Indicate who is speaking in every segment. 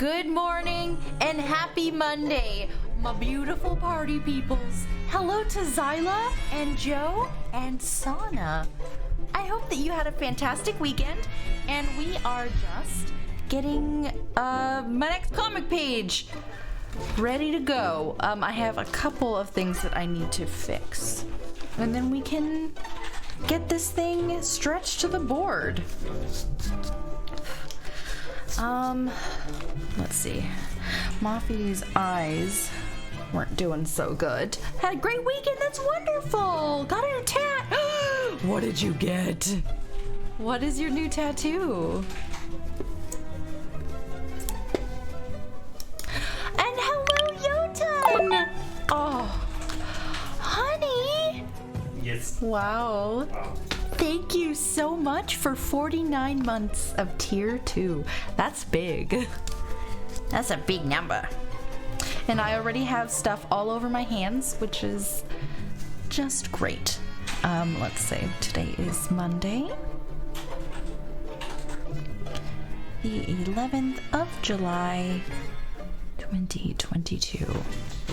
Speaker 1: Good morning and happy Monday, my beautiful party peoples. Hello to Zyla and Joe and Sana. I hope that you had a fantastic weekend, and we are just getting my next comic page ready to go. I have a couple of things that I need to fix, and then we can get this thing stretched to the board. Let's see. Mafi's eyes weren't doing so good. Had a great weekend, that's wonderful! Got a new tat! What did you get? What is your new tattoo? And hello, Jotun! Oh, honey!
Speaker 2: Yes.
Speaker 1: Wow. Thank you so much for 49 months of tier 2. That's big. That's a big number. And I already have stuff all over my hands, which is just great. Let's see. Today is Monday, the 11th of July, 2022.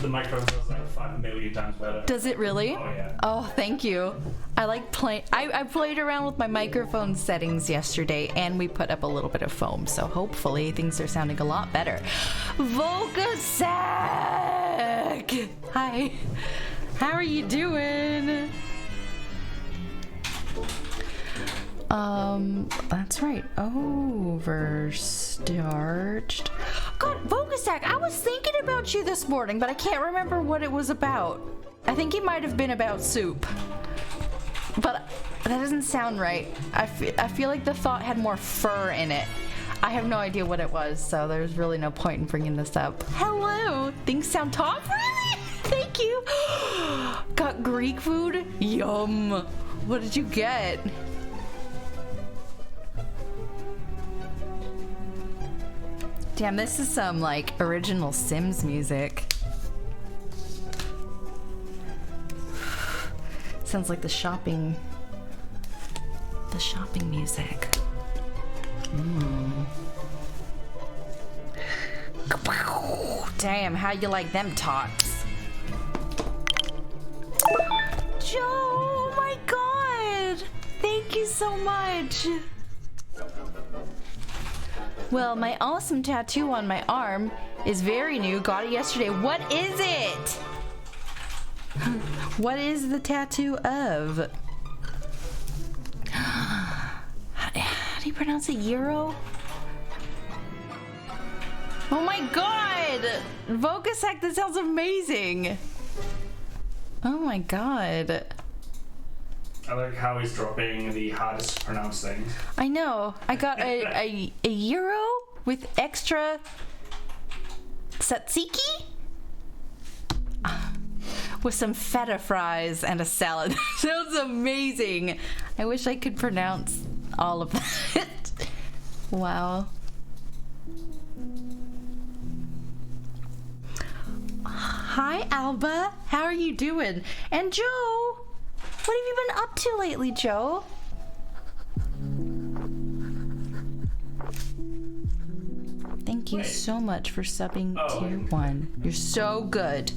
Speaker 2: The microphone sounds like 5 million times better.
Speaker 1: Does it really?
Speaker 2: Oh, yeah.
Speaker 1: Oh, thank you. I like playing. I played around with my microphone settings yesterday, and we put up a little bit of foam, so hopefully things are sounding a lot better. Volkasak! Hi. How are you doing? That's right. Overstarched. God, Vogasak, I was thinking about you this morning, but I can't remember what it was about. I think it might have been about soup. But that doesn't sound right. I feel like the thought had more fur in it. I have no idea what it was, so there's really no point in bringing this up. Hello! Things sound top? Really? Thank you! Got Greek food? Yum! What did you get? Damn, this is some, like, original Sims music. Sounds like the shopping music. Damn, how you like them tots? Joe, oh my god! Thank you so much! Well, my awesome tattoo on my arm is very new. Got it yesterday. What is it? What is the tattoo of? How do you pronounce it? Euro? Oh my god! Vokasak, that sounds amazing! Oh my god.
Speaker 2: I like how he's dropping the hardest to pronounce things.
Speaker 1: I know. I got a gyro with extra tzatziki with some feta fries and a salad. Sounds amazing. I wish I could pronounce all of that. Wow. Hi, Alba. How are you doing? And Joe, what have you been up to lately, Joe? Thank you so much for subbing tier 1. You're so good.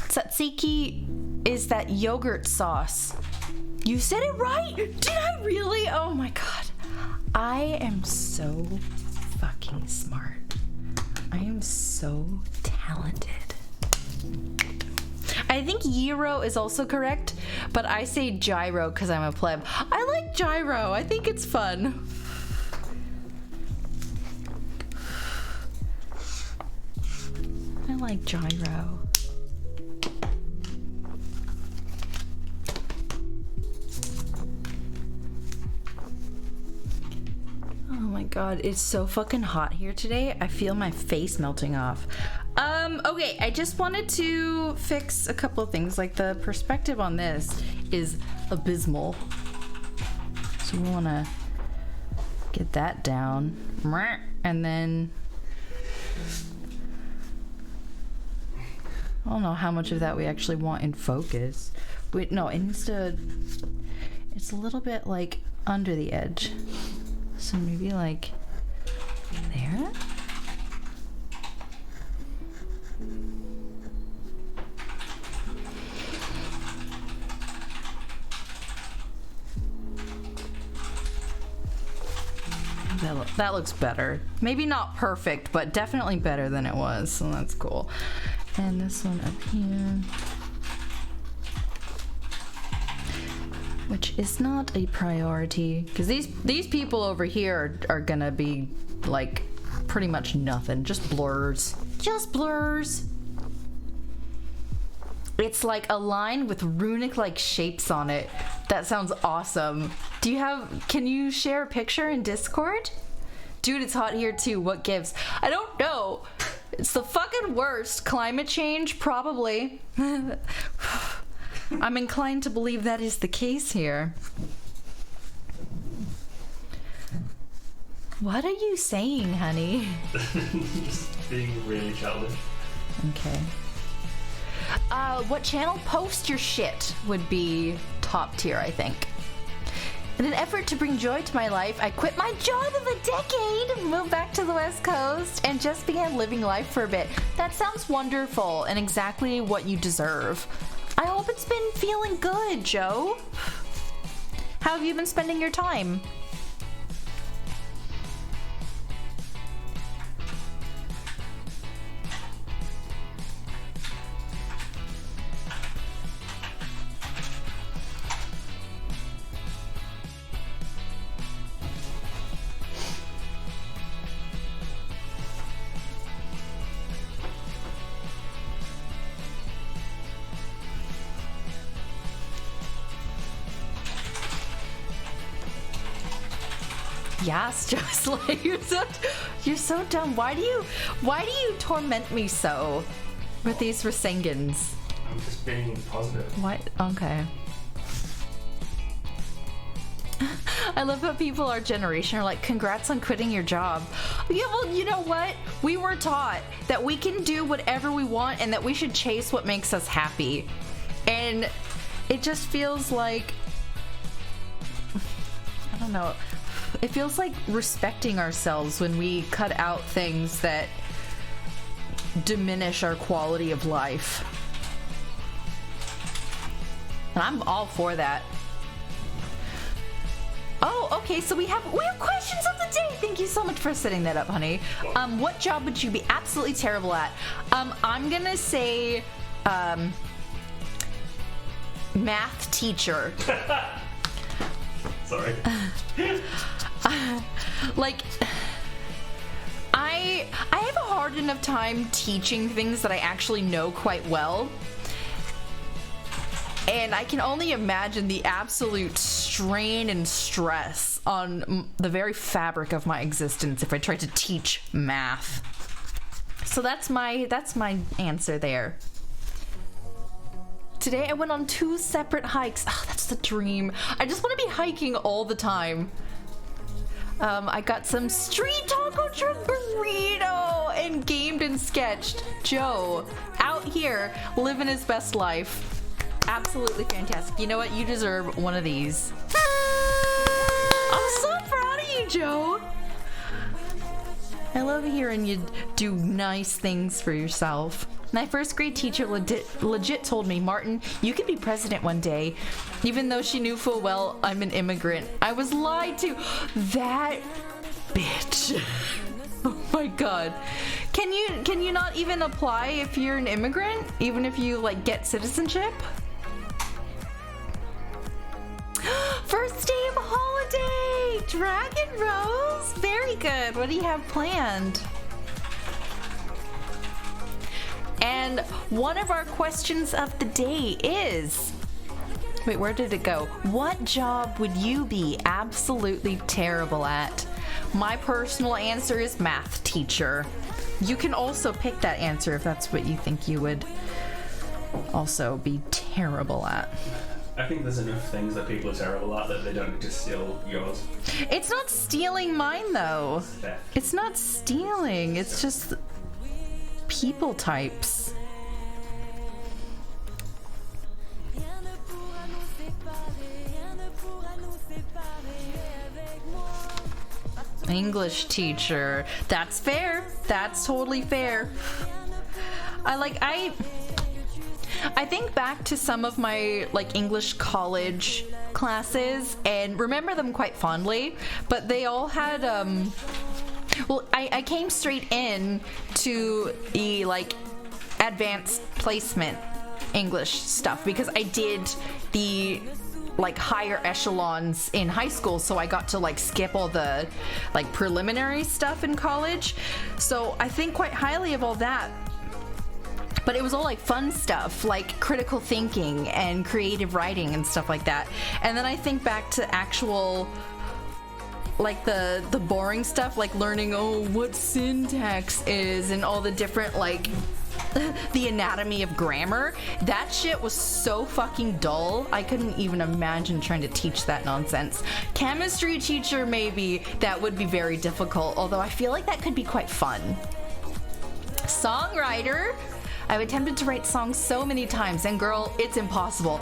Speaker 1: Tzatziki is that yogurt sauce. You said it right! Did I really? Oh my god. I am so fucking smart. I am so talented. I think gyro is also correct, but I say gyro because I'm a pleb. I like gyro. I think it's fun. I like gyro. Oh my god, it's so fucking hot here today. I feel my face melting off. Okay, I just wanted to fix a couple of things. Like, the perspective on this is abysmal. So we want to get that down. And then I don't know how much of that we actually want in focus. Wait, no, it needs to, it's a little bit like under the edge. So maybe like there? That looks better. Maybe not perfect, but definitely better than it was, so that's cool. And this one up here, which is not a priority, because these people over here are gonna be like pretty much nothing, just blurs. Just blurs. It's like a line with runic-like shapes on it. That sounds awesome. Can you share a picture in Discord? Dude, it's hot here too. What gives? I don't know. It's the fucking worst. Climate change? Probably. I'm inclined to believe that is the case here. What are you saying, honey?
Speaker 2: Just being really childish.
Speaker 1: Okay. What channel? Post your shit would be top tier, I think. In an effort to bring joy to my life, I quit my job of a decade, moved back to the West Coast, and just began living life for a bit. That sounds wonderful and exactly what you deserve. I hope it's been feeling good, Joe. How have you been spending your time? Yes, just like you're so dumb. Why do you torment me so with these Rasengans?
Speaker 2: I'm just being positive.
Speaker 1: What? Okay. I love how people our generation are like, congrats on quitting your job. Yeah, well, you know what? We were taught that we can do whatever we want and that we should chase what makes us happy. And it just feels like, I don't know. It feels like respecting ourselves when we cut out things that diminish our quality of life. And I'm all for that. Oh, okay, so we have questions of the day. Thank you so much for setting that up, honey. What job would you be absolutely terrible at? I'm gonna say math teacher.
Speaker 2: Sorry.
Speaker 1: Like, I have a hard enough time teaching things that I actually know quite well. And I can only imagine the absolute strain and stress on the very fabric of my existence if I tried to teach math. So that's my answer there. Today I went on 2 separate hikes. Oh, that's the dream. I just want to be hiking all the time. I got some street taco truck burrito and gamed and sketched. Joe, out here, living his best life. Absolutely fantastic. You know what? You deserve one of these. I'm so proud of you, Joe. I love hearing you do nice things for yourself. My first grade teacher legit told me, Martin, you could be president one day, even though she knew full well I'm an immigrant. I was lied to. That bitch. Oh my god. Can you not even apply if you're an immigrant, even if you like get citizenship? First day of holiday, Dragon Rose. Very good. What do you have planned? And one of our questions of the day is, wait, where did it go? What job would you be absolutely terrible at? My personal answer is math teacher. You can also pick that answer if that's what you think you would also be terrible at.
Speaker 2: I think there's enough things that people are terrible at that they don't need to steal yours.
Speaker 1: It's not stealing mine though.
Speaker 2: Theft.
Speaker 1: It's not stealing, it's just people types. English teacher. That's fair. That's totally fair. I think back to some of my like English college classes and remember them quite fondly, but they all had well, I came straight in to the like advanced placement English stuff because I did the like higher echelons in high school, so I got to like skip all the like preliminary stuff in college. So I think quite highly of all that. But it was all like fun stuff, like critical thinking and creative writing and stuff like that. And then I think back to actual like the boring stuff, like learning what syntax is and all the different like the anatomy of grammar. That shit was so fucking dull. I couldn't even imagine trying to teach that nonsense. Chemistry teacher, maybe that would be very difficult, although I feel like that could be quite fun. Songwriter, I've attempted to write songs so many times, and girl, it's impossible.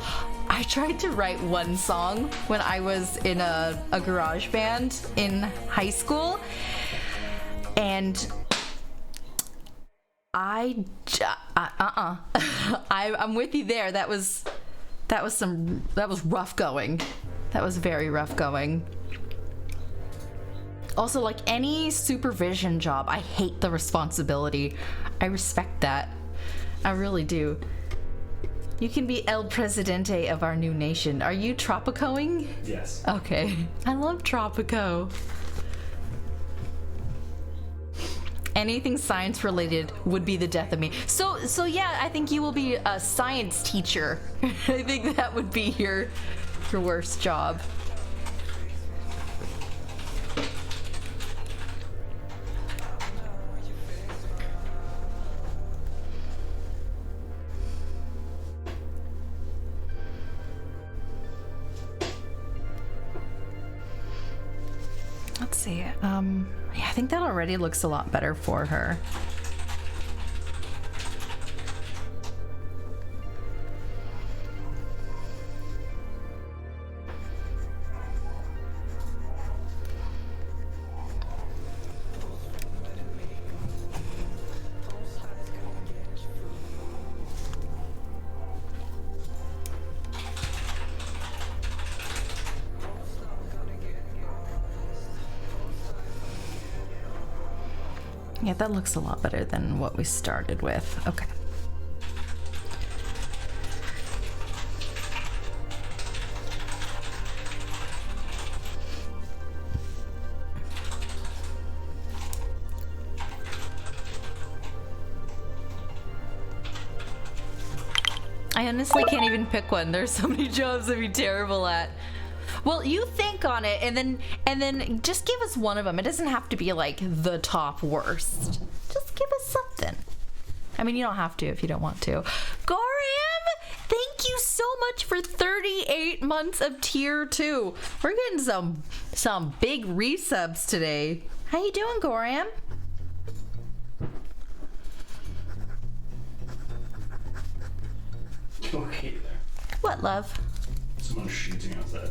Speaker 1: I tried to write one song when I was in a garage band in high school, and I'm with you there. That was rough going. That was very rough going. Also, like any supervision job, I hate the responsibility. I respect that. I really do. You can be El Presidente of our new nation. Are you Tropicoing?
Speaker 2: Yes.
Speaker 1: Okay. I love Tropico. Anything science related would be the death of me. So yeah, I think you will be a science teacher. I think that would be your worst job. Let's see. Yeah, I think that already looks a lot better for her. Yeah, that looks a lot better than what we started with. Okay. I honestly can't even pick one. There's so many jobs I'd be terrible at. Well, you think on it and then just give us one of them. It doesn't have to be like the top worst. Just give us something. I mean, you don't have to if you don't want to. Goram, thank you so much for 38 months of tier 2. We're getting some big resubs today. How you doing, Goram?
Speaker 2: Okay there.
Speaker 1: What, love?
Speaker 2: Someone's shooting outside.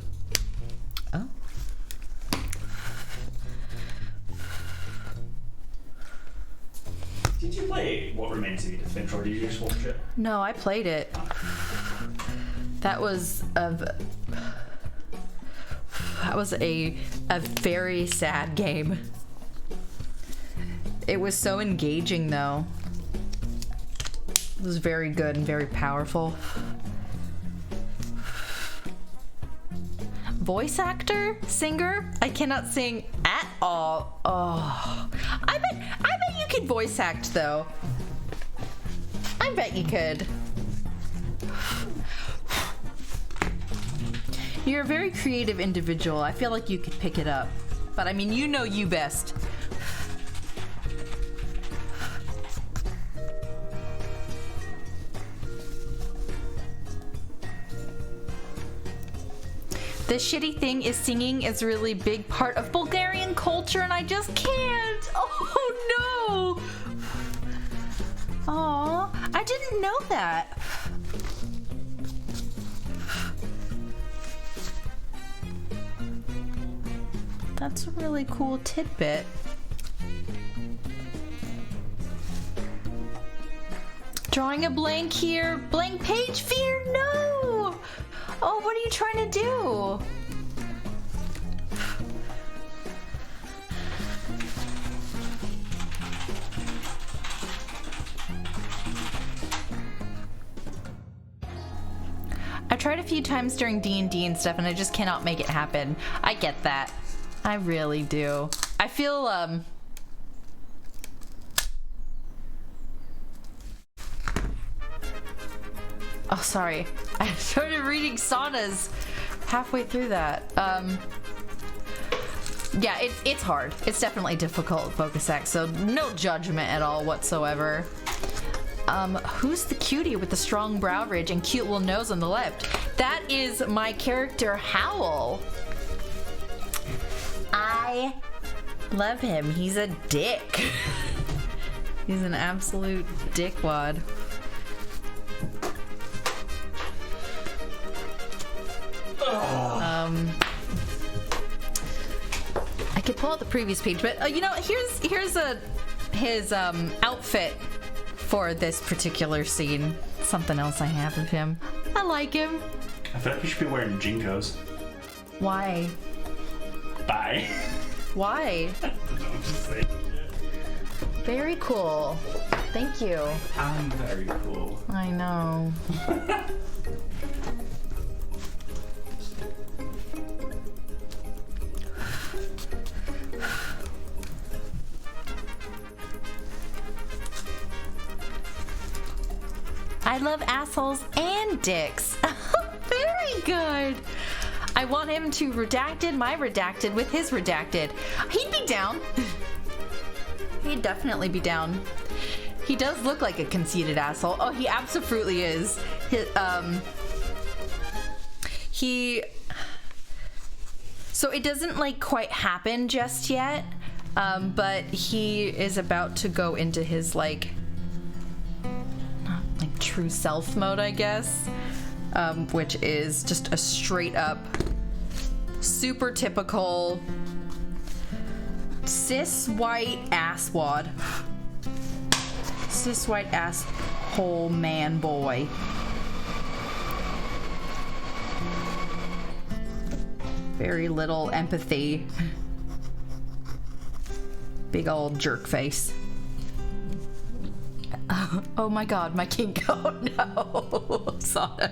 Speaker 1: Oh.
Speaker 2: Did you play What Remains of Edith Finch, or did you just watch it?
Speaker 1: No, I played it. That was a very sad game. It was so engaging though. It was very good and very powerful. Voice actor? Singer? I cannot sing at all. Oh. I bet you could voice act though. I bet you could. You're a very creative individual. I feel like you could pick it up. But I mean, you know you best. The shitty thing is singing is a really big part of Bulgarian culture and I just can't. Oh no. Aw, I didn't know that. That's a really cool tidbit. Drawing a blank here. Blank page, Fear, no! Oh, what are you trying to do? I tried a few times during D&D and stuff and I just cannot make it happen. I get that. I really do. I feel, oh, sorry. I started reading Sauna's halfway through that. Yeah, it's hard. It's definitely difficult, Focus X, so no judgment at all whatsoever. Who's the cutie with the strong brow ridge and cute little nose on the left? That is my character, Howl. I love him. He's a dick. He's an absolute dickwad. I could pull out the previous page, but you know, here's his outfit for this particular scene. Something else I have of him. I like him.
Speaker 2: I feel like you should be wearing Jinkos.
Speaker 1: Why?
Speaker 2: Bye.
Speaker 1: Why?
Speaker 2: I'm just saying.
Speaker 1: Very cool. Thank you.
Speaker 2: I'm very cool.
Speaker 1: I know. I love assholes and dicks. Very good. I want him to redacted my redacted with his redacted. He'd be down. He'd definitely be down. He does look like a conceited asshole. Oh, he absolutely is. So it doesn't like quite happen just yet, but he is about to go into his like true self mode, I guess, which is just a straight up super typical cis white asswad, cis white asshole man boy. Very little empathy, big old jerk face. Oh my god, my kink. Oh no. Sauna.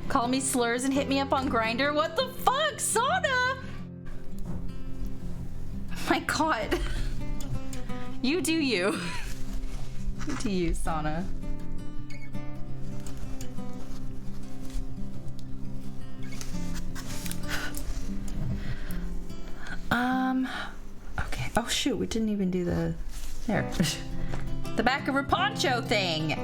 Speaker 1: Call me slurs and hit me up on Grindr. What the fuck, Sauna? My god. You do you. You do you, Sauna. Okay. Oh shoot, we didn't even do the there. The back of her poncho thing.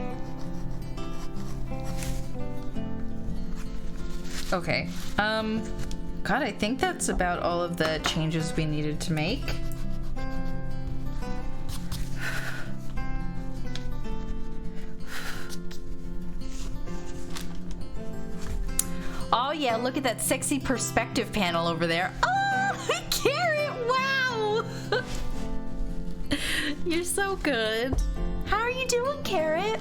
Speaker 1: Okay. God, I think that's about all of the changes we needed to make. Oh yeah, look at that sexy perspective panel over there. Oh, Carrot, wow! You're so good. How are you doing, Carrot?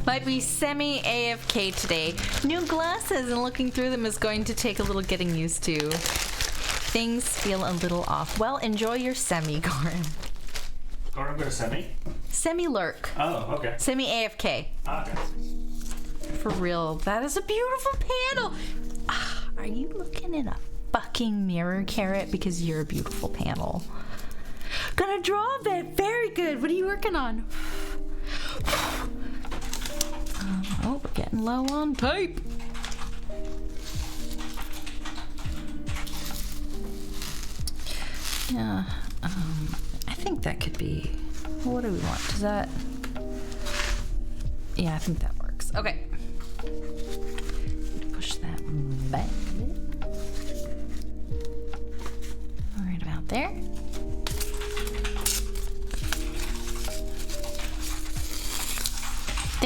Speaker 1: Might be semi-AFK today. New glasses and looking through them is going to take a little getting used to. Things feel a little off. Well, enjoy your semi, Goran.
Speaker 2: Goran, go to semi?
Speaker 1: Semi-lurk.
Speaker 2: Oh, okay.
Speaker 1: Semi-AFK.
Speaker 2: Okay.
Speaker 1: For real, that is a beautiful panel. Are you looking in a fucking mirror, Carrot? Because you're a beautiful panel. Gonna draw a bit. Very good. What are you working on? Oh, we're getting low on tape. Yeah, I think that could be. What do we want? Does that? Yeah, I think that works. Okay. Push that back a bit. Right about there.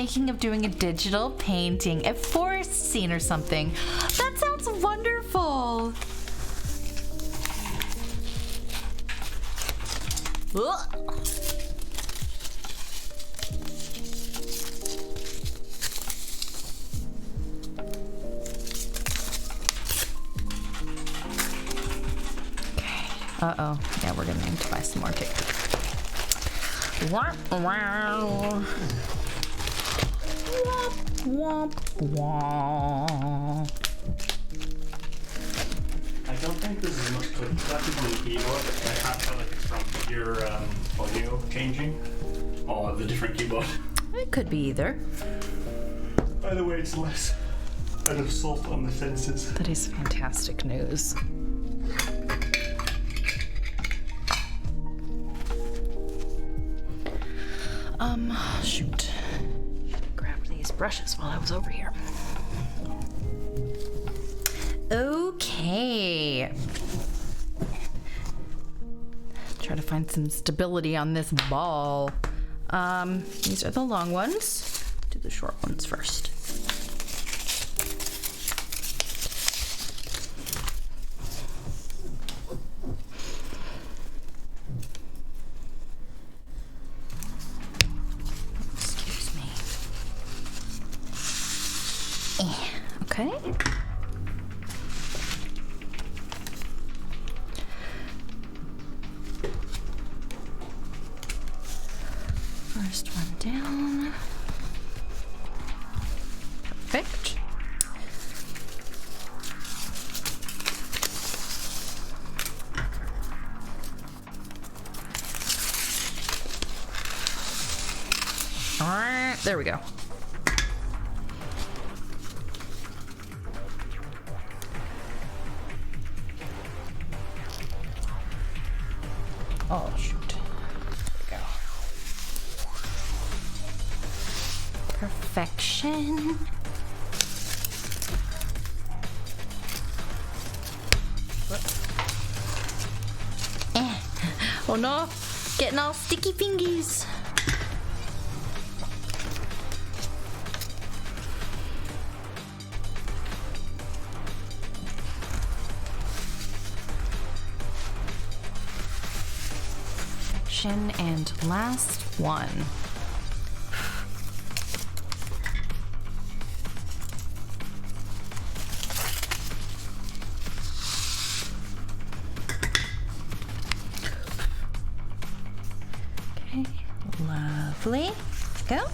Speaker 1: thinking of doing a digital painting, a forest scene or something. That sounds wonderful. Ugh. Uh-oh. Yeah, we're gonna need to buy some more tape. Womp womp. Womp womp.
Speaker 2: I don't think there's as much click clapping on the keyboard. I can't tell if it's from your audio changing or the different keyboard.
Speaker 1: It could be either.
Speaker 2: Either way, it's less an assault on the senses.
Speaker 1: That is fantastic news. Shoot. Grab these brushes while I was over here. Okay. Try to find some stability on this ball. These are the long ones. Do the short ones first. Okay. First one down. Perfect. All right, there we go. Oh, shoot. There we go. Perfection. Oh no, getting all sticky fingies. And last one. Okay, lovely. Go.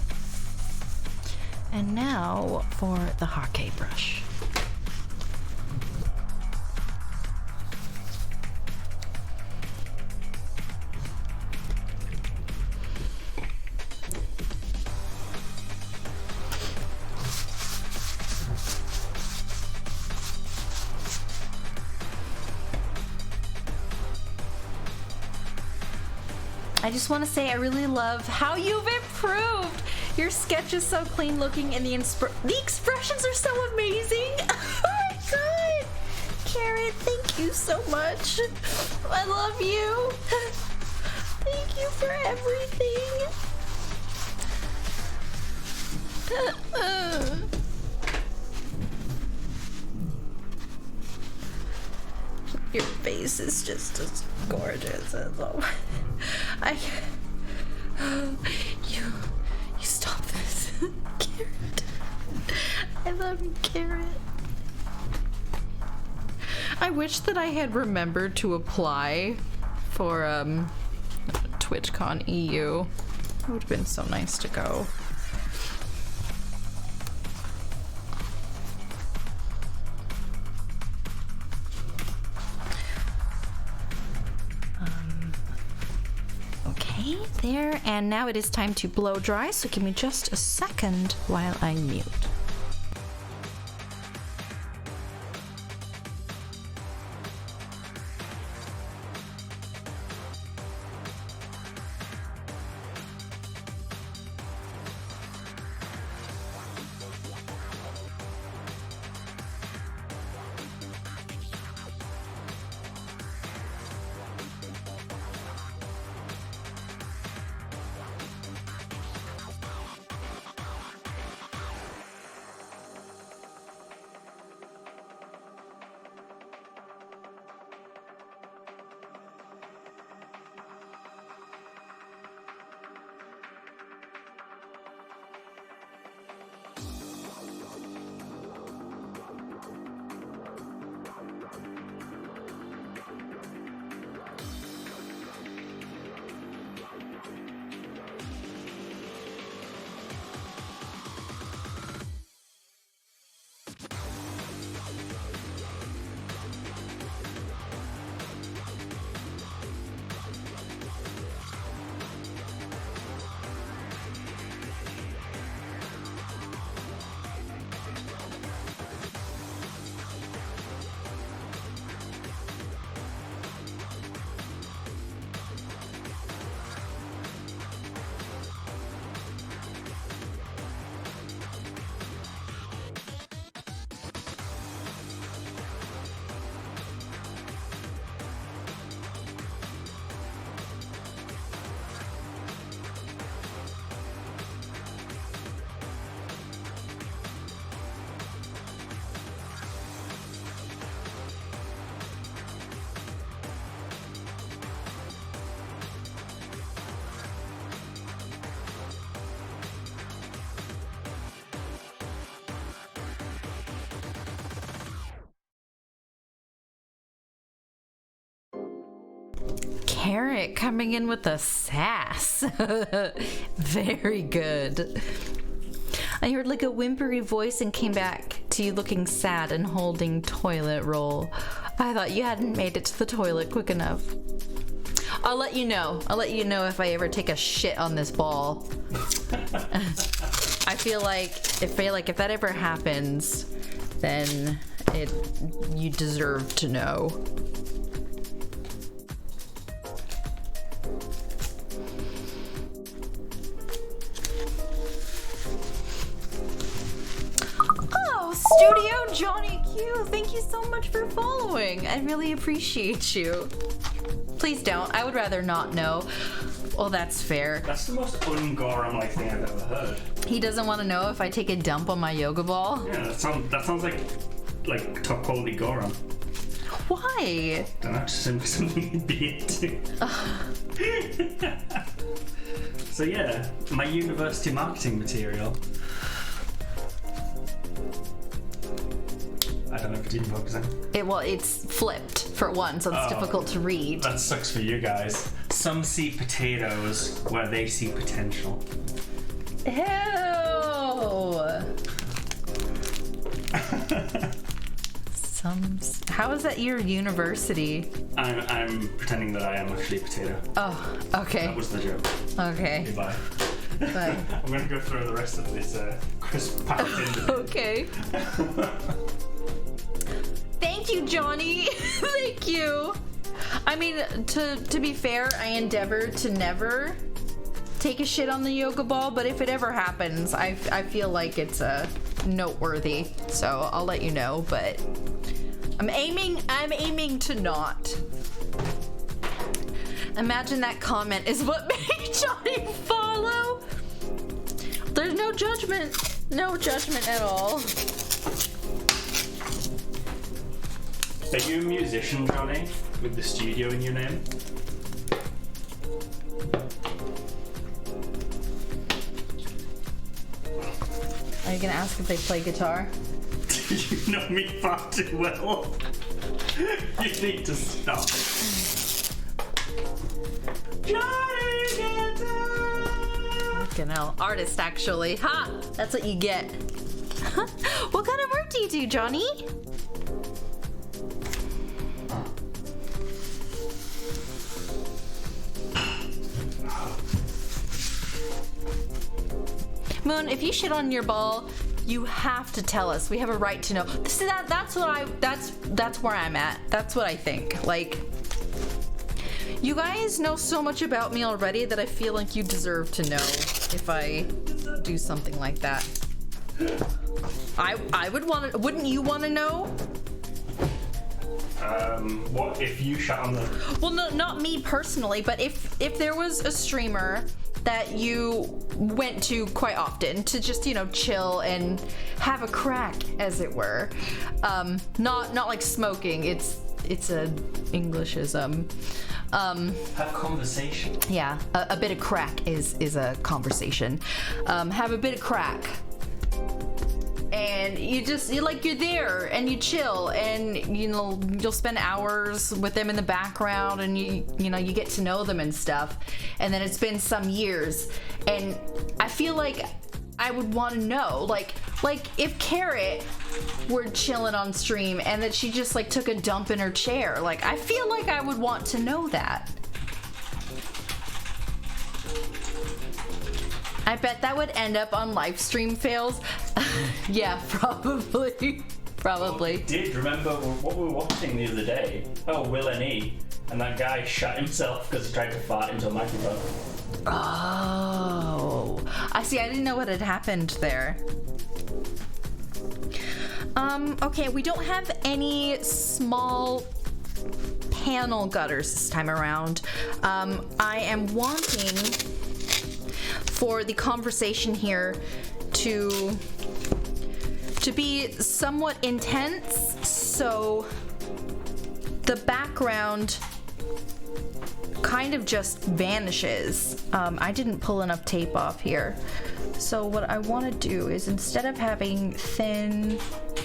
Speaker 1: And now for the hockey brush. I just want to say I really love how you've improved. Your sketch is so clean looking and the expressions are so amazing. Oh my god. Karen, thank you so much. I love you. Thank you for everything. Your face is just as gorgeous as always. You stop this. Carrot. I love you, Carrot. I wish that I had remembered to apply for TwitchCon EU. It would have been so nice to go. There, and now it is time to blow dry, so give me just a second while I mute. Carrot coming in with the sass. Very good. I heard like a whimpery voice and came back to you looking sad and holding toilet roll. I thought you hadn't made it to the toilet quick enough. I'll let you know. I'll let you know if I ever take a shit on this ball. I feel like if that ever happens, then you deserve to know. Oh, Studio Johnny Q, thank you so much for following. I really appreciate you. Please don't. I would rather not know. Well, that's fair.
Speaker 2: That's the most un-Goron-like thing I've ever heard.
Speaker 1: He doesn't want to know if I take a dump on my yoga ball?
Speaker 2: Yeah, that sounds like top quality Goron.
Speaker 1: Why?
Speaker 2: I don't know, just something you'd be into. So yeah, my university marketing material. I don't know if it's even focusing.
Speaker 1: It's flipped for one, so it's difficult to read.
Speaker 2: That sucks for you guys. Some see potatoes where they see potential.
Speaker 1: Ew! How is that your university?
Speaker 2: I'm pretending that I am actually a potato.
Speaker 1: Oh, okay.
Speaker 2: That was the joke.
Speaker 1: Okay.
Speaker 2: Goodbye.
Speaker 1: Bye.
Speaker 2: I'm gonna go through the rest of this crisp packed in.
Speaker 1: Okay. Thank you, Johnny. Thank you. I mean, to be fair, I endeavor to never take a shit on the yoga ball, but if it ever happens, I feel like it's noteworthy. So I'll let you know, but I'm aiming to not. Imagine that comment is what made Johnny follow. There's no judgment. No judgment at all.
Speaker 2: Are you a musician, Johnny, with the studio in your name?
Speaker 1: Are you gonna ask if they play guitar?
Speaker 2: You know me far too well. You need to stop. Johnny guitar!
Speaker 1: Fucking hell. Artist, actually. Ha! That's what you get. What kind of work do you do, Johnny? Moon, if you shit on your ball, you have to tell us. We have a right to know. See, that's where I'm at. That's what I think. Like, you guys know so much about me already that I feel like you deserve to know if I do something like that. I would want to. Wouldn't you want to know?
Speaker 2: What if you shot on the...
Speaker 1: Well, no, not me personally, but if there was a streamer that you went to quite often to just, you know, chill and have a crack, as it were. Not like smoking. It's a Englishism.
Speaker 2: Have conversation.
Speaker 1: Yeah, a bit of crack is a conversation. Have a bit of crack. And you're there and you chill and you'll spend hours with them in the background and you get to know them and stuff, and then it's been some years and I feel like I would want to know like if Carrot were chilling on stream and that she just like took a dump in her chair, like I feel like I would want to know that. I bet that would end up on live stream fails. Yeah, probably. Probably.
Speaker 2: Well, did remember what we were watching the other day? Oh, Will and E. And that guy shot himself because he tried to fart into a microphone.
Speaker 1: Oh. I see, I didn't know what had happened there. Okay, we don't have any small panel gutters this time around. I am wanting for the conversation here to be somewhat intense, so the background kind of just vanishes. I didn't pull enough tape off here. So what I want to do is, instead of having thin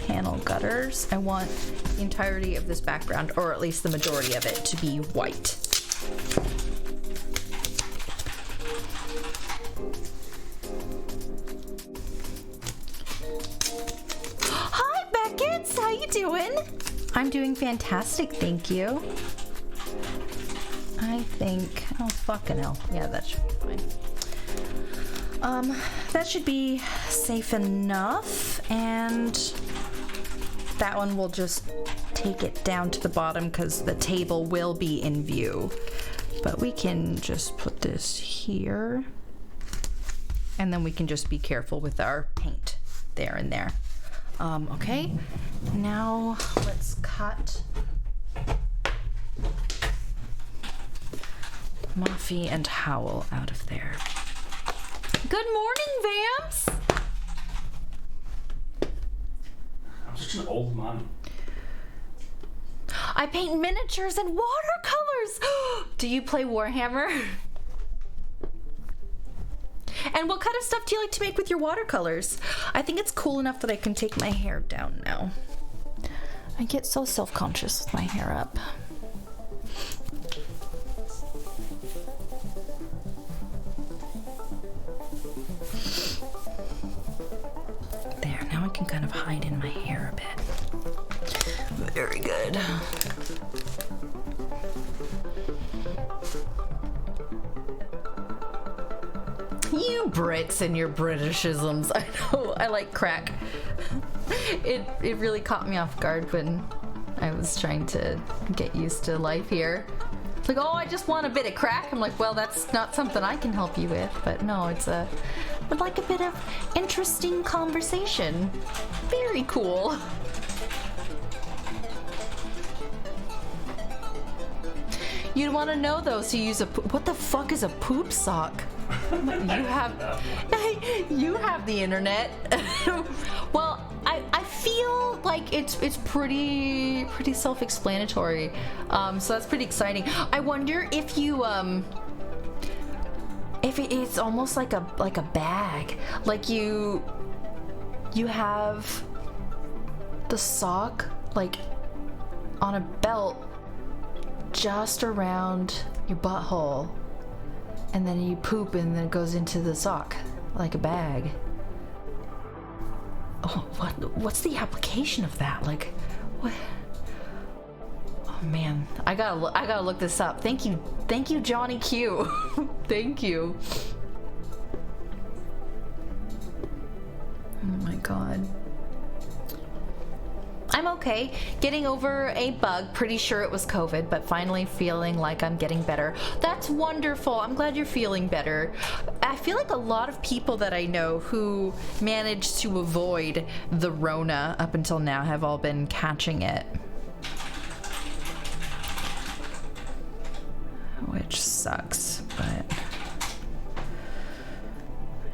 Speaker 1: panel gutters, I want the entirety of this background, or at least the majority of it, to be white. doing? I'm doing fantastic, thank you. I think, oh fucking hell. Yeah, that should be fine. That should be safe enough, and that one will just take it down to the bottom because the table will be in view. But we can just put this here, and then we can just be careful with our paint there and there. Okay, now let's cut Muffy and Howl out of there. Good morning, Vamps!
Speaker 2: I'm such an old man.
Speaker 1: I paint miniatures and watercolors! Do you play Warhammer? And what kind of stuff do you like to make with your watercolors? I think it's cool enough that I can take my hair down now. I get so self-conscious with my hair up. There, now I can kind of hide in my hair a bit. Very good. You Brits and your Britishisms. I know, I like crack. It really caught me off guard when I was trying to get used to life here. It's like, oh, I just want a bit of crack. I'm like, well, that's not something I can help you with. But no, I'd like a bit of interesting conversation. Very cool. You'd want to know though, so you use what the fuck is a poop sock? You have the internet. Well, I feel like it's pretty self-explanatory. So that's pretty exciting. I wonder if you if it's almost like a bag. Like you have the sock like on a belt just around your butthole, and then you poop and then it goes into the sock like a bag. Oh, what's the application of that? Like, what? Oh man, I gotta look this up. Thank you, Johnny Q. Thank you. Oh my god. I'm okay. Getting over a bug. Pretty sure it was COVID, but finally feeling like I'm getting better. That's wonderful. I'm glad you're feeling better. I feel like a lot of people that I know who managed to avoid the Rona up until now have all been catching it. Which sucks, but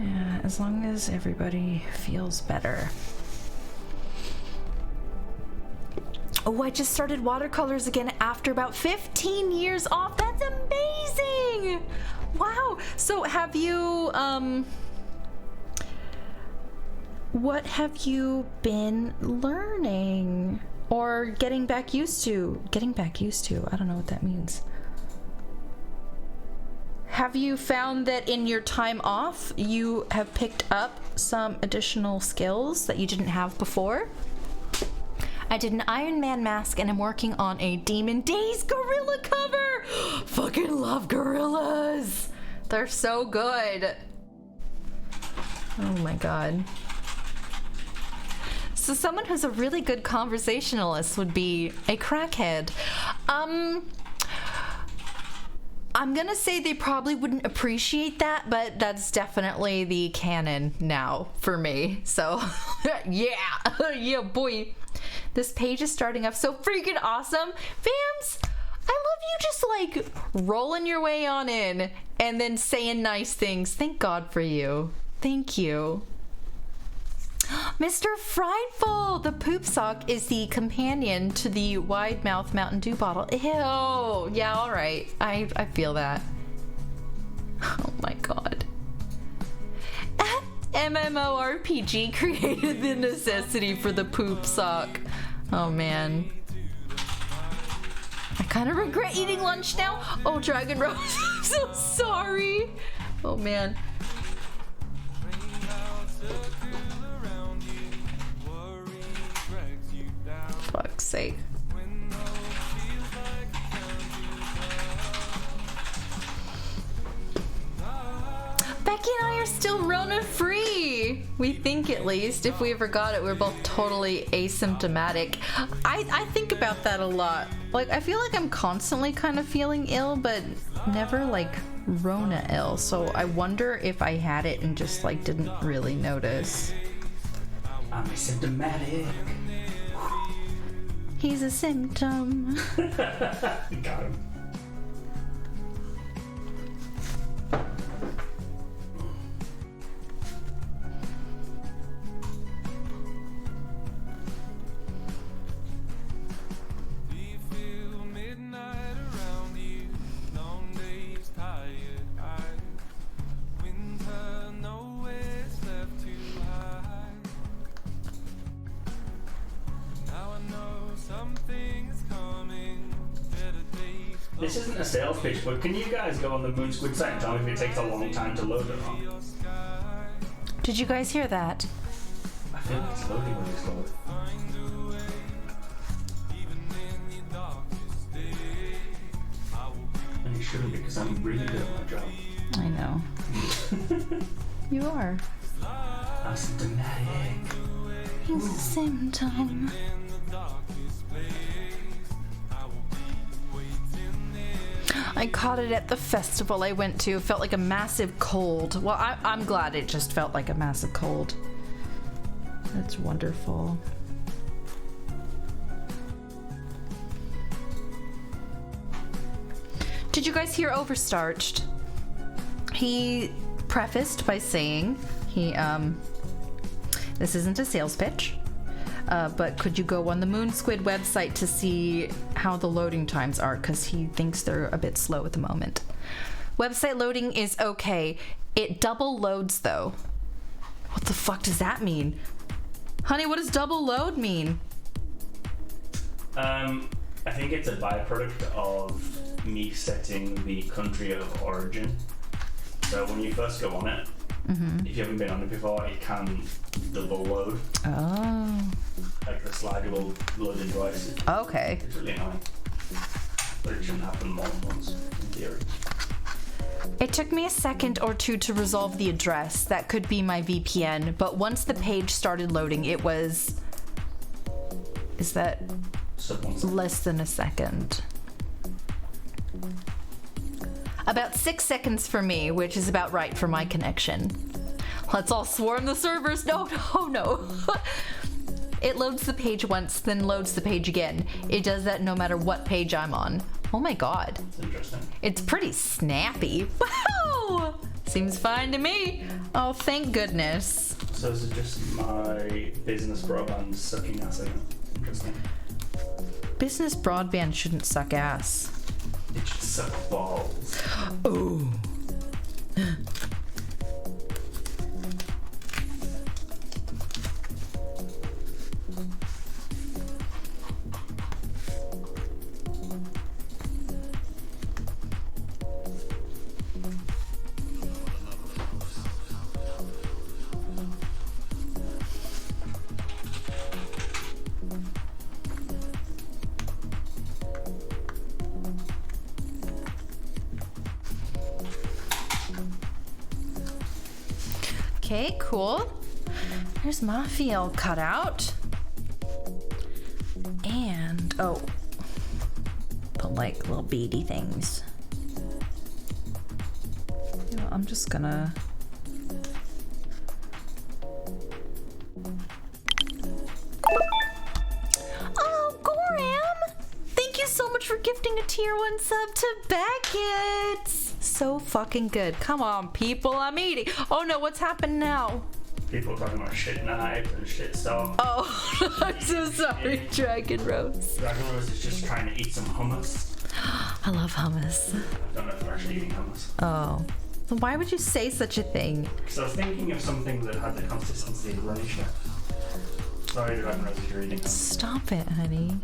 Speaker 1: yeah, as long as everybody feels better. Oh, I just started watercolors again after about 15 years off. That's amazing! Wow. So have you, what have you been learning? Or getting back used to? Getting back used to, I don't know what that means. Have you found that in your time off, you have picked up some additional skills that you didn't have before? I did an Iron Man mask and I'm working on a Demon Days gorilla cover! Fucking love gorillas! They're so good. Oh my god. So someone who's a really good conversationalist would be a crackhead. I'm gonna say they probably wouldn't appreciate that, but that's definitely the canon now for me. So, yeah, yeah, boy. This page is starting off so freaking awesome. Vams, I love you just like rolling your way on in and then saying nice things. Thank God for you. Thank you. Mr. Frightful, the poop sock is the companion to the wide mouth Mountain Dew bottle. Ew. Yeah, all right. I feel that. Oh my God. MMORPG created the necessity for the poop sock. Oh man. I kind of regret eating lunch now. Oh, Dragon Rose, I'm so sorry. Oh man. Fuck. sake. Becky and I are still Rona free. We think, at least. If we ever got it, we're both totally asymptomatic. I think about that a lot. Like, I feel like I'm constantly kind of feeling ill, but never like Rona ill. So I wonder if I had it and just like didn't really notice.
Speaker 2: I'm asymptomatic.
Speaker 1: He's a symptom.
Speaker 2: Got him. This isn't a sales pitch, but can you guys go on the Moonsquid site and tell me if it takes a long time to load it on?
Speaker 1: Did you guys hear that?
Speaker 2: I feel like it's loading really slow. And it shouldn't, because I'm really good at my job.
Speaker 1: I know. You are.
Speaker 2: I'm symptomatic.
Speaker 1: He's a symptom. I caught it at the festival I went to. It felt like a massive cold. Well, I'm glad it just felt like a massive cold. That's wonderful. Did you guys hear Overstarched? He prefaced by saying this isn't a sales pitch. But could you go on the Moonsquid website to see how the loading times are? Because he thinks they're a bit slow at the moment. Website loading is okay. It double loads, though. What the fuck does that mean? Honey, what does double load mean?
Speaker 2: I think it's a byproduct of me setting the country of origin. So when you first go on it, if you haven't been on it before, it can double load.
Speaker 1: Oh.
Speaker 2: Like the slider will load in twice.
Speaker 1: Okay.
Speaker 2: It's really annoying. But it shouldn't happen more than once, in theory.
Speaker 1: It took me a second or two to resolve the address. That could be my VPN, but once the page started loading, it was... Is that less than a second? About 6 seconds for me, which is about right for my connection. Let's all swarm the servers. No. It loads the page once, then loads the page again. It does that no matter what page I'm on. Oh my god.
Speaker 2: That's interesting.
Speaker 1: It's pretty snappy. Wow! Seems fine to me. Oh, thank goodness.
Speaker 2: So is it just my business broadband sucking ass again? Interesting.
Speaker 1: Business broadband shouldn't suck ass.
Speaker 2: It should suck balls.
Speaker 1: Ooh. Okay, cool. There's my field cut out. And, oh, put like little beady things. You know, I'm just gonna... Oh, Goram! Thank you so much for gifting a tier 1 sub to Beckett! So fucking good. Come on, people, I'm eating. Oh no, what's happened now?
Speaker 2: People talking about shit knives and shit stuff.
Speaker 1: Oh, I'm so sorry, Dragon Rose.
Speaker 2: Dragon Rose is just trying to eat some hummus.
Speaker 1: I love hummus.
Speaker 2: I don't know if they're actually eating hummus.
Speaker 1: Oh. Why would you say such a thing?
Speaker 2: Because I was thinking of something that had the consistency of runny shit. Sorry, Dragon Rose, if you're eating hummus.
Speaker 1: Stop it, honey.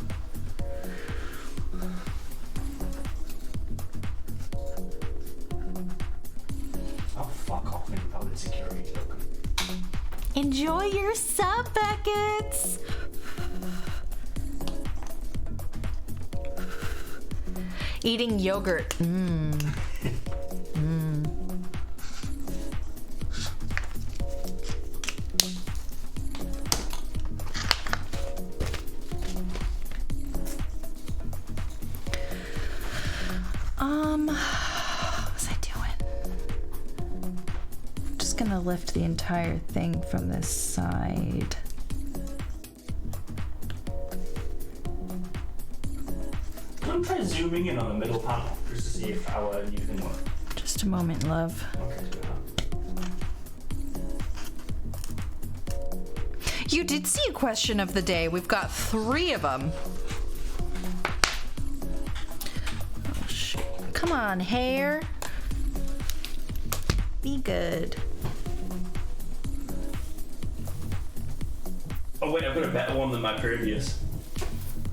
Speaker 2: Oh, fuck off, man, without the security token.
Speaker 1: Enjoy your sub, Beckets! Eating yogurt. Mmm. Mmm. What was I doing? Just gonna lift the entire thing from this side.
Speaker 2: I'm try zooming in on the middle panel just to see if our new thing works.
Speaker 1: Just a moment, love.
Speaker 2: Okay, do that.
Speaker 1: You did see a question of the day. We've got 3 of them. Oh, shit. Come on, hair. Be good.
Speaker 2: Oh wait, I've got a better one than my previous.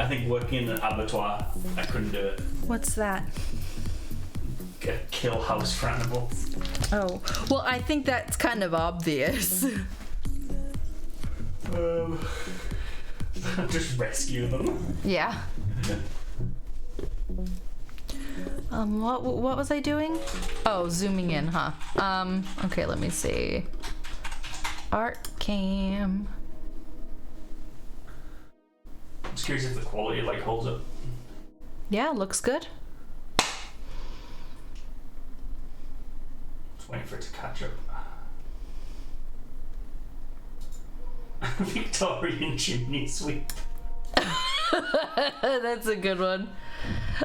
Speaker 2: I think working in an abattoir, I couldn't do it.
Speaker 1: What's that?
Speaker 2: Kill house for animals.
Speaker 1: Oh, well, I think that's kind of obvious.
Speaker 2: Just rescue them.
Speaker 1: Yeah. What was I doing? Oh, zooming in, huh? Okay, let me see. Art cam.
Speaker 2: I'm just curious if the quality like holds up.
Speaker 1: Yeah, looks good.
Speaker 2: Just waiting for it to catch up. Victorian chimney sweep.
Speaker 1: That's a good one.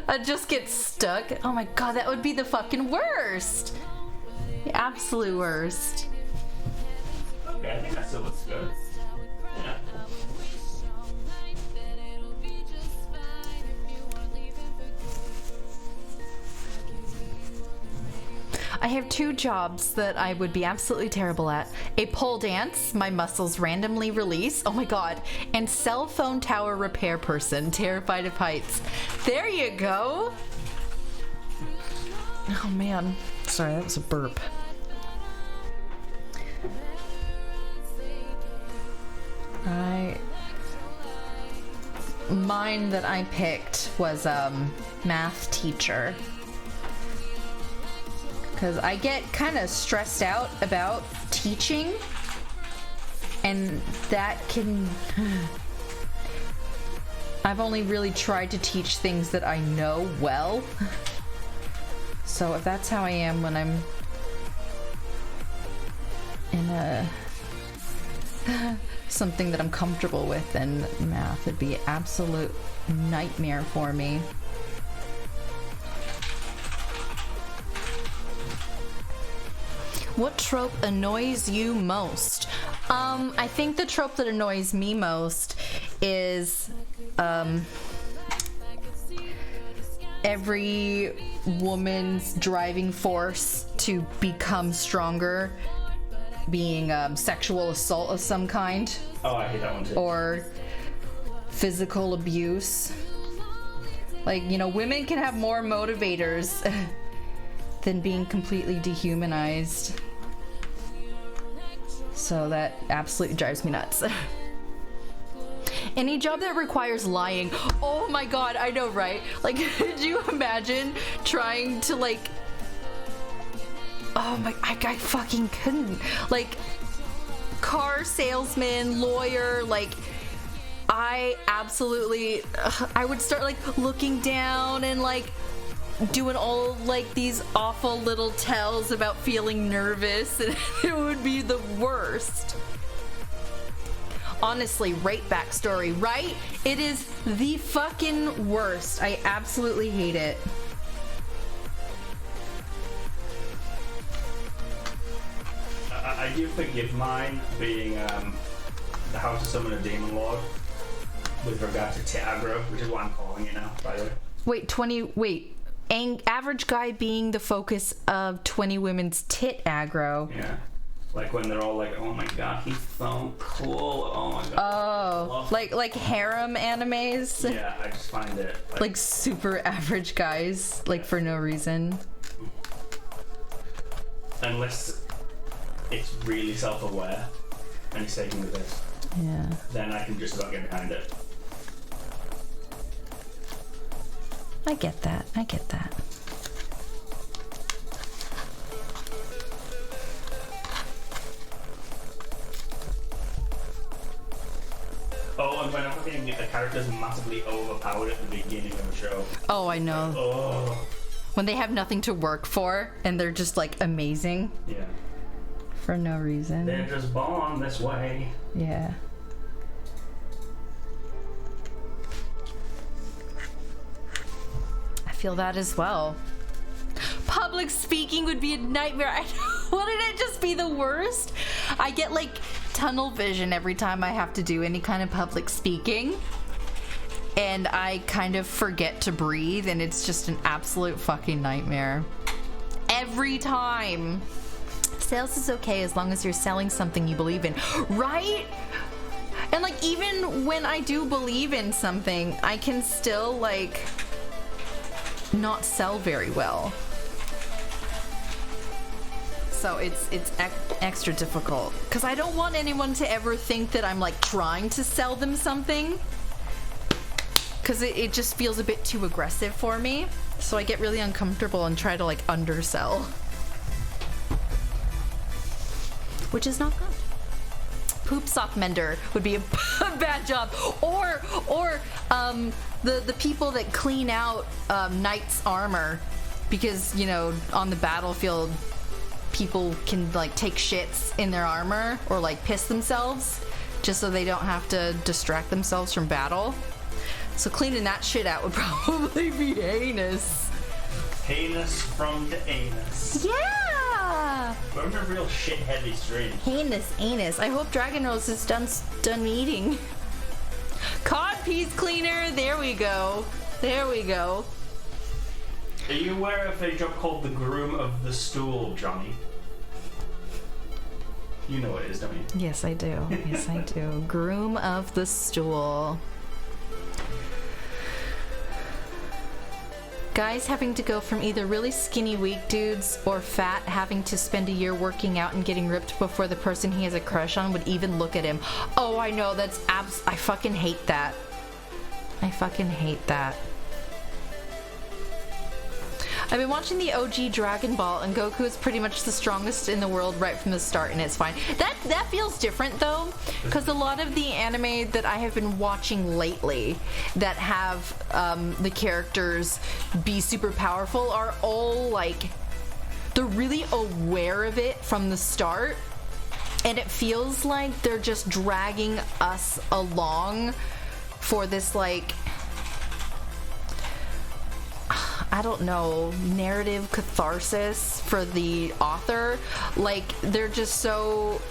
Speaker 1: I just get stuck. Oh my god, that would be the fucking worst. The absolute worst.
Speaker 2: Okay, I think that still looks good. Yeah.
Speaker 1: I have 2 jobs that I would be absolutely terrible at. A pole dance, my muscles randomly release. Oh my god. And cell phone tower repair person, terrified of heights. There you go. Oh man. Sorry, that was a burp. Mine that I picked was math teacher. Because I get kind of stressed out about teaching, and that can... I've only really tried to teach things that I know well. So if that's how I am when I'm in a... something that I'm comfortable with, then math would be an absolute nightmare for me. What trope annoys you most? I think the trope that annoys me most is every woman's driving force to become stronger being sexual assault of some kind.
Speaker 2: Oh, I hate that one too.
Speaker 1: Or physical abuse. Like, you know, women can have more motivators than being completely dehumanized. So that absolutely drives me nuts. Any job that requires lying. Oh my god, I know, right? Like, could you imagine trying to, like... Oh my... I fucking couldn't. Like, car salesman, lawyer, like... I absolutely... I would start, like, looking down and, like... doing all like these awful little tells about feeling nervous, and it would be the worst. Honestly, rape backstory, right? It is the fucking worst. I absolutely hate it.
Speaker 2: I do forgive mine being the How to Summon a Demon Lord with regard to tit aggro, which is what I'm calling it now, by the way.
Speaker 1: Wait. Average guy being the focus of 20 women's tit aggro.
Speaker 2: Yeah. Like when they're all like, oh my god, he's so cool. Oh my god.
Speaker 1: Oh, like harem animes?
Speaker 2: Yeah, I just find it
Speaker 1: like super average guys, like for no reason.
Speaker 2: Unless it's really self-aware and he's taking the piss.
Speaker 1: Yeah.
Speaker 2: Then I can just about get behind it.
Speaker 1: I get that. I get that.
Speaker 2: Oh, and when I'm thinking a character's massively overpowered at the beginning of a show.
Speaker 1: Oh, I know.
Speaker 2: Oh.
Speaker 1: When they have nothing to work for and they're just like amazing.
Speaker 2: Yeah.
Speaker 1: For no reason.
Speaker 2: They're just born this way.
Speaker 1: Yeah. I feel that as well. Public speaking would be a nightmare. Wouldn't it just be the worst? I get like tunnel vision every time I have to do any kind of public speaking. And I kind of forget to breathe, and it's just an absolute fucking nightmare. Every time. Sales is okay as long as you're selling something you believe in, right? And like even when I do believe in something, I can still like not sell very well. So it's extra difficult because I don't want anyone to ever think that I'm like trying to sell them something, because it just feels a bit too aggressive for me. So I get really uncomfortable and try to like undersell, which is not good. Poop sock mender would be a bad job, or the people that clean out knight's armor, because you know on the battlefield people can like take shits in their armor or like piss themselves just so they don't have to distract themselves from battle. So cleaning that shit out would probably be heinous.
Speaker 2: Heinous from the anus.
Speaker 1: Yeah!
Speaker 2: We're in a real shit heavy stream.
Speaker 1: Heinous anus. I hope Dragon Rose is done eating. Cod piece cleaner. There we go. There we go.
Speaker 2: Are you aware of a job called the Groom of the Stool, Johnny? You know what it is, don't you?
Speaker 1: Yes, I do. Yes, I do. Groom of the Stool. Guys having to go from either really skinny weak dudes or fat having to spend a year working out and getting ripped before the person he has a crush on would even look at him. Oh, I know, that's I fucking hate that. I fucking hate that. I've been watching the OG Dragon Ball, and Goku is pretty much the strongest in the world right from the start, and it's fine. That feels different, though, because a lot of the anime that I have been watching lately that have the characters be super powerful are all, like, they're really aware of it from the start, and it feels like they're just dragging us along for this, like, I don't know, narrative catharsis for the author. Like, they're just so,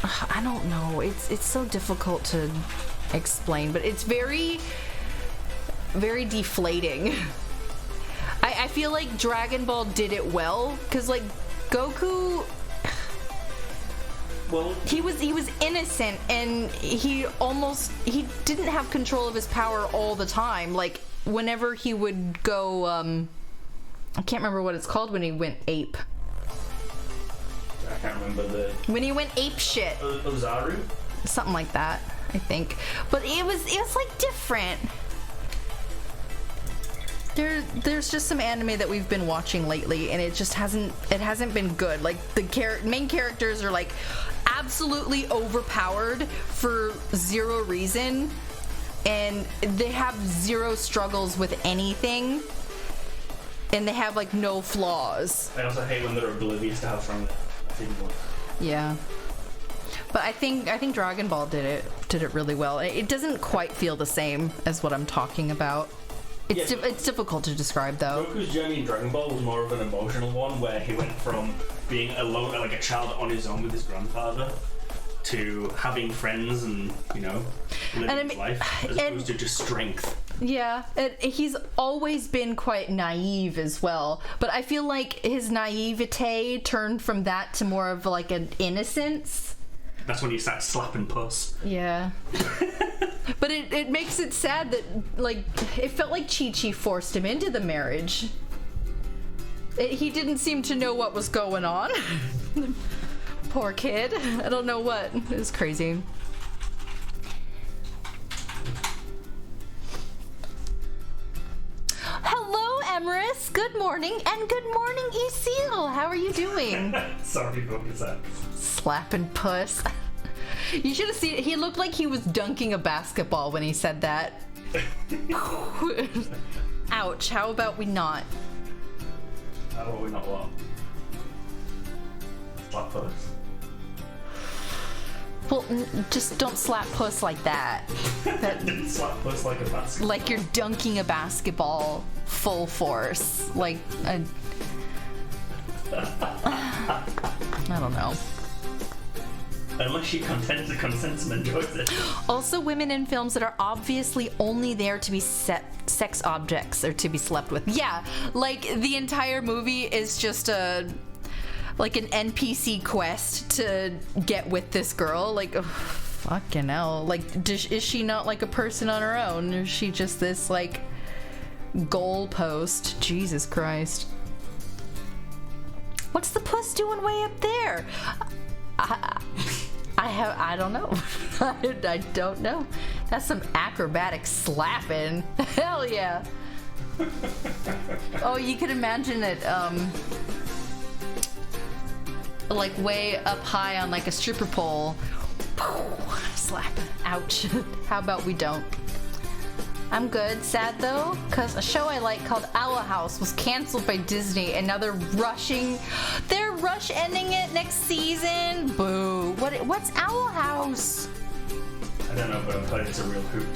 Speaker 1: I don't know, it's so difficult to explain, but it's very, very deflating. I feel like Dragon Ball did it well, because like Goku,
Speaker 2: well,
Speaker 1: he was innocent, and he didn't have control of his power all the time. Like, whenever he would go, I can't remember what it's called when he went ape.
Speaker 2: I can't remember
Speaker 1: when he went ape shit.
Speaker 2: Ozaru?
Speaker 1: Something like that, I think. But it was like different. There's just some anime that we've been watching lately, and it just hasn't been good. Like, the main characters are like absolutely overpowered for zero reason, and they have zero struggles with anything, and they have like no flaws.
Speaker 2: I also hate when they're oblivious to how strong they are.
Speaker 1: Yeah, but I think Dragon Ball did it really well. It doesn't quite feel the same as what I'm talking about. It's difficult to describe, though.
Speaker 2: Goku's journey in Dragon Ball was more of an emotional one, where he went from being alone, like a child on his own with his grandfather, to having friends and, you know, living his life, as opposed to just strength.
Speaker 1: Yeah, he's always been quite naive as well, but I feel like his naivete turned from that to more of like an innocence.
Speaker 2: That's when he started slapping puss.
Speaker 1: Yeah. But it makes it sad that, like, it felt like Chi-Chi forced him into the marriage. He didn't seem to know what was going on. Poor kid. I don't know what. It was crazy. Damaris. Good morning, and good morning, Esil. How are you doing?
Speaker 2: Sorry, what was that?
Speaker 1: Slapping puss. You should have seen it. He looked like he was dunking a basketball when he said that. Ouch. How about we not?
Speaker 2: How about we not what? Slap puss.
Speaker 1: Well, just don't slap puss like that.
Speaker 2: Didn't slap puss like a basketball.
Speaker 1: Like you're dunking a basketball full force. Like I don't know.
Speaker 2: Unless she consents and enjoys it.
Speaker 1: Also, women in films that are obviously only there to be sex objects or to be slept with. Yeah, like the entire movie is just like an NPC quest to get with this girl. Like, oh, fucking hell. Like, is she not like a person on her own? Or is she just this like goalpost? Jesus Christ. What's the puss doing way up there? I don't know. I don't know. That's some acrobatic slapping. Hell yeah. Oh, you could imagine it, like way up high on like a stripper pole. Slap. Ouch. How about we don't? I'm good. Sad though, because a show I like called Owl House was canceled by Disney, and now they're rush ending it next season. Boo. What's Owl House?
Speaker 2: I don't know, but I've heard it's a real hoot.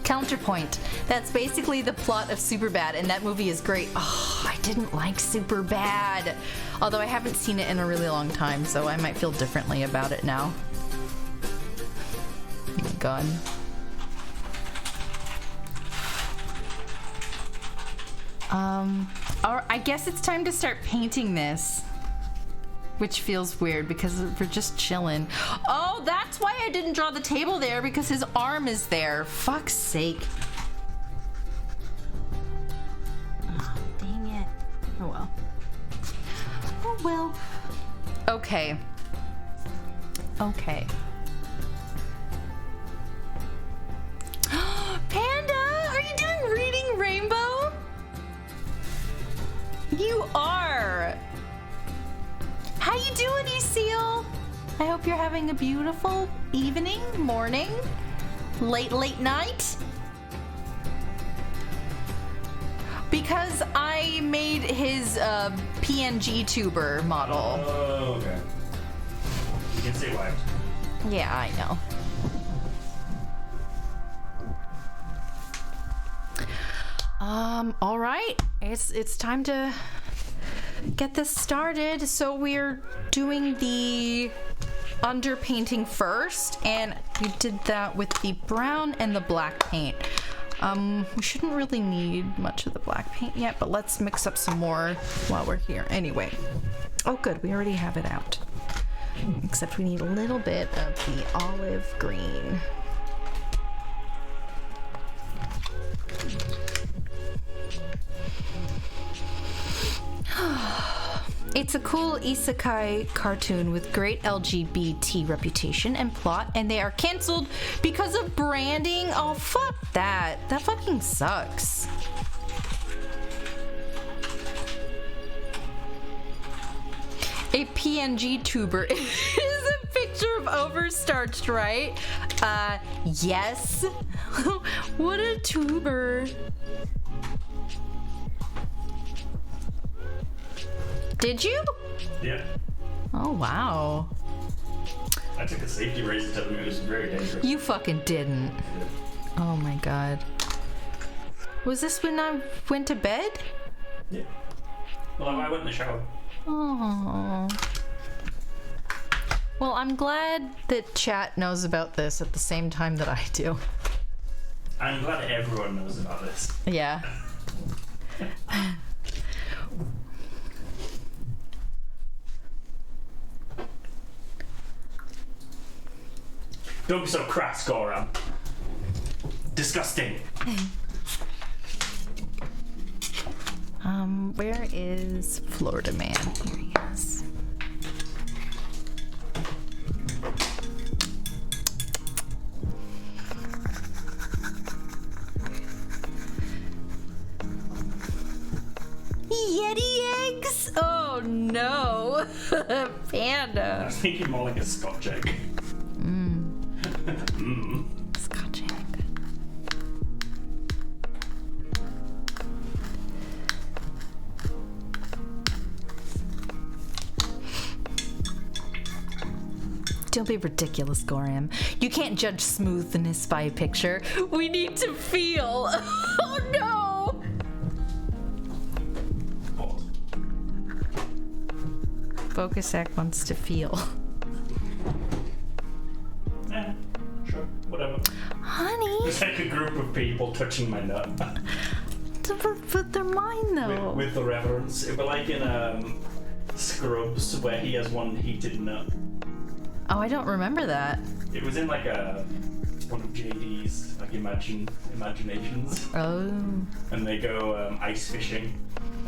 Speaker 1: Counterpoint. That's basically the plot of Superbad, and that movie is great. Oh, I didn't like Superbad. Although I haven't seen it in a really long time, so I might feel differently about it now. Oh my god. I guess it's time to start painting this. Which feels weird because we're just chilling. Oh, that's why I didn't draw the table there, because his arm is there. Fuck's sake. Oh, dang it. Oh well. Oh well. Okay. Okay. Panda, are you doing Reading Rainbow? You are. How you doing, Esil? I hope you're having a beautiful evening, morning, late night. Because I made his PNG tuber model.
Speaker 2: Oh, okay. You can see why.
Speaker 1: Yeah, I know. All right. It's time to get this started. So we're doing the underpainting first, and we did that with the brown and the black paint. We shouldn't really need much of the black paint yet, but let's mix up some more while we're here. Anyway. Oh good, we already have it out. Except we need a little bit of the olive green. It's a cool isekai cartoon with great LGBT reputation and plot, and they are canceled because of branding. Oh, fuck that. That fucking sucks. A PNG tuber is a picture of overstarched, right? Yes. What a tuber. Did you?
Speaker 2: Yeah.
Speaker 1: Oh, wow.
Speaker 2: I took a safety razor to them. It was very dangerous.
Speaker 1: You fucking didn't.
Speaker 2: Yeah.
Speaker 1: Oh my god. Was this when I went to bed?
Speaker 2: Yeah. Well, I went in the shower.
Speaker 1: Oh. Well, I'm glad that chat knows about this at the same time that I do.
Speaker 2: I'm glad everyone knows about this.
Speaker 1: Yeah.
Speaker 2: Don't be so crass, Goran. Disgusting.
Speaker 1: Where is Florida Man? Here he is. Yeti eggs? Oh no.
Speaker 2: I
Speaker 1: Panda.
Speaker 2: was thinking more like a Scotch egg.
Speaker 1: Scotch egg. Don't be ridiculous, Goram. You can't judge smoothness by a picture. We need to feel. Oh no!
Speaker 2: Pause.
Speaker 1: Focus Act wants to feel.
Speaker 2: Yeah, sure, whatever.
Speaker 1: Honey!
Speaker 2: It's like a group of people touching my nut.
Speaker 1: But they're mine though.
Speaker 2: with the reverence. It was like in Scrubs where he has one heated nut.
Speaker 1: Oh, I don't remember that.
Speaker 2: It was in like one of JD's like imaginations.
Speaker 1: Oh.
Speaker 2: And they go ice fishing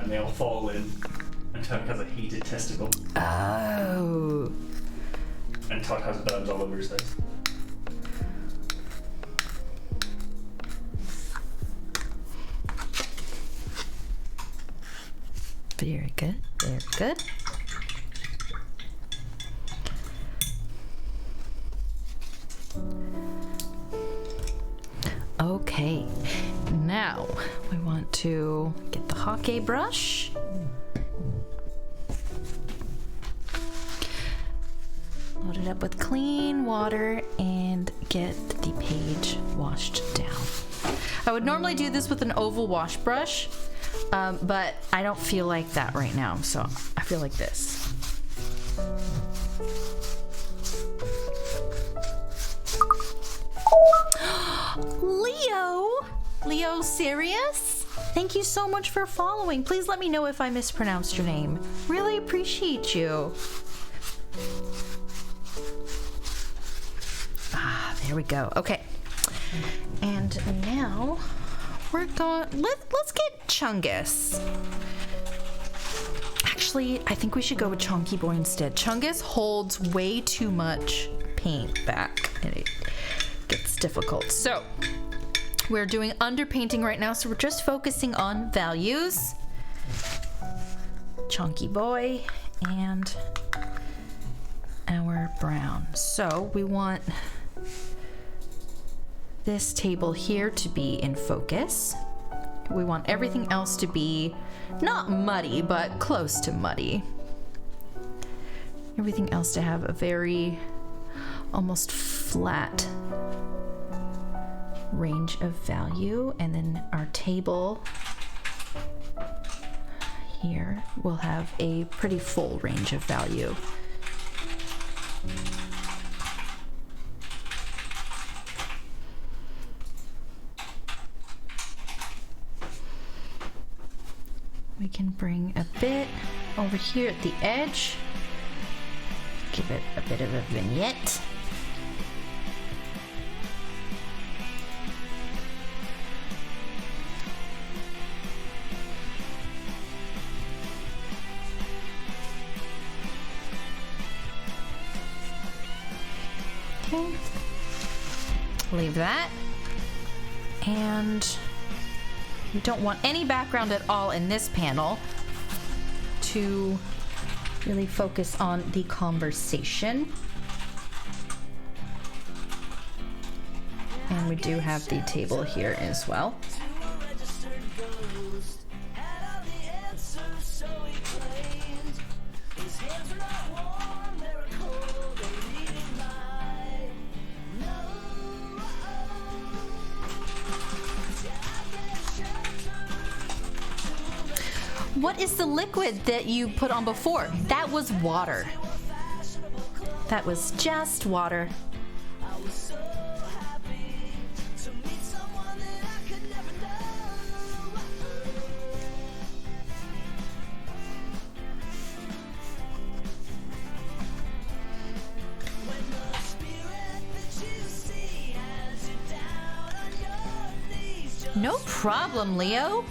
Speaker 2: and they all fall in and Todd has a heated testicle.
Speaker 1: Oh.
Speaker 2: And Todd has burns all over his face.
Speaker 1: Very good. Very good. Okay, now we want to get the hockey brush. Load it up with clean water and get the page washed down. I would normally do this with an oval wash brush, but I don't feel like that right now, so I feel like this. Leo, serious? Thank you so much for following. Please let me know if I mispronounced your name. Really appreciate you. There we go. Okay. And now we're going. Let's get Chungus. Actually, I think we should go with Chunky Boy instead. Chungus holds way too much paint back, and it gets difficult. So we're doing underpainting right now, so we're just focusing on values. Chunky Boy and our brown. So we want this table here to be in focus. We want everything else to be not muddy, but close to muddy. Everything else to have a very almost flat range of value, and then our table here will have a pretty full range of value. We can bring a bit over here at the edge, give it a bit of a vignette. Okay, leave that, and we don't want any background at all in this panel to really focus on the conversation. And we do have the table here as well. What is the liquid that you put on before? That was water. That was just water. No problem, Leo.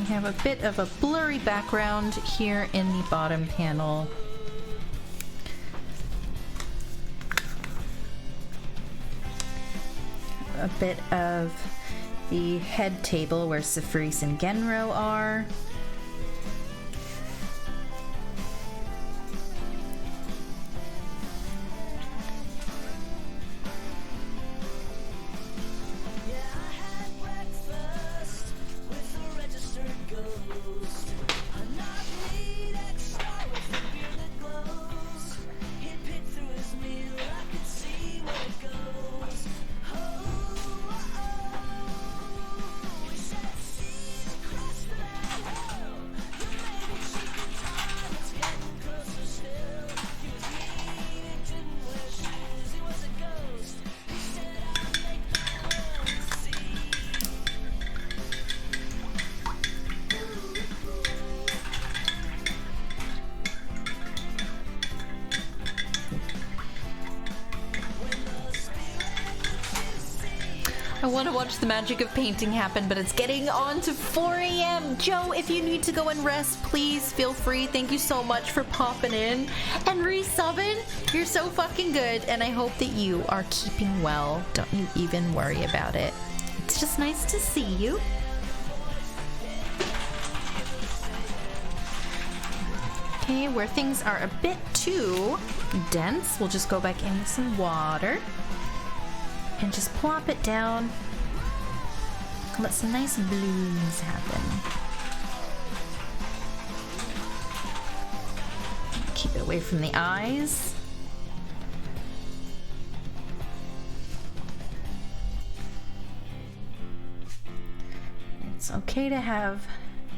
Speaker 1: We have a bit of a blurry background here in the bottom panel. A bit of the head table where Cephrees and Genro are. I want to watch the magic of painting happen, but it's getting on to 4 a.m. Joe, if you need to go and rest, please feel free. Thank you so much for popping in and resubbing. You're so fucking good, and I hope that you are keeping well. Don't you even worry about it. It's just nice to see you. Okay, where things are a bit too dense, we'll just go back in with some water. And just plop it down. Let some nice blooms happen. Keep it away from the eyes. It's okay to have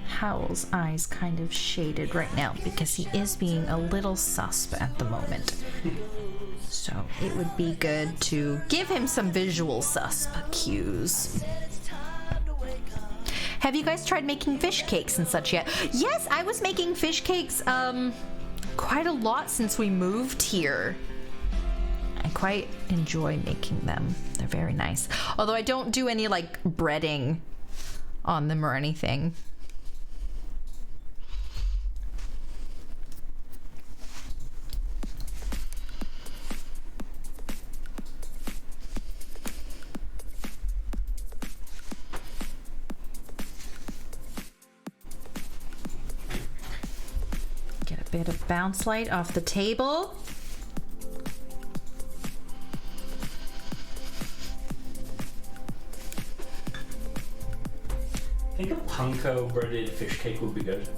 Speaker 1: Howl's eyes kind of shaded right now because he is being a little susp at the moment. So it would be good to give him some visual susp cues. Have you guys tried making fish cakes and such yet? Yes, I was making fish cakes quite a lot since we moved here. I quite enjoy making them. They're very nice. Although I don't do any like breading on them or anything. Bit of bounce light off the table.
Speaker 2: I think a panko breaded fish cake would be good.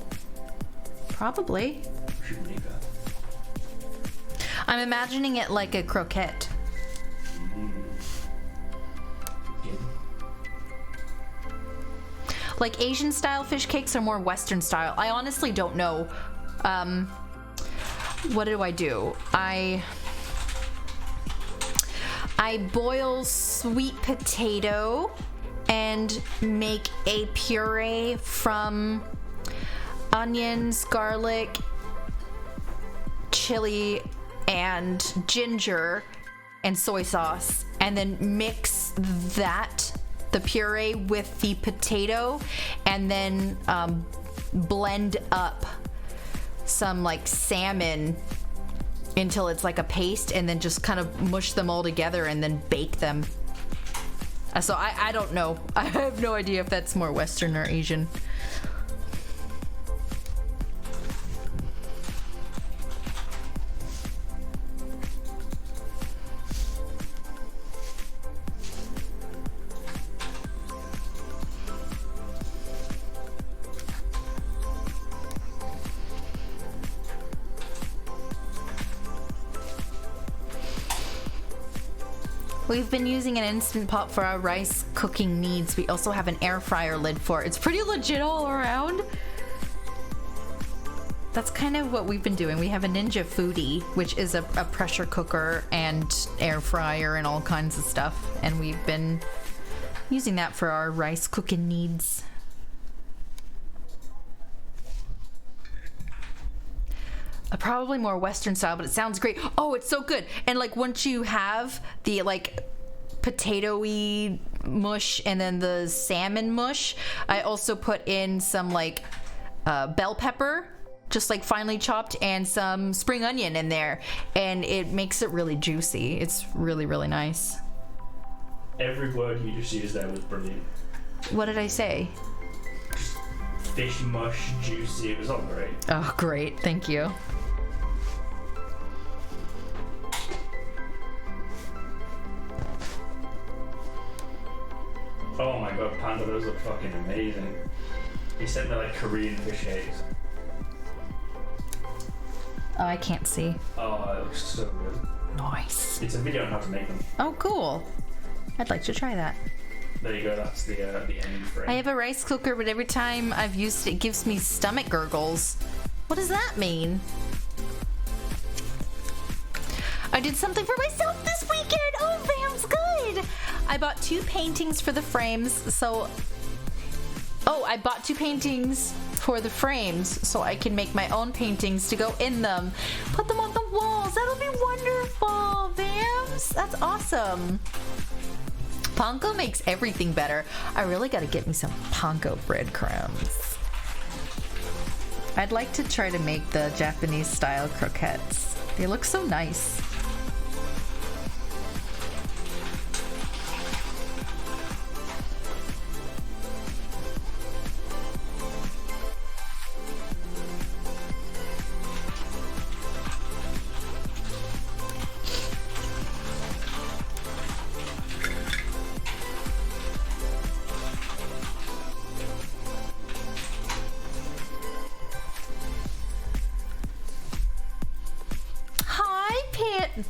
Speaker 1: Probably.
Speaker 2: Should make that.
Speaker 1: I'm imagining it like a croquette.
Speaker 2: Yeah.
Speaker 1: Like Asian style fish cakes or more Western style? I honestly don't know. What do? I boil sweet potato and make a puree from onions, garlic, chili, and ginger and soy sauce, and then mix the puree with the potato, and then blend up some like salmon until it's like a paste, and then just kind of mush them all together and then bake them. So I don't know. I have no idea if that's more Western or Asian. We've been using an Instant Pot for our rice cooking needs. We also have an air fryer lid for it. It's pretty legit all around. That's kind of what we've been doing. We have a Ninja Foodie, which is a pressure cooker and air fryer and all kinds of stuff. And we've been using that for our rice cooking needs. Probably more Western style, but it sounds great. Oh, it's so good. And like once you have the like potatoy mush and then the salmon mush, I also put in some like bell pepper, just like finely chopped, and some spring onion in there, and it makes it really juicy. It's really, really nice.
Speaker 2: Every word you just used there was brilliant.
Speaker 1: What did I say?
Speaker 2: Fish mush, juicy, it was all great.
Speaker 1: Oh, great. Thank you.
Speaker 2: Oh my god, Panda, those look fucking amazing. He sent me like Korean fish eggs.
Speaker 1: Oh, I can't see.
Speaker 2: Oh, it looks so good.
Speaker 1: Nice.
Speaker 2: It's a video on how to make them.
Speaker 1: Oh, cool. I'd like to try that.
Speaker 2: There you go, that's the end frame.
Speaker 1: I have a rice cooker, but every time I've used it, it gives me stomach gurgles. What does that mean? I did something for myself this weekend. Oh, Bam's good. I bought 2 paintings for the frames, so... Oh, I bought 2 paintings for the frames so I can make my own paintings to go in them. Put them on the walls. That'll be wonderful, Bams. That's awesome. Panko makes everything better. I really gotta get me some panko breadcrumbs. I'd like to try to make the Japanese style croquettes. They look so nice.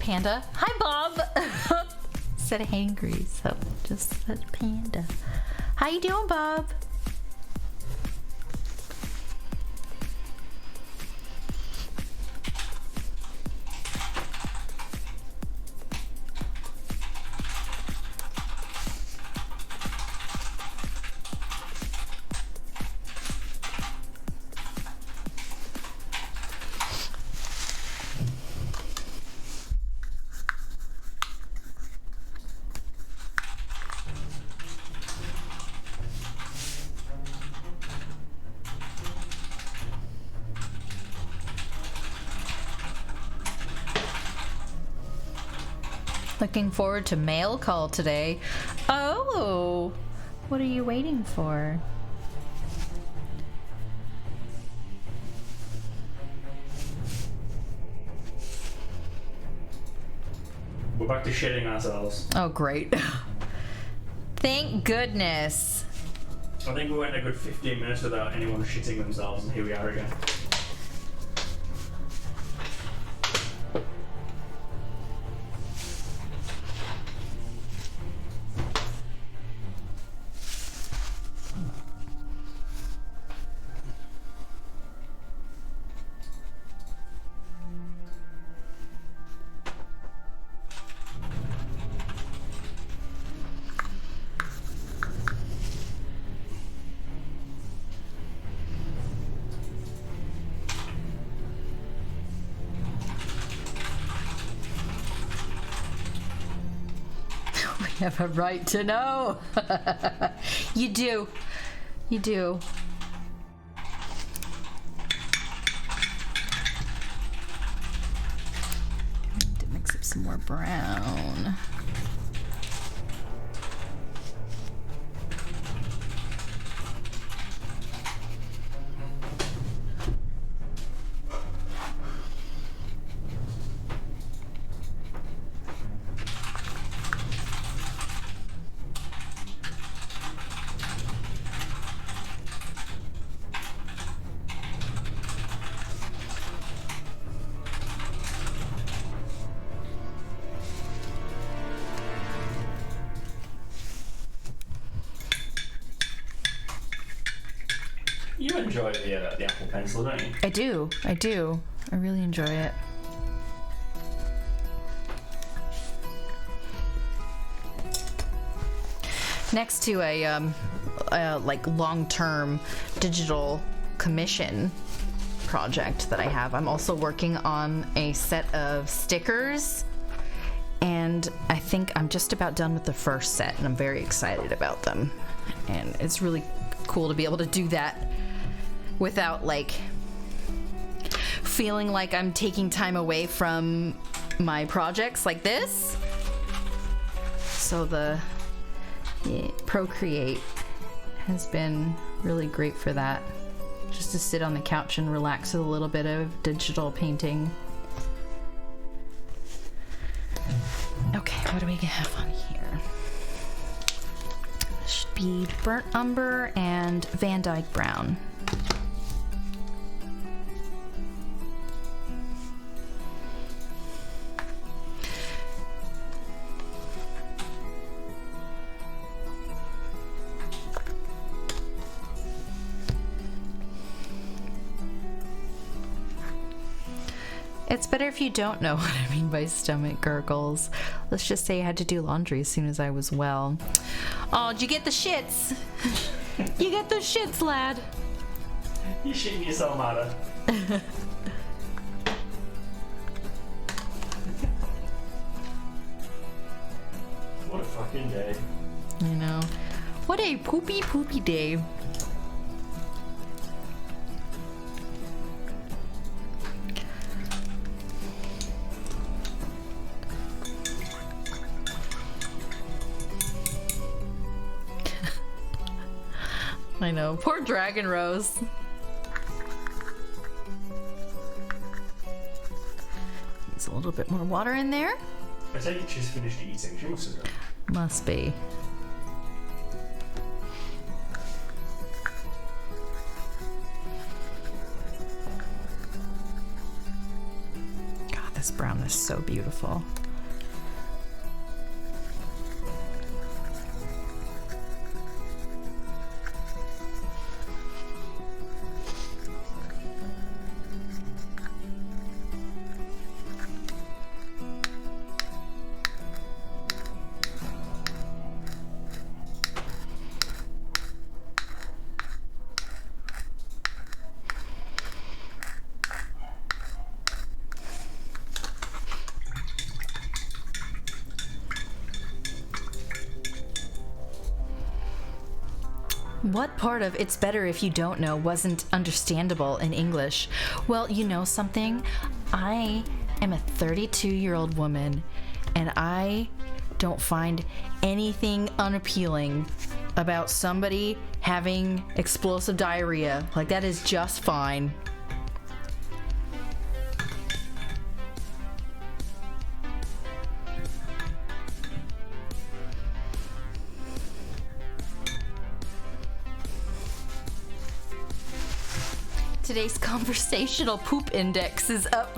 Speaker 1: Panda. Hi, Bob. Said hangry, so just said Panda. How you doing, Bob? Looking forward to mail call today. Oh, what are you waiting for?
Speaker 2: We're back to shitting ourselves.
Speaker 1: Oh, great. Thank goodness.
Speaker 2: I think we went a good 15 minutes without anyone shitting themselves, and here we are again.
Speaker 1: We have a right to know. You do. You do. Need to mix up some more brown.
Speaker 2: You enjoy the Apple Pencil, don't you?
Speaker 1: I do. I do. I really enjoy it. Next to a like long-term digital commission project that I have, I'm also working on a set of stickers, And I think I'm just about done with the first set, and I'm very excited about them. And it's really cool to be able to do that without like feeling like I'm taking time away from my projects like this. So the Procreate has been really great for that. Just to sit on the couch and relax with a little bit of digital painting. Okay, what do we have on here? Should be Burnt Umber and Van Dyke Brown. It's better if you don't know what I mean by stomach gurgles. Let's just say I had to do laundry as soon as I was well. Oh, did you get the shits? You get the shits, lad.
Speaker 2: You shitting yourself, Mata. What a fucking day.
Speaker 1: I know. What a poopy day. I know. Poor Dragon Rose. Needs a little bit more water in there.
Speaker 2: I take it she's finished eating. She must have done.
Speaker 1: Must be. God, this brown is so beautiful. What part of "it's better if you don't know" wasn't understandable in English? Well, you know something? I am a 32-year-old woman, and I don't find anything unappealing about somebody having explosive diarrhea. Like, that is just fine. Today's conversational poop index is up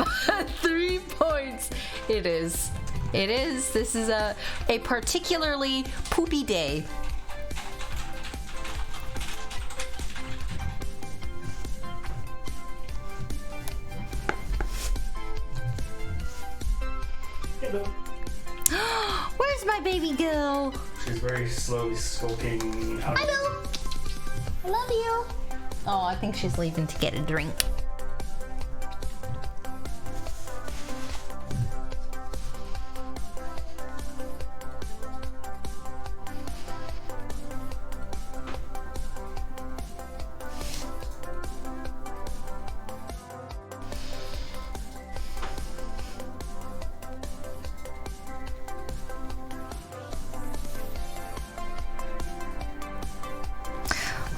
Speaker 1: 3 points. It is. It is. This is a particularly poopy day.
Speaker 2: Hello.
Speaker 1: Where's my baby girl?
Speaker 2: She's very slowly skulking out.
Speaker 1: Hello. I love you. Oh, I think she's leaving to get a drink.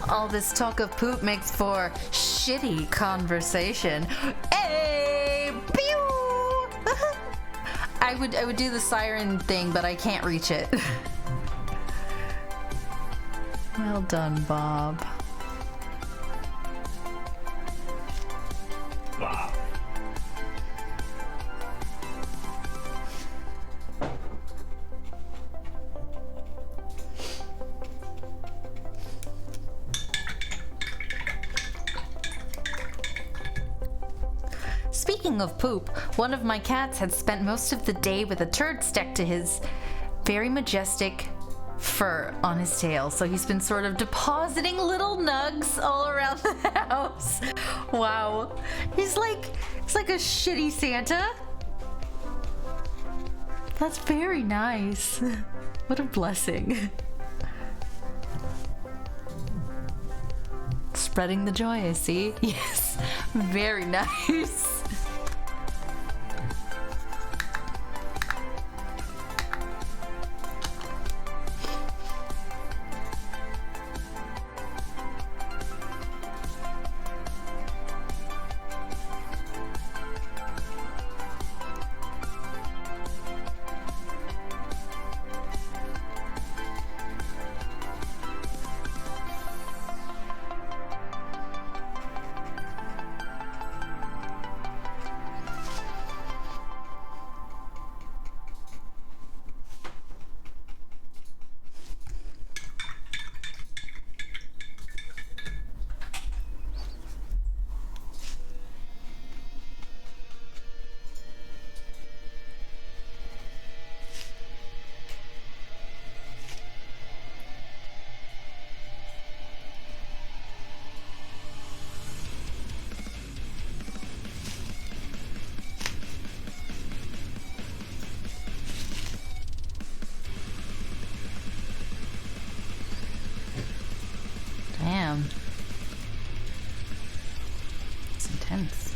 Speaker 1: All this talk of poop makes for shitty conversation. Hey, pew! I would do the siren thing, but I can't reach it. Well done, Bob.
Speaker 2: Wow.
Speaker 1: Speaking of poop, one of my cats had spent most of the day with a turd stuck to his very majestic fur on his tail. So he's been sort of depositing little nugs all around the house. Wow. He's like a shitty Santa. That's very nice. What a blessing. Spreading the joy, I see. Yes, very nice. Damn. It's intense.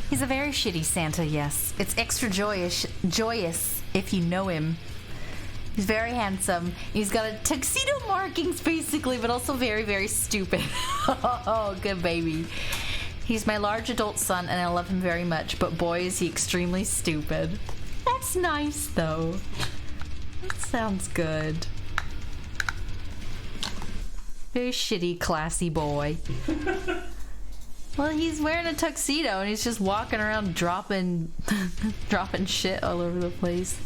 Speaker 1: He's a very shitty Santa, yes. It's extra joyous if you know him. He's very handsome. He's got a tuxedo markings, basically, but also very, very stupid. Oh, good baby. He's my large adult son, and I love him very much, but boy, is he extremely stupid. That's nice, though. That sounds good. Very shitty, classy boy. Well, he's wearing a tuxedo and he's just walking around dropping shit all over the place.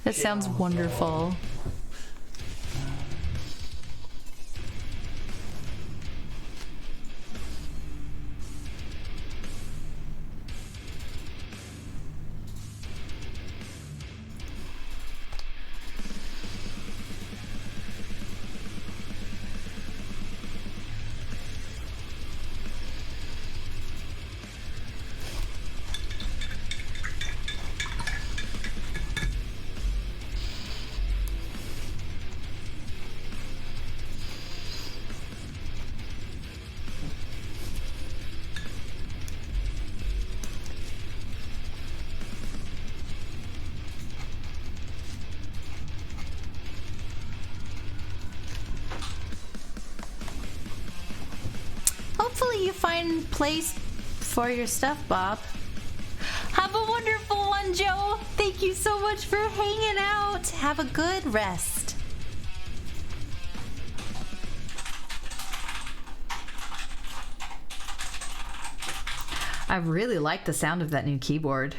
Speaker 1: That sounds wonderful. Hopefully you find place for your stuff, Bob. Have a wonderful one, Joe. Thank you so much for hanging out. Have a good rest. I really like the sound of that new keyboard.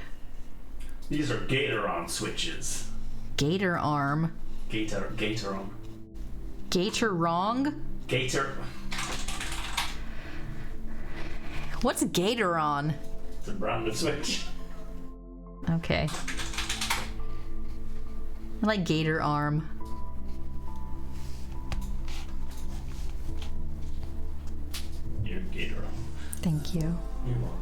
Speaker 2: These are Gator arm switches.
Speaker 1: Gator arm.
Speaker 2: Gator arm.
Speaker 1: Gator wrong?
Speaker 2: Gator.
Speaker 1: What's Gator on?
Speaker 2: It's a brand of switch.
Speaker 1: Okay. I like Gator arm.
Speaker 2: You're Gator arm.
Speaker 1: Thank you.
Speaker 2: You're welcome.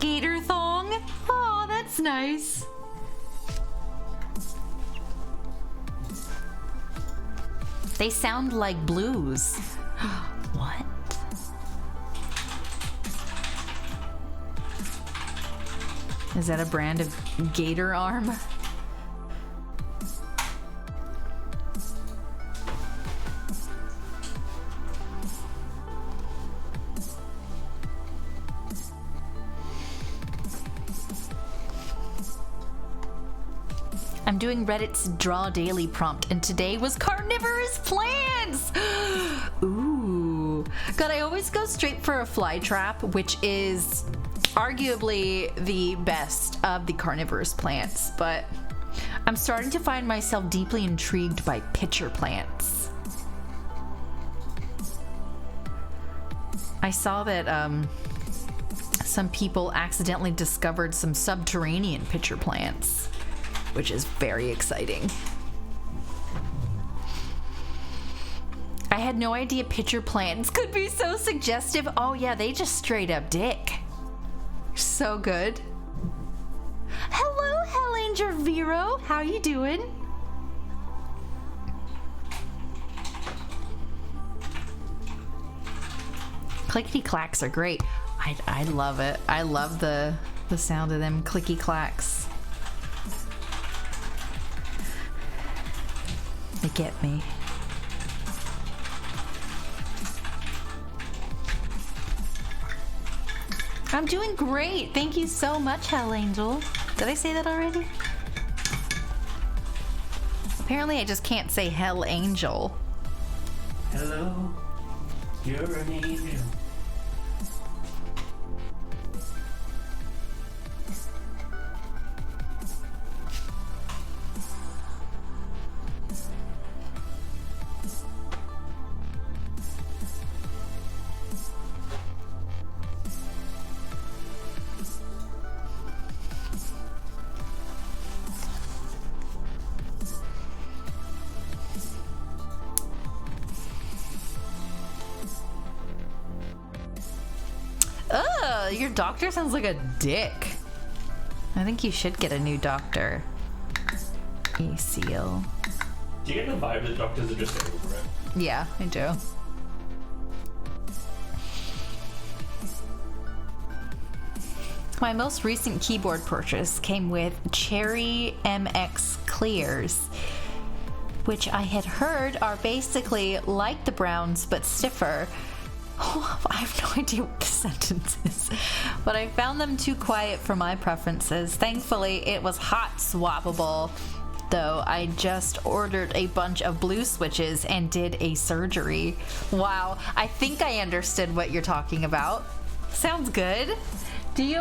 Speaker 1: Gator thong? Oh, that's nice. They sound like blues. What? Is that a brand of Gator arm? I'm doing Reddit's Draw Daily prompt, and today was carnivorous plants! Ooh. God, I always go straight for a fly trap, which is arguably the best of the carnivorous plants, but I'm starting to find myself deeply intrigued by pitcher plants. I saw that some people accidentally discovered some subterranean pitcher plants, which is very exciting. I had no idea pitcher plants could be so suggestive. Oh yeah, they just straight up dick. So good. Hello, Hellanger Vero. How you doing? Clickety clacks are great. I love it. I love the sound of them clicky clacks. They get me. I'm doing great. Thank you so much, Hell Angel. Did I say that already? Apparently I just can't say Hell Angel.
Speaker 2: Hello, you're an angel.
Speaker 1: Your doctor sounds like a dick. I think you should get a new doctor. ACL.
Speaker 2: Do you get the vibe that doctors are just over it?
Speaker 1: Yeah, I do. My most recent keyboard purchase came with Cherry MX Clears, which I had heard are basically like the Browns but stiffer. Oh, I have no idea what the sentence is, but I found them too quiet for my preferences. Thankfully, it was hot swappable, though I just ordered a bunch of blue switches and did a surgery. Wow, I think I understood what you're talking about. Sounds good. Do you,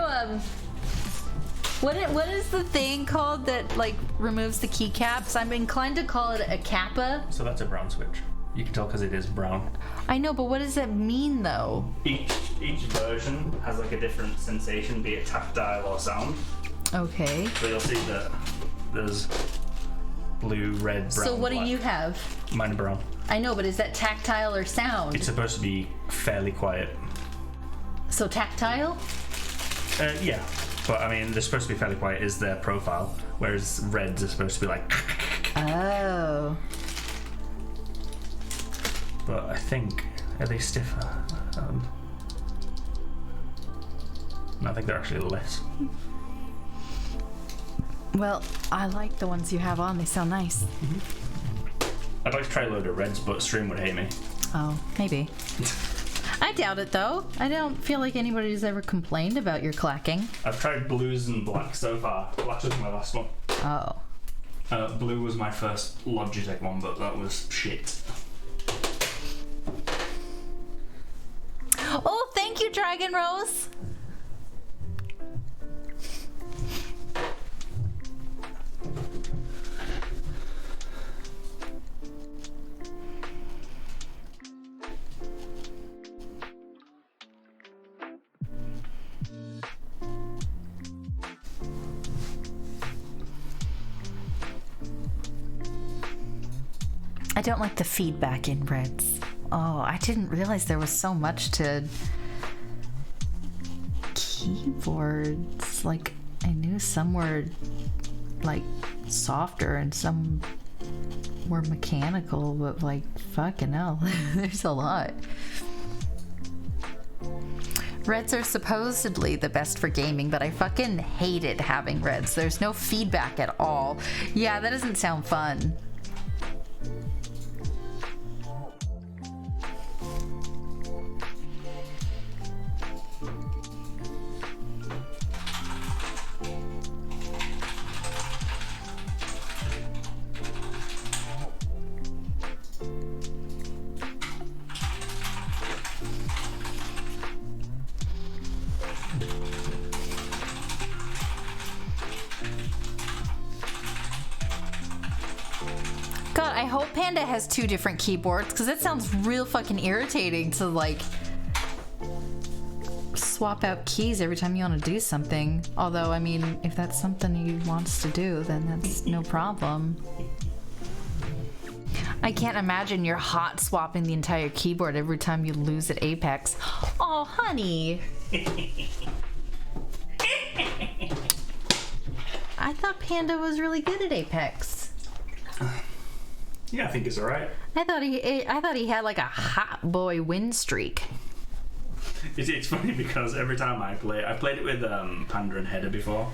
Speaker 1: what is the thing called that, like, removes the keycaps? I'm inclined to call it a kappa.
Speaker 2: So that's a brown switch. You can tell because it is brown.
Speaker 1: I know, but what does it mean, though?
Speaker 2: Each version has like a different sensation, be it tactile or sound.
Speaker 1: Okay.
Speaker 2: So you'll see that there's blue, red, brown.
Speaker 1: So what
Speaker 2: black.
Speaker 1: do you have?
Speaker 2: Mine are brown.
Speaker 1: I know, but is that tactile or sound?
Speaker 2: It's supposed to be fairly quiet.
Speaker 1: So tactile?
Speaker 2: Yeah, but I mean, they're supposed to be fairly quiet is their profile, whereas reds are supposed to be like.
Speaker 1: Oh.
Speaker 2: But I think, are they stiffer? I think they're actually less.
Speaker 1: Well, I like the ones you have on. They sound nice.
Speaker 2: I'd like to try a load of reds, but Stream would hate me.
Speaker 1: Oh, maybe. I doubt it, though. I don't feel like anybody's ever complained about your clacking.
Speaker 2: I've tried blues and blacks so far. Black was my last one.
Speaker 1: Oh.
Speaker 2: Blue was my first Logitech one, but that was shit.
Speaker 1: Oh, thank you, Dragon Rose. I don't like the feedback in reds. Oh, I didn't realize there was so much to keyboards. Like, I knew some were like softer and some were mechanical, but like, fucking hell, there's a lot. Reds are supposedly the best for gaming, but I fucking hated having reds. There's no feedback at all. Yeah, that doesn't sound fun. I hope Panda has 2 different keyboards, because that sounds real fucking irritating to, like, swap out keys every time you want to do something. Although, I mean, if that's something he wants to do, then that's no problem. I can't imagine you're hot swapping the entire keyboard every time you lose at Apex. Oh, honey. I thought Panda was really good at Apex.
Speaker 2: Yeah, I think it's alright.
Speaker 1: I thought he had like a hot boy win streak.
Speaker 2: It's funny because every time I played it with Panda and Header before,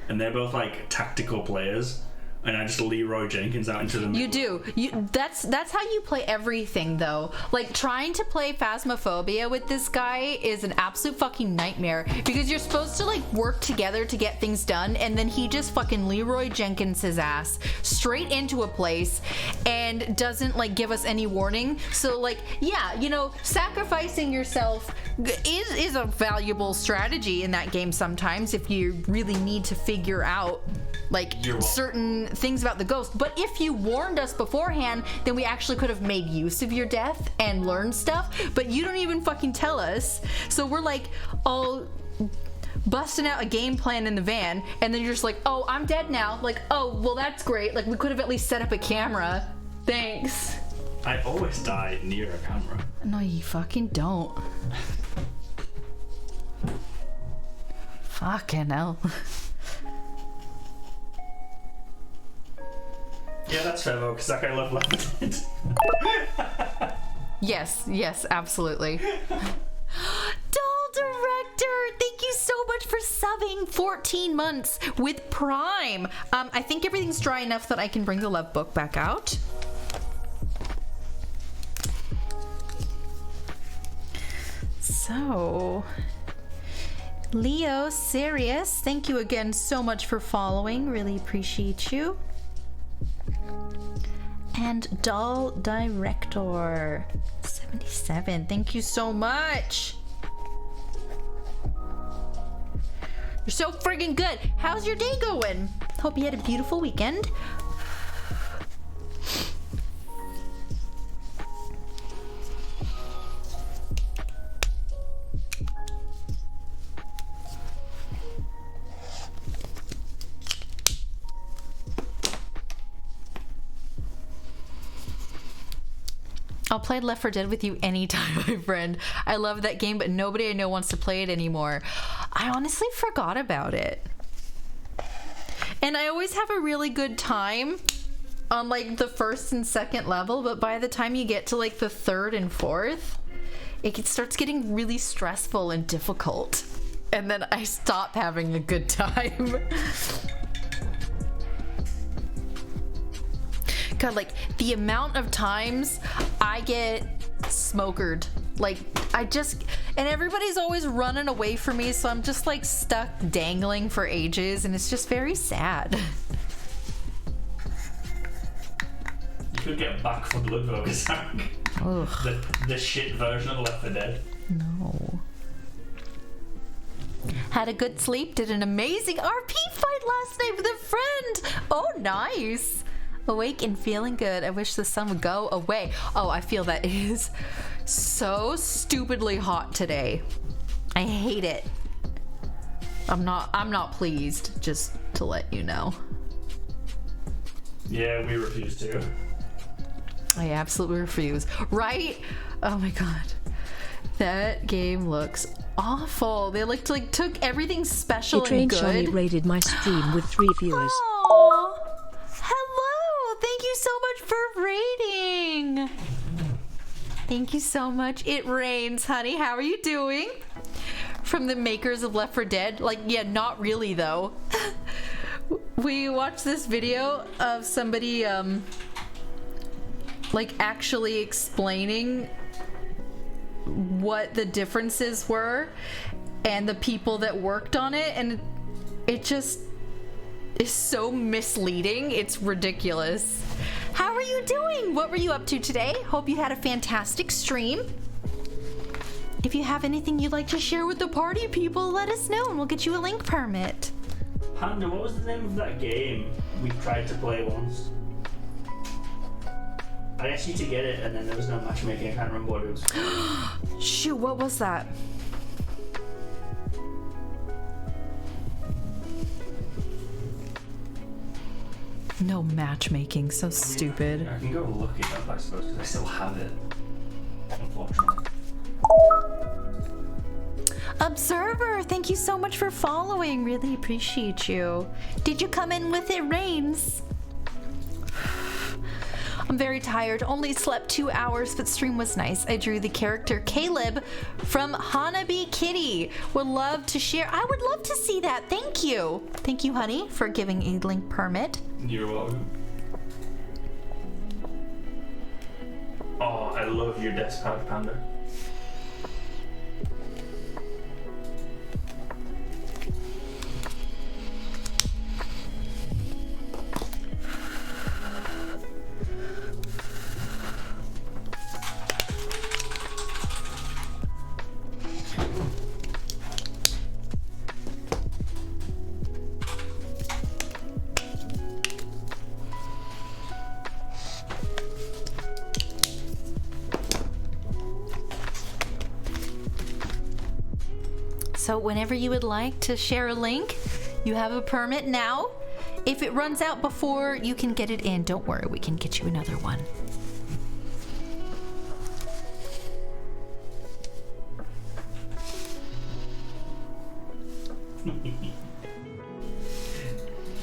Speaker 2: and they're both like tactical players. And I just Leroy Jenkins out into the middle.
Speaker 1: You do. That's how you play everything, though. Like, trying to play Phasmophobia with this guy is an absolute fucking nightmare. Because you're supposed to, like, work together to get things done, and then he just fucking Leroy Jenkins his ass straight into a place and doesn't, like, give us any warning. So, like, yeah, you know, sacrificing yourself is a valuable strategy in that game sometimes if you really need to figure out, like, certain things about the ghost. But if you warned us beforehand, then we actually could have made use of your death and learned stuff. But you don't even fucking tell us. So we're like all busting out a game plan in the van, and then you're just like, oh, I'm dead now. Like, oh, well, that's great. Like, we could have at least set up a camera. Thanks.
Speaker 2: I always die near a camera.
Speaker 1: No, you fucking don't. Fucking hell.
Speaker 2: Yeah, that's fair though, because that guy loved Left 4 Dead.
Speaker 1: Yes, absolutely. Doll Director, thank you so much for subbing 14 months with Prime. I think everything's dry enough that I can bring the love book back out. So, Leo Sirius, thank you again so much for following. Really appreciate you. And Doll Director 77, thank you so much. You're so friggin' good. How's your day going? Hope you had a beautiful weekend. I'll play Left 4 Dead with you anytime, my friend. I love that game, but nobody I know wants to play it anymore. I honestly forgot about it. And I always have a really good time on like the first and second level, but by the time you get to like the third and fourth, it starts getting really stressful and difficult. And then I stop having a good time. God, like the amount of times I get smokered, like and everybody's always running away from me, so I'm just like stuck dangling for ages, and it's just very sad.
Speaker 2: You could get back for blood though, because the shit version of Left 4 Dead.
Speaker 1: No. Had a good sleep, did an amazing RP fight last night with a friend. Oh, nice. Awake and feeling good. I wish the sun would go away. Oh, I feel that it is so stupidly hot today. I hate it. I'm not pleased, just to let you know.
Speaker 2: Yeah, we refuse to.
Speaker 1: I absolutely refuse. Right? Oh my god. That game looks awful. They took everything special and good.
Speaker 3: Johnny rated my stream with 3 viewers.
Speaker 1: Oh, hello. Thank you so much for rating. Thank you so much. It rains, honey. How are you doing? From the makers of Left 4 Dead. Like, yeah, not really though. We watched this video of somebody like actually explaining what the differences were and the people that worked on it, and it just is so misleading. It's ridiculous. How are you doing? What were you up to today? Hope you had a fantastic stream. If you have anything you'd like to share with the party people, let us know and we'll get you a link permit.
Speaker 2: Panda, what was the name of that game we tried to play once? I asked you to get it, and then there was no matchmaking. I can't remember what it was.
Speaker 1: Shoot, what was that? No matchmaking, so stupid.
Speaker 2: I can go look it up, I suppose, because I still have it. Unfortunately.
Speaker 1: Observer, thank you so much for following. Really appreciate you. Did you come in with it rains? I'm very tired. Only slept 2 hours, but stream was nice. I drew the character Caleb from Hanabi Kitty. Would love to share. I would love to see that. Thank you. Thank you, honey, for giving a link permit.
Speaker 2: You're welcome. Oh, I love your desk pouch, Panda.
Speaker 1: So whenever you would like to share a link, you have a permit now. If it runs out before you can get it in, don't worry, we can get you another one.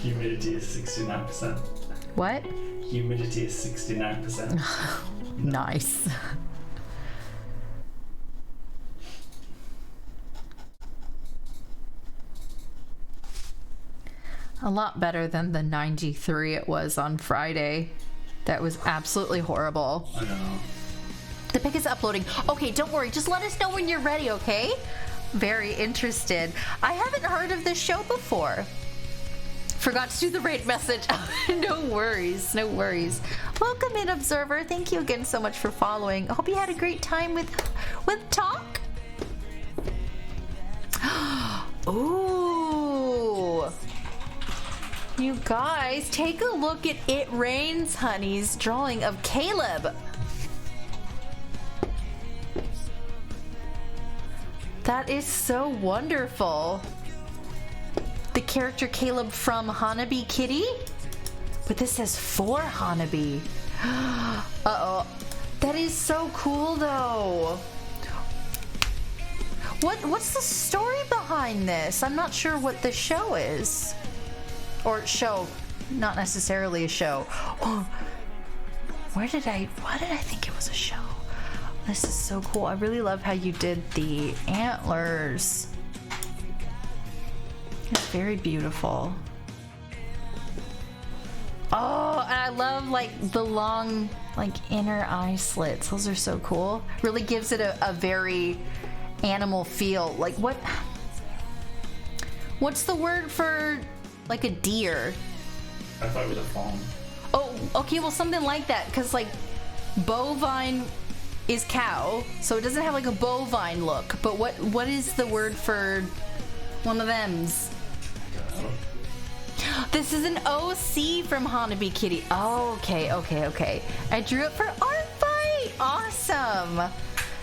Speaker 2: Humidity is 69%.
Speaker 1: What?
Speaker 2: Humidity is 69%.
Speaker 1: Nice. A lot better than the 93 it was on Friday. That was absolutely horrible.
Speaker 2: I know.
Speaker 1: The pic is uploading. Okay, don't worry. Just let us know when you're ready, okay? Very interested. I haven't heard of this show before. Forgot to do the rate message. No worries, no worries. Welcome in, Observer. Thank you again so much for following. I hope you had a great time with Talk. Ooh. You guys, take a look at It Rains Honey's drawing of Caleb. That is so wonderful. The character Caleb from Hanabi Kitty? But this says for Hanabi. Uh-oh. That is so cool though. What's the story behind this? I'm not sure what the show is. Or show, not necessarily a show. Why did I think it was a show? This is so cool. I really love how you did the antlers. It's very beautiful. Oh, and I love like the long like inner eye slits. Those are so cool. Really gives it a very animal feel. Like what's the word for like a deer?
Speaker 2: I thought it was a fawn.
Speaker 1: Oh, okay, well something like that, because like bovine is cow, so it doesn't have like a bovine look, but what is the word for one of thems? This is an OC from Hanabi Kitty. Oh, okay. I drew it for Art Fight. Awesome.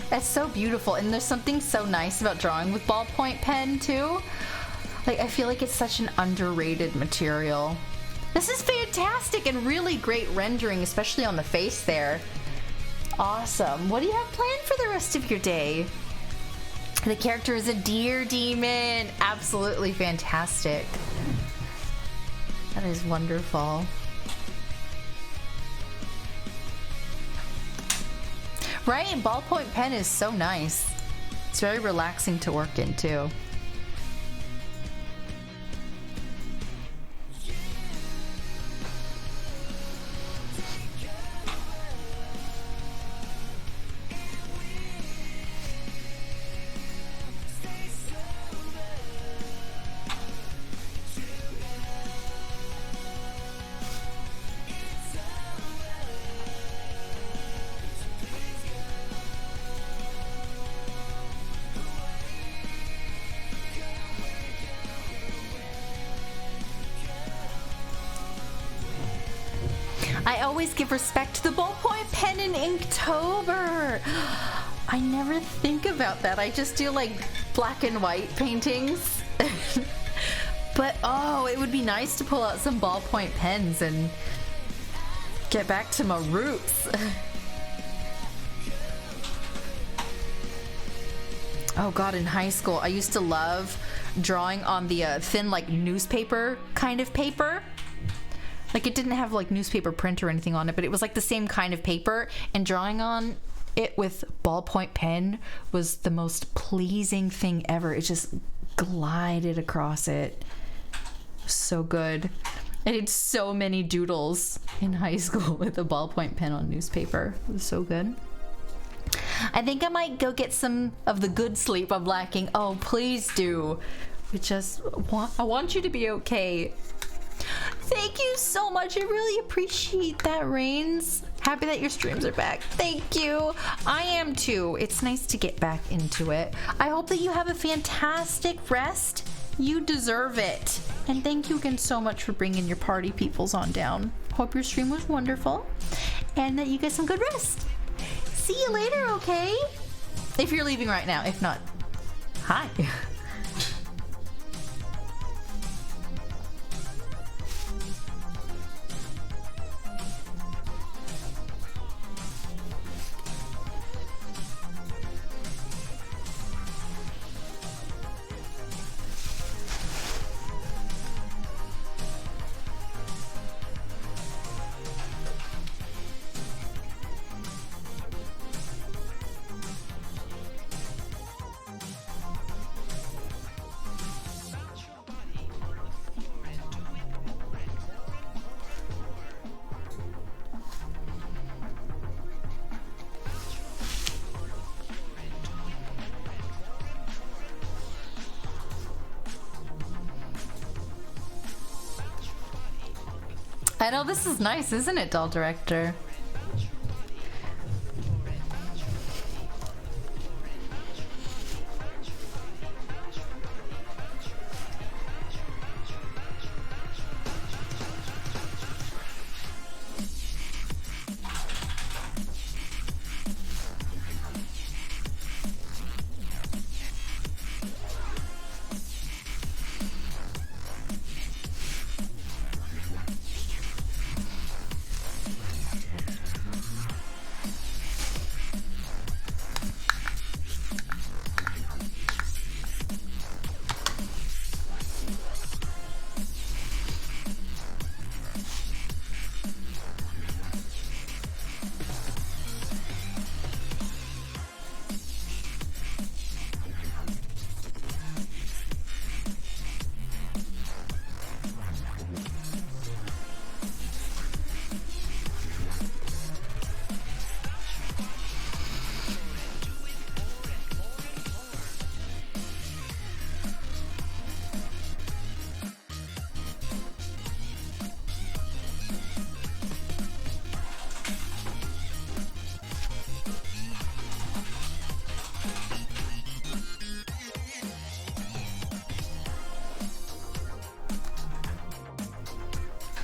Speaker 1: That's so beautiful, and there's something so nice about drawing with ballpoint pen too. Like, I feel like it's such an underrated material. This is fantastic and really great rendering, especially on the face there. Awesome. What do you have planned for the rest of your day? The character is a deer demon. Absolutely fantastic. That is wonderful. Right? Ballpoint pen is so nice. It's very relaxing to work in too. I always give respect to the ballpoint pen in Inktober. I never think about that. I just do like black and white paintings. But oh, it would be nice to pull out some ballpoint pens and get back to my roots. Oh god, in high school, I used to love drawing on the thin like newspaper kind of paper. Like it didn't have like newspaper print or anything on it, but it was like the same kind of paper, and drawing on it with ballpoint pen was the most pleasing thing ever. It just glided across it. So good. I did so many doodles in high school with a ballpoint pen on newspaper. It was so good. I think I might go get some of the good sleep I'm lacking. Oh, please do. I want you to be okay. Thank you so much. I really appreciate that, Rains. Happy that your streams are back. Thank you. I am too. It's nice to get back into it. I hope that you have a fantastic rest. You deserve it. And thank you again so much for bringing your party peoples on down. Hope your stream was wonderful and that you get some good rest. See you later, okay? If you're leaving right now. If not, hi. I know, this is nice, isn't it, Doll Director?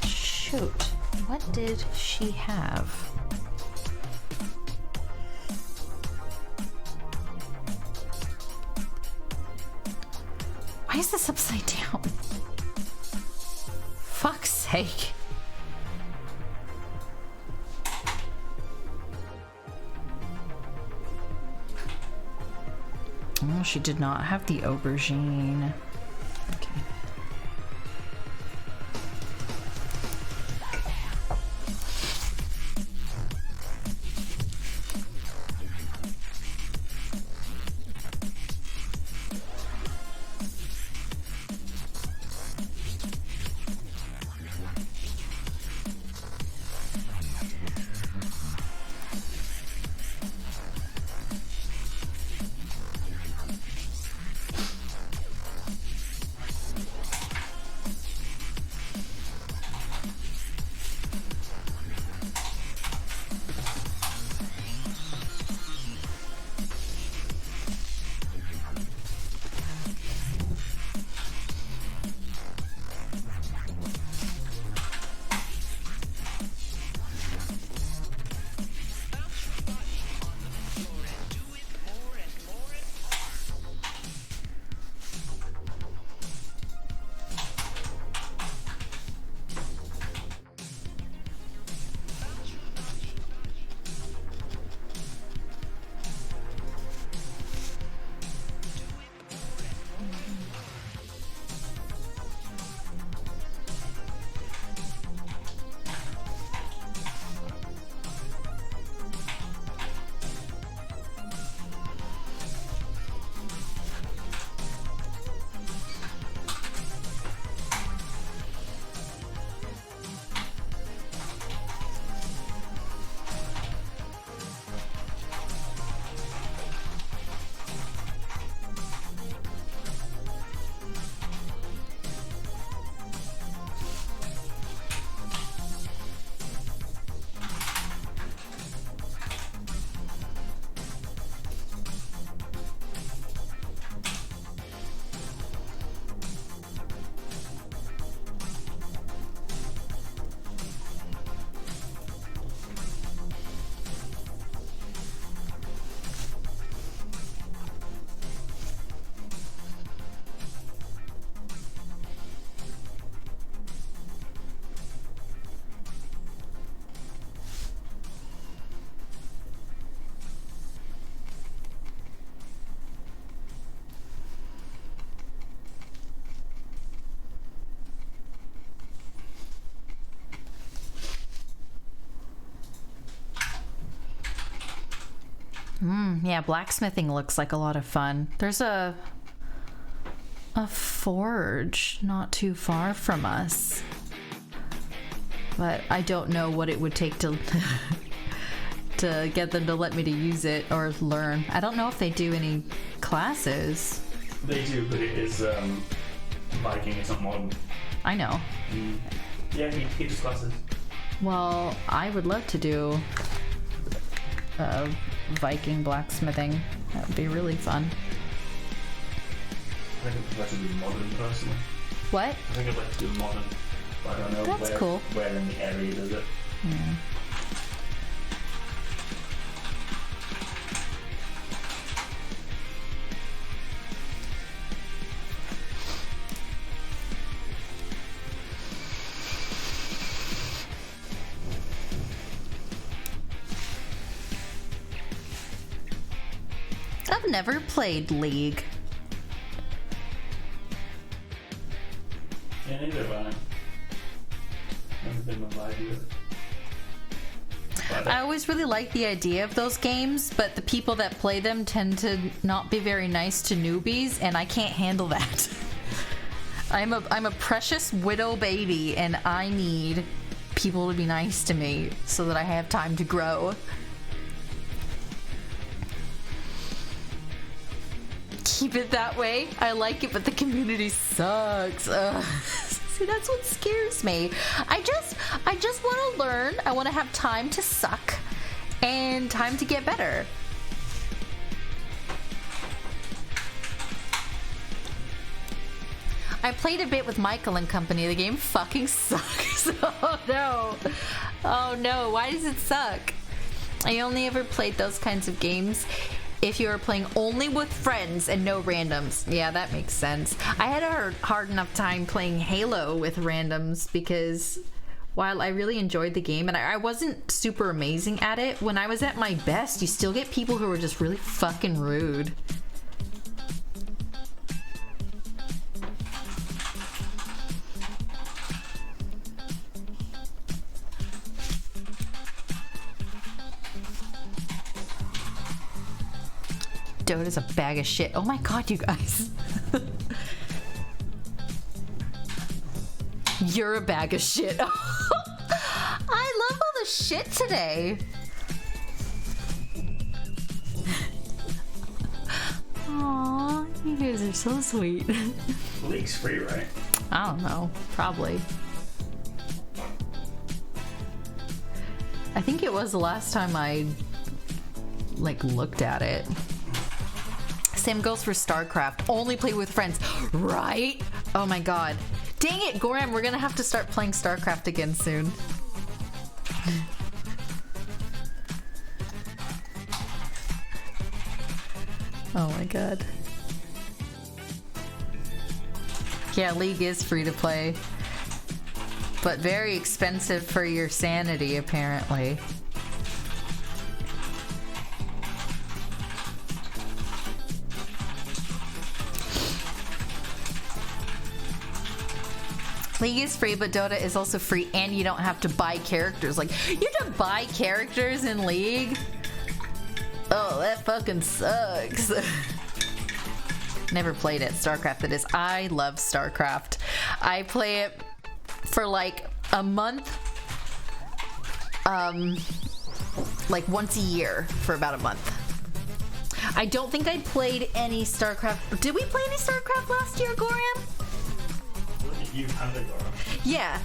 Speaker 1: Shoot, what did she have? Why is this upside down? Fuck's sake. Oh, she did not have the aubergine. Okay. Yeah, blacksmithing looks like a lot of fun. There's a forge not too far from us. But I don't know what it would take to to get them to let me to use it or learn. I don't know if they do any classes.
Speaker 2: They do, but it is Viking, it's not modern.
Speaker 1: I know.
Speaker 2: Yeah, he does classes.
Speaker 1: Well, I would love to do Viking blacksmithing. That would be really fun.
Speaker 2: I think I'd prefer to do modern personally.
Speaker 1: What?
Speaker 2: I think I'd like to do modern, but I don't know
Speaker 1: That's cool.
Speaker 2: Where in the area does it.
Speaker 1: Yeah. I've never played League.
Speaker 2: Yeah, neither have I. Never been my vibe either.
Speaker 1: I always really like the idea of those games, but the people that play them tend to not be very nice to newbies, and I can't handle that. I'm a precious widow baby, and I need people to be nice to me so that I have time to grow. Keep it that way. I like it, but the community sucks. See, that's what scares me. I just want to learn. I want to have time to suck and time to get better. I played a bit with Michael and company. The game fucking sucks. Oh no. Oh no, why does it suck? I only ever played those kinds of games if you were playing only with friends and no randoms. Yeah, that makes sense. I had a hard enough time playing Halo with randoms because while I really enjoyed the game and I wasn't super amazing at it, when I was at my best, you still get people who are just really fucking rude. Dota's a bag of shit. Oh my god, you guys. You're a bag of shit. I love all the shit today. Aww, you guys are so sweet.
Speaker 2: League's free, right?
Speaker 1: I don't know. Probably. I think it was the last time I looked at it. Same goes for StarCraft. Only play with friends, right? Oh my god. Dang it, Goram, we're gonna have to start playing StarCraft again soon. Oh my god. Yeah, League is free to play. But very expensive for your sanity, apparently. League is free, but Dota is also free, and you don't have to buy characters. Like, you have to buy characters in League? Oh, that fucking sucks. Never played it. StarCraft, that is. I love StarCraft. I play it for like a month. Like once a year for about a month. I don't think I played any StarCraft. Did we play any StarCraft last year, Goram?
Speaker 2: You and the Goram.
Speaker 1: Yeah.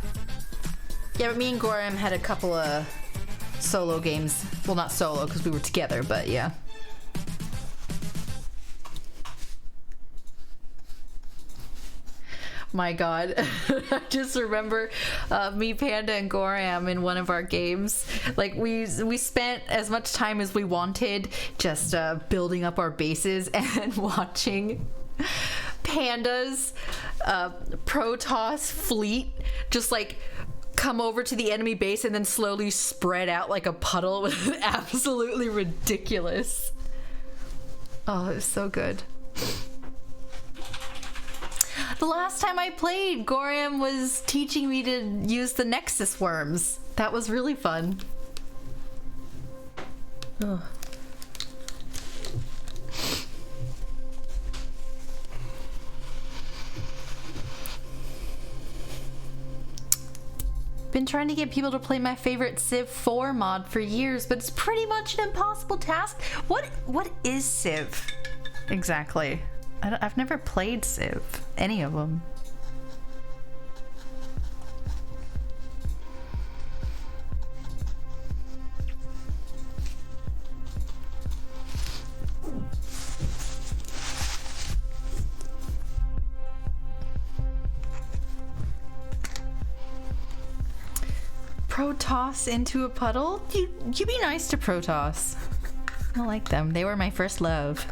Speaker 1: Yeah, but me and Goram had a couple of solo games. Well, not solo because we were together, but yeah. My god. I just remember me, Panda, and Goram in one of our games. Like, we spent as much time as we wanted just building up our bases and watching Panda's Protoss fleet just like come over to the enemy base and then slowly spread out like a puddle. It was absolutely ridiculous. Oh, it was so good. The last time I played, Goram was teaching me to use the Nexus worms. That was really fun. Ugh. been trying to get people to play my favorite Civ 4 mod for years, but it's pretty much an impossible task. What is Civ exactly? I've never played Civ, any of them. Protoss into a puddle? You be nice to Protoss. I like them. They were my first love.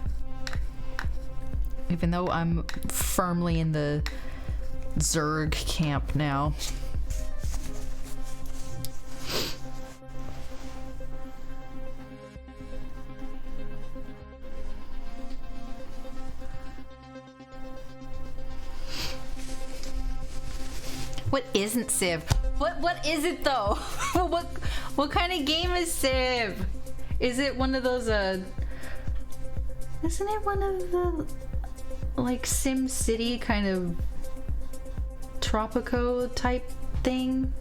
Speaker 1: Even though I'm firmly in the Zerg camp now. What isn't Civ? What is it though? what kind of game is Civ? Is it one of those isn't it one of the like Sim City kind of Tropico type thing?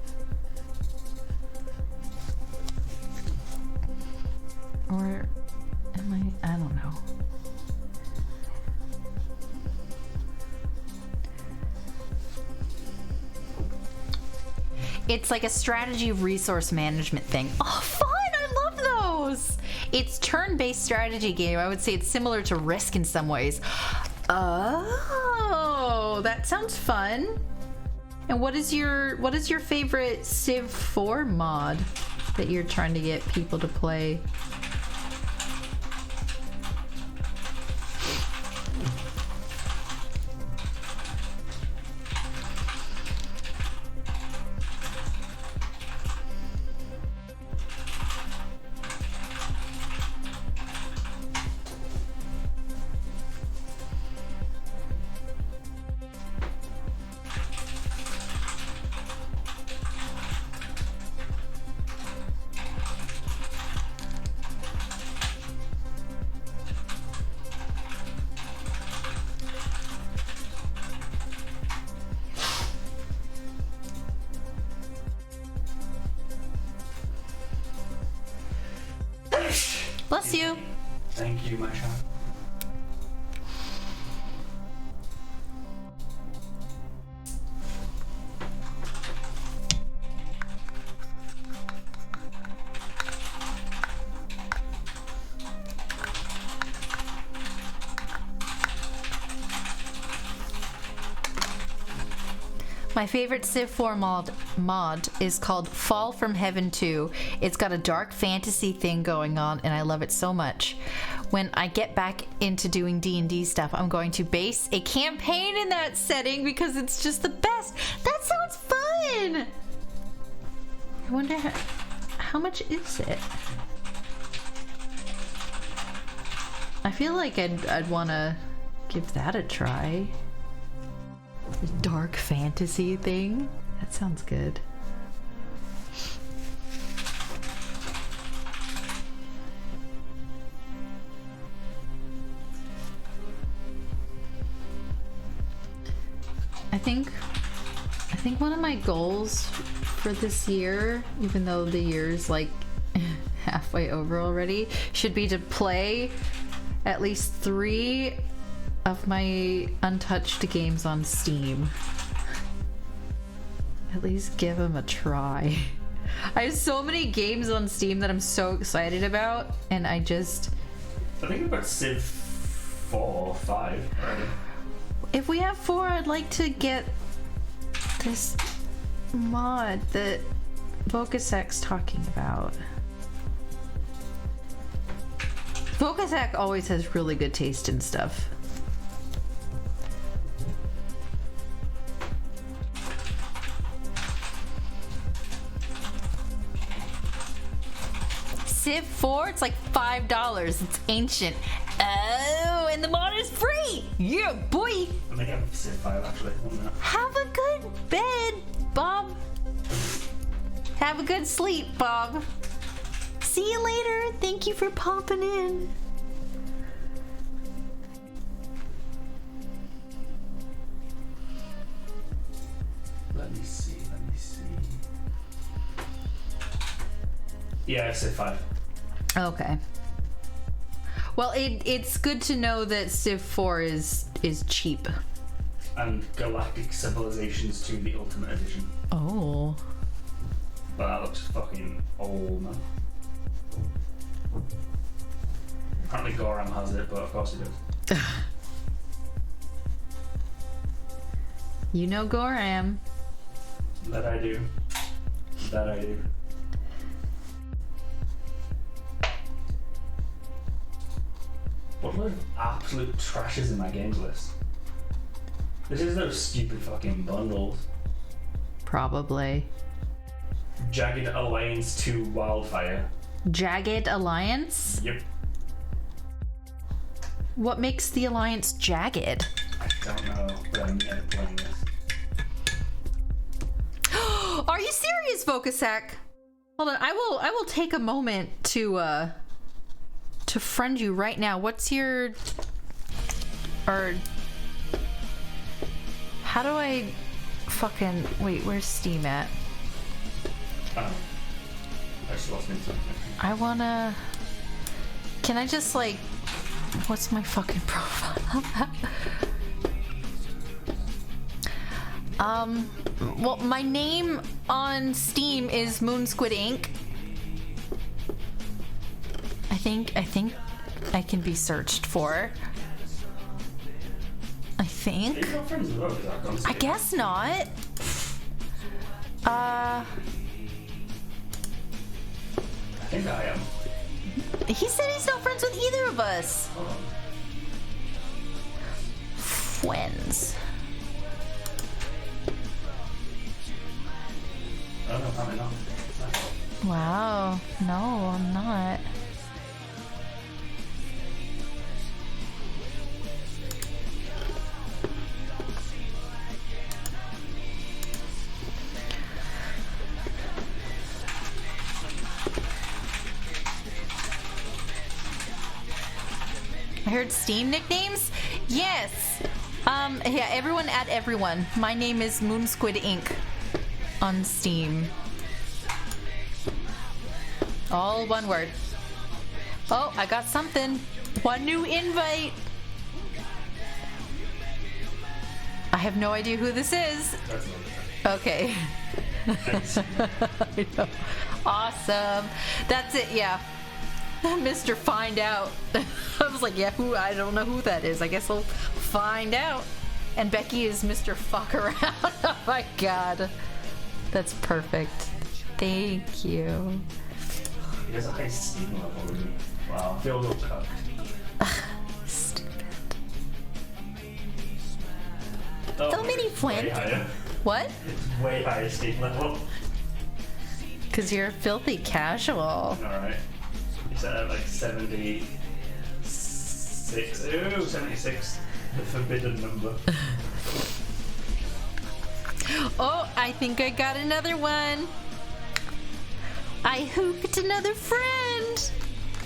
Speaker 1: Or am I don't know. It's like a strategy resource management thing. Oh, fun! I love those! It's turn-based strategy game. I would say it's similar to Risk in some ways. Oh, that sounds fun. And what is your favorite Civ 4 mod that you're trying to get people to play? Bless you.
Speaker 2: Thank you, my child.
Speaker 1: My favorite Civ 4 mod is called Fall from Heaven 2. It's got a dark fantasy thing going on and I love it so much. When I get back into doing D&D stuff, I'm going to base a campaign in that setting because it's just the best. That sounds fun! I wonder how much is it? I feel like I'd want to give that a try. The dark fantasy thing? That sounds good. I think one of my goals for this year, even though the year's like halfway over already, should be to play at least 3 of my untouched games on Steam. At least give them a try. I have so many games on Steam that I'm so excited about, and I think
Speaker 2: about Civ 4, 5, right?
Speaker 1: If we have 4, I'd like to get this mod that Vokasek's talking about. Vokasek always has really good taste in stuff. Civ 4, it's like $5. It's ancient. Oh, and the mod is free! Yeah, boy!
Speaker 2: I think I have Civ 5 actually.
Speaker 1: Have a good bed, Bob. Have a good sleep, Bob. See you later. Thank you for popping in.
Speaker 2: Let me see. Yeah, Civ 5.
Speaker 1: Okay. Well, it's good to know that Civ 4 is cheap.
Speaker 2: And Galactic Civilizations 2, the Ultimate Edition.
Speaker 1: Oh.
Speaker 2: But that looks fucking old, man. Apparently Goram has it, but of course he does.
Speaker 1: You know Goram.
Speaker 2: That I do. That I do. What are the absolute trashes in my games list? This is those stupid fucking bundles.
Speaker 1: Probably.
Speaker 2: Jagged Alliance 2 Wildfire.
Speaker 1: Jagged Alliance?
Speaker 2: Yep.
Speaker 1: What makes the Alliance jagged?
Speaker 2: I don't know, but I'm never playing this.
Speaker 1: Are you serious, Vokasak? Hold on, I will take a moment to friend you right now. What's your or how do I fucking wait, where's Steam at?
Speaker 2: I just lost me something.
Speaker 1: I wanna can I just like what's my fucking profile? Well, my name on Steam is MoonsquidInk. I think I can be searched for. I think.
Speaker 2: Are you not friends with Vokasak on Steam?
Speaker 1: I guess not.
Speaker 2: I think I am.
Speaker 1: He said he's not friends with either of us.
Speaker 2: Hold on.
Speaker 1: Friends.
Speaker 2: Oh no, probably not.
Speaker 1: Wow. No, I'm not. I heard Steam nicknames? Yes. Yeah, everyone add everyone. My name is MoonsquidInk on Steam. All one word. Oh, I got something. One new invite. I have no idea who this is.
Speaker 2: That's not
Speaker 1: Okay. I know. Awesome. That's it, yeah. Mr. Find Out. I was like, yeah, who? I don't know who that is. I guess I'll find out. And Becky is Mr. Fuck Around. Oh my god. That's perfect. Thank you.
Speaker 2: He has a high Steam level already. Wow, I feel a little cucked.
Speaker 1: Stupid.
Speaker 2: Oh,
Speaker 1: So many
Speaker 2: it's way
Speaker 1: friends.
Speaker 2: higher.
Speaker 1: What?
Speaker 2: It's way higher Steam level.
Speaker 1: Because you're filthy casual.
Speaker 2: Alright. You said at like 76. Ooh, 76. The forbidden number.
Speaker 1: Oh, I think I got another one. I hooked another friend.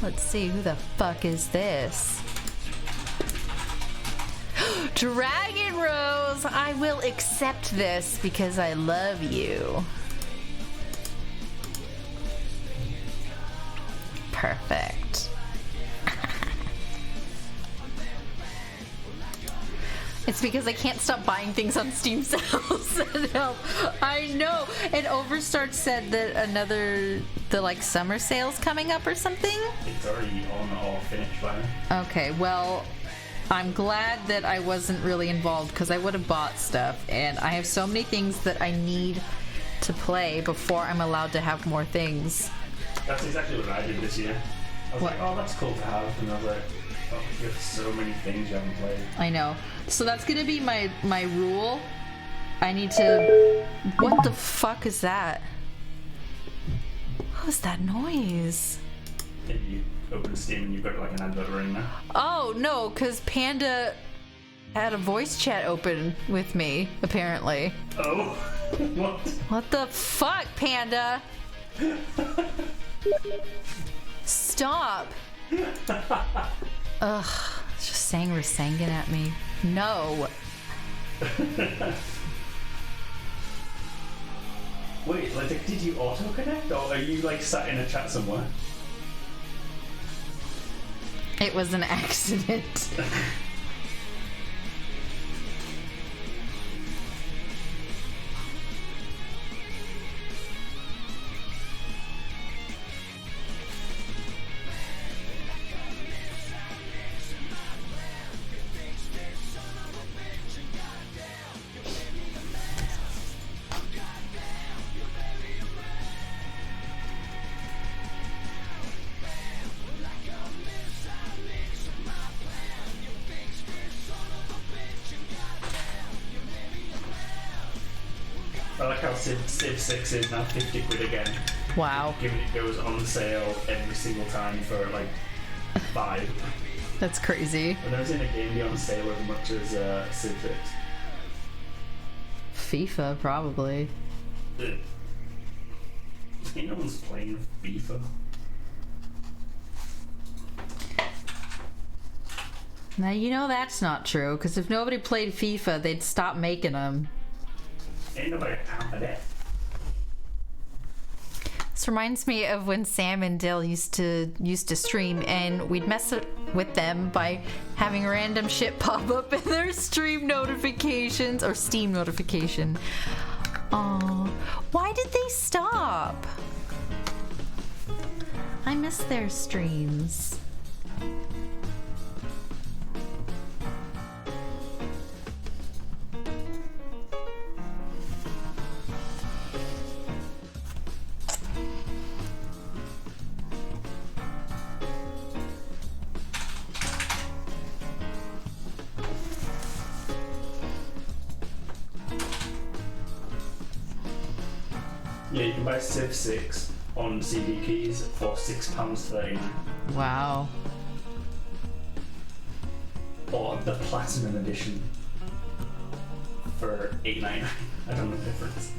Speaker 1: Let's see, who the fuck is this? Dragon Rose, I will accept this because I love you. Perfect. It's because I can't stop buying things on Steam sales. No, I know. And Overstart said that the like summer sale's coming up or something.
Speaker 2: It's already on or finished by now.
Speaker 1: Okay, well, I'm glad that I wasn't really involved because I would have bought stuff, and I have so many things that I need to play before I'm allowed to have more things.
Speaker 2: That's exactly what I did this year. I was
Speaker 1: What?
Speaker 2: like, oh, that's cool to have. And I was like, oh, you have so many things you haven't played.
Speaker 1: I know. So that's gonna be my rule. I need to... What the fuck is that? What was that noise?
Speaker 2: If you open Steam and you've got like an advert running there.
Speaker 1: Oh, no, because Panda had a voice chat open with me, apparently.
Speaker 2: Oh, what?
Speaker 1: What the fuck, Panda? Stop. Ugh, it's just saying Rasengan at me. No.
Speaker 2: Wait, like, did you auto-connect, or are you, like, sat in a chat somewhere?
Speaker 1: It was an accident.
Speaker 2: I like how Civ 6 is now 50 quid again.
Speaker 1: Wow.
Speaker 2: Given it goes on sale every single time for like 5.
Speaker 1: That's crazy.
Speaker 2: I've never seen a game be on sale as much as Civ 6.
Speaker 1: FIFA, probably.
Speaker 2: Ugh. No one's playing FIFA.
Speaker 1: Now, you know that's not true, because if nobody played FIFA, they'd stop making them.
Speaker 2: Ain't nobody got time for that.
Speaker 1: This reminds me of when Sam and Dill used to stream, and we'd mess with them by having random shit pop up in their stream notifications or Steam notification. Oh, why did they stop? I miss their streams.
Speaker 2: Yeah, you can buy Civ 6 on CD keys for £6.39.
Speaker 1: Wow.
Speaker 2: Or the Platinum Edition for $8.99. I don't know the difference.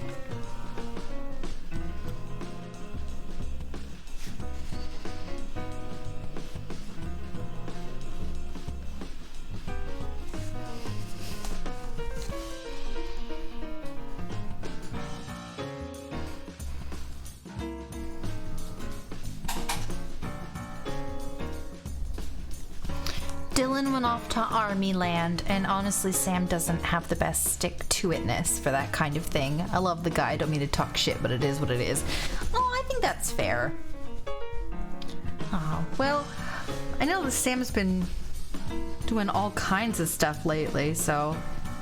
Speaker 1: Dylan went off to Army Land, and honestly, Sam doesn't have the best stick-to-itness for that kind of thing. I love the guy, I don't mean to talk shit, but it is what it is. Oh, I think that's fair. Oh, well, I know that Sam's been doing all kinds of stuff lately, so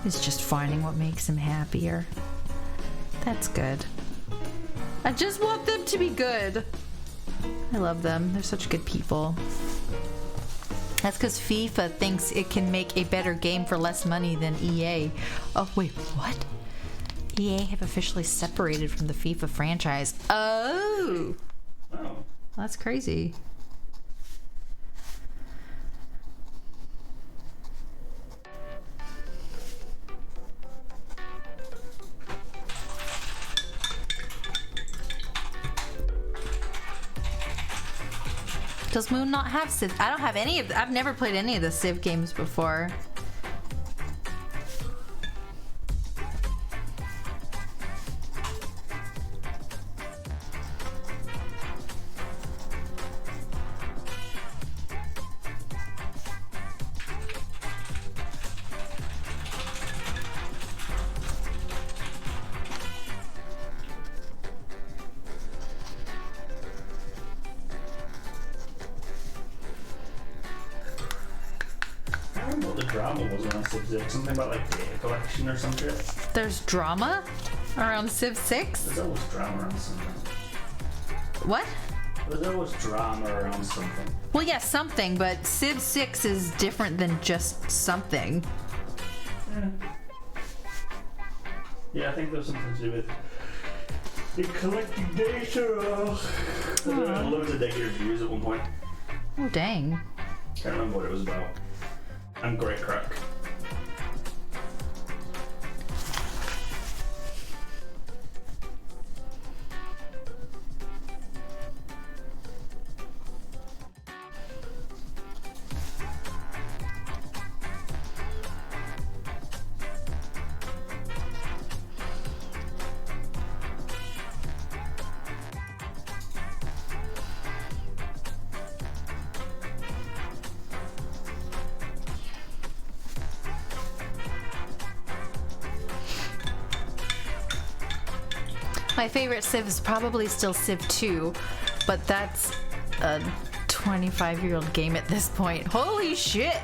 Speaker 1: he's just finding what makes him happier. That's good. I just want them to be good. I love them. They're such good people. That's because FIFA thinks it can make a better game for less money than EA. Oh, wait, what? EA have officially separated from the FIFA franchise. Oh!
Speaker 2: Oh.
Speaker 1: That's crazy. Does Moon not have Civ? I don't have any of. I've never played any of the Civ games before.
Speaker 2: I don't know what the drama was around Civ 6. Something about like data collection or some shit.
Speaker 1: There's drama around Civ 6?
Speaker 2: There's always drama around something.
Speaker 1: What?
Speaker 2: There's always drama around something.
Speaker 1: Well, yeah, something, but Civ 6 is different than just something.
Speaker 2: Yeah, I think there's something to do with it collecting data. I don't know, loads of negative reviews at one point.
Speaker 1: Oh, dang.
Speaker 2: Can't remember what it was about. And great crack.
Speaker 1: My favorite Civ is probably still Civ 2, but that's a 25-year-old game at this point. Holy shit!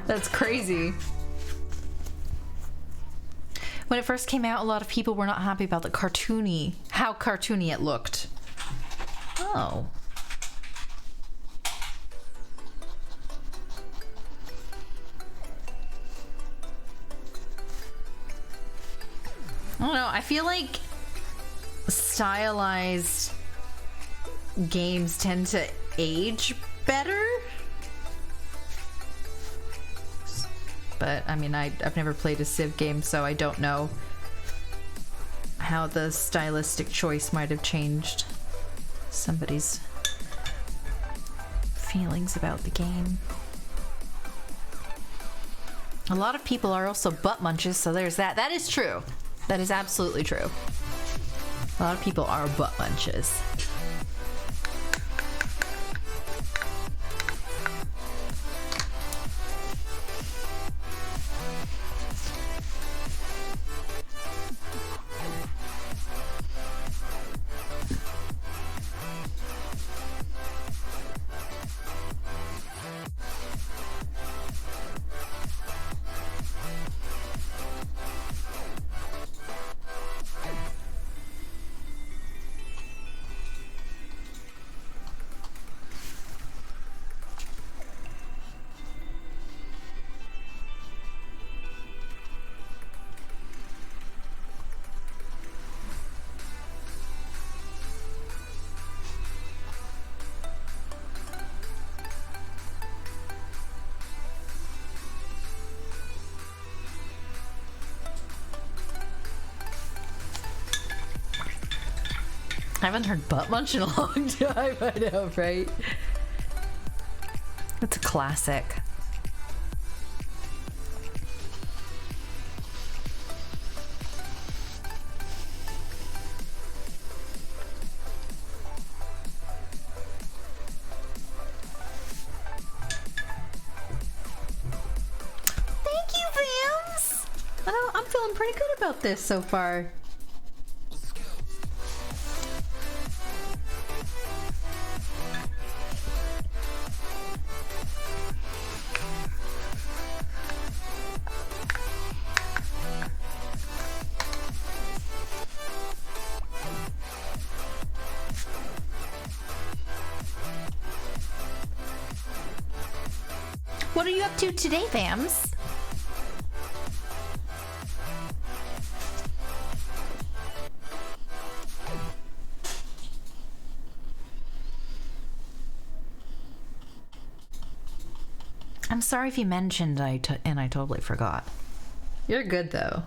Speaker 1: That's crazy. When it first came out, a lot of people were not happy about how cartoony it looked. Oh. I don't know, I feel like stylized games tend to age better. But I mean, I've never played a Civ game, so I don't know how the stylistic choice might have changed somebody's feelings about the game. A lot of people are also butt munches, so there's that. That is true. That is absolutely true. A lot of people are butt munches. I haven't heard butt munch in a long time. I know, right? It's a classic. Thank you, Vams! I'm feeling pretty good about this so far. What are you up to today, Vams? I'm sorry if you mentioned and I totally forgot. You're good though.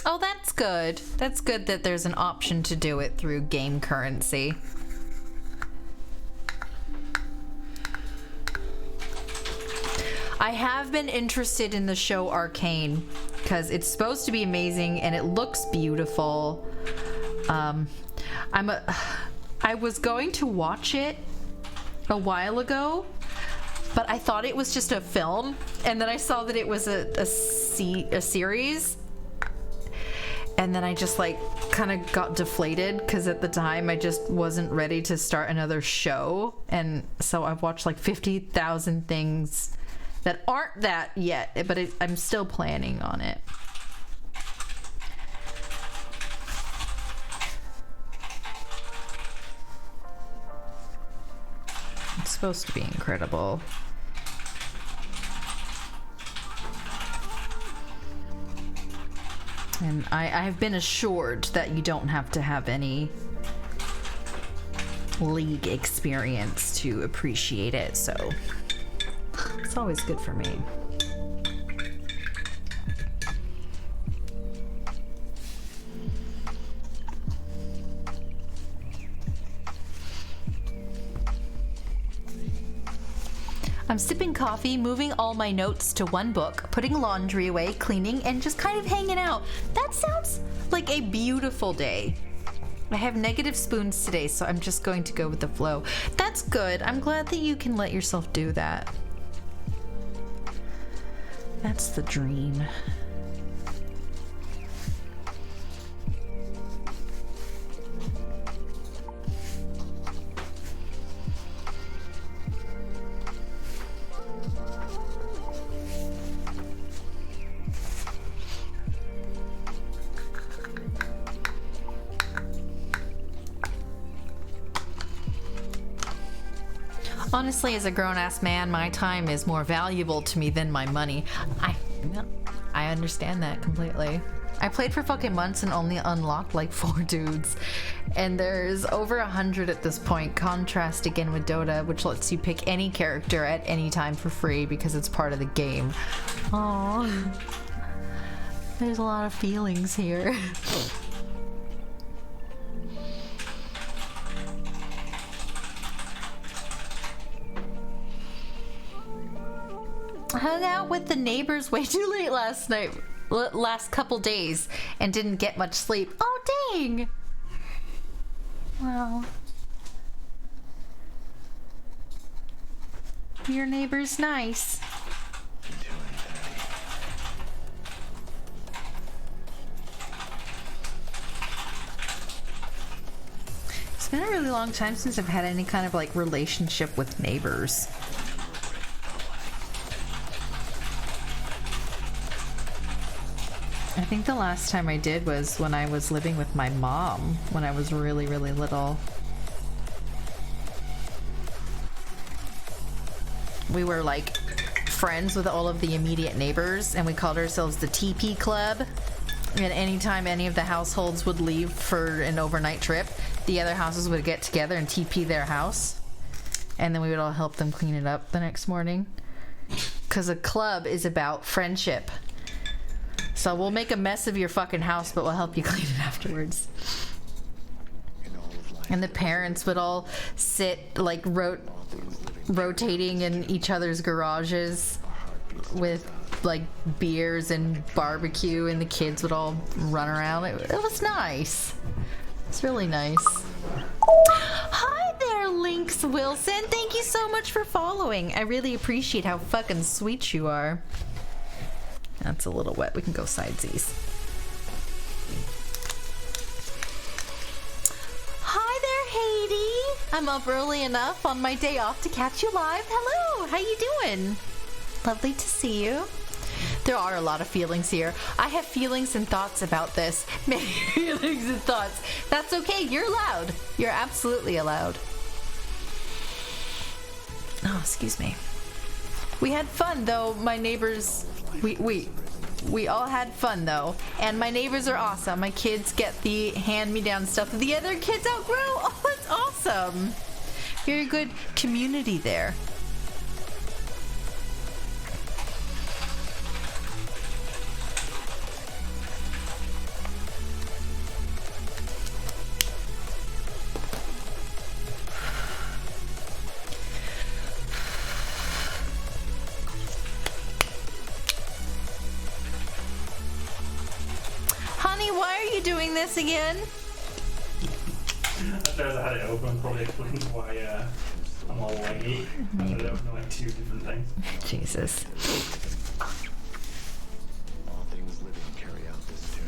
Speaker 1: Oh, that's good. That's good that there's an option to do it through game currency. I have been interested in the show Arcane because it's supposed to be amazing and it looks beautiful. I was going to watch it a while ago, but I thought it was just a film, and then I saw that it was a series. And then I just like kind of got deflated because at the time I just wasn't ready to start another show. And so I've watched like 50,000 things that aren't that yet, but I'm still planning on it. supposed to be incredible. And I have been assured that you don't have to have any League experience to appreciate it, so it's always good for me. I'm sipping coffee, moving all my notes to one book, putting laundry away, cleaning, and just kind of hanging out. That sounds like a beautiful day. I have negative spoons today, so I'm just going to go with the flow. That's good. I'm glad that you can let yourself do that. That's the dream. Honestly, as a grown-ass man, my time is more valuable to me than my money. I understand that completely. I played for fucking months and only unlocked like 4 dudes. And there's over 100 at this point. Contrast again with Dota, which lets you pick any character at any time for free because it's part of the game. Aww. There's a lot of feelings here. I hung out with the neighbors way too late last night, last couple days, and didn't get much sleep. Oh, dang! Well, your neighbor's nice. It's been a really long time since I've had any kind of like relationship with neighbors. I think the last time I did was when I was living with my mom when I was really, really little. We were like friends with all of the immediate neighbors and we called ourselves the TP Club. And anytime any of the households would leave for an overnight trip, the other houses would get together and TP their house. And then we would all help them clean it up the next morning. Because a club is about friendship. So we'll make a mess of your fucking house, but we'll help you clean it afterwards. And the parents would all sit like rotating in each other's garages with like beers and barbecue, and the kids would all run around. It was nice. It's really nice. Hi there, Lynx Wilson. Thank you so much for following. I really appreciate how fucking sweet you are. That's a little wet. We can go sidesies. Hi there, Haiti. I'm up early enough on my day off to catch you live. Hello, how you doing? Lovely to see you. There are a lot of feelings here. I have feelings and thoughts about this. Many feelings and thoughts. That's okay. You're allowed. You're absolutely allowed. Oh, excuse me. We had fun, though. My neighbors... We all had fun, though. And my neighbors are awesome. My kids get the hand-me-down stuff that the other kids outgrow. Oh, that's awesome. Very good community there. Why are you doing this again?
Speaker 2: I had it open, probably explains why I'm all leggy. I had it open like 2 different things.
Speaker 1: Jesus.
Speaker 4: All things living carry out this tune.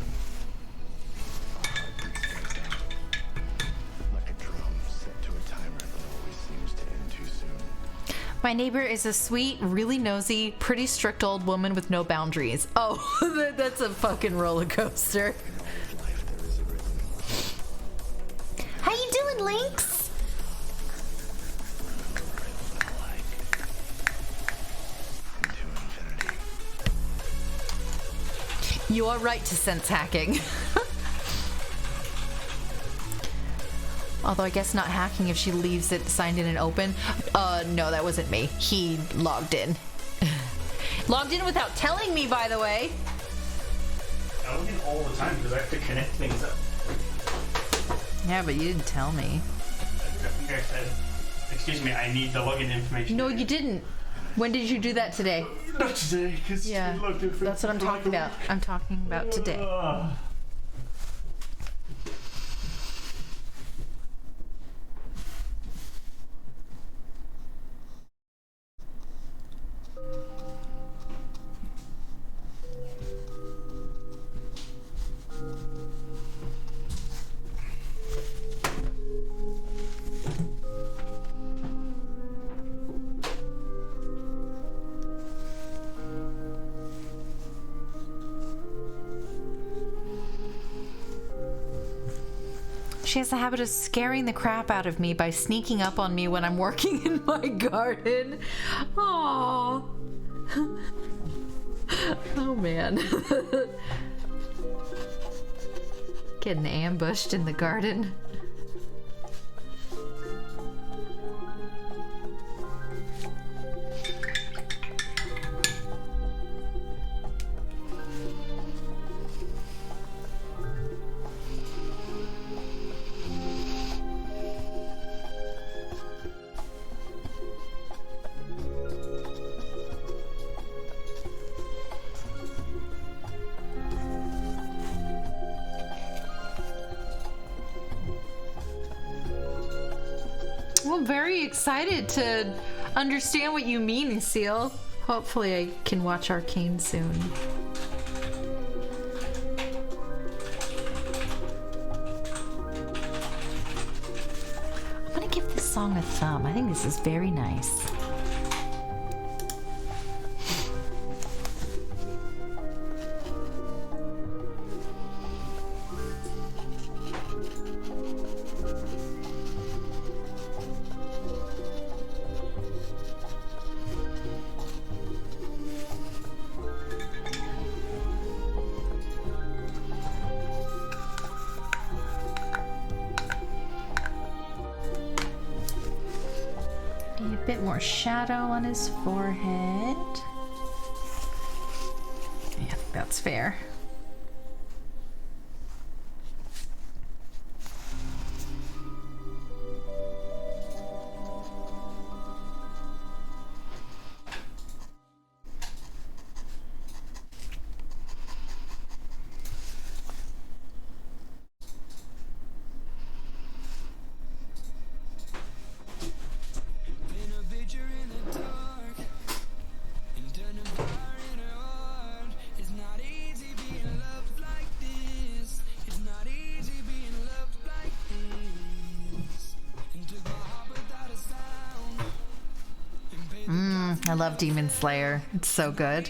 Speaker 4: Our heartbeat stands out like a drum set to a timer that always seems to end too soon.
Speaker 1: My neighbor is a sweet, really nosy, pretty strict old woman with no boundaries. Oh, that's a fucking roller coaster. How you doing, Lynx? You are right to sense hacking. Although I guess not hacking if she leaves it signed in and open. No, that wasn't me. He logged in. Logged in without telling me, by the way.
Speaker 2: I log in all the time because I have to connect things up.
Speaker 1: Yeah, but you didn't tell me.
Speaker 2: I think I said, excuse me, I need the login information.
Speaker 1: No, you didn't. When did you do that today?
Speaker 2: Not today, because
Speaker 1: Yeah,
Speaker 2: logged in for
Speaker 1: that's what I'm talking about. I'm talking about today. She has the habit of scaring the crap out of me by sneaking up on me when I'm working in my garden. Aww. Oh man. Getting ambushed in the garden. I'm very excited to understand what you mean, Seal. Hopefully I can watch Arcane soon. I'm gonna give this song a thumb. I think this is very nice. A bit more shadow on his forehead. Yeah, I think that's fair. I love Demon Slayer. It's so good.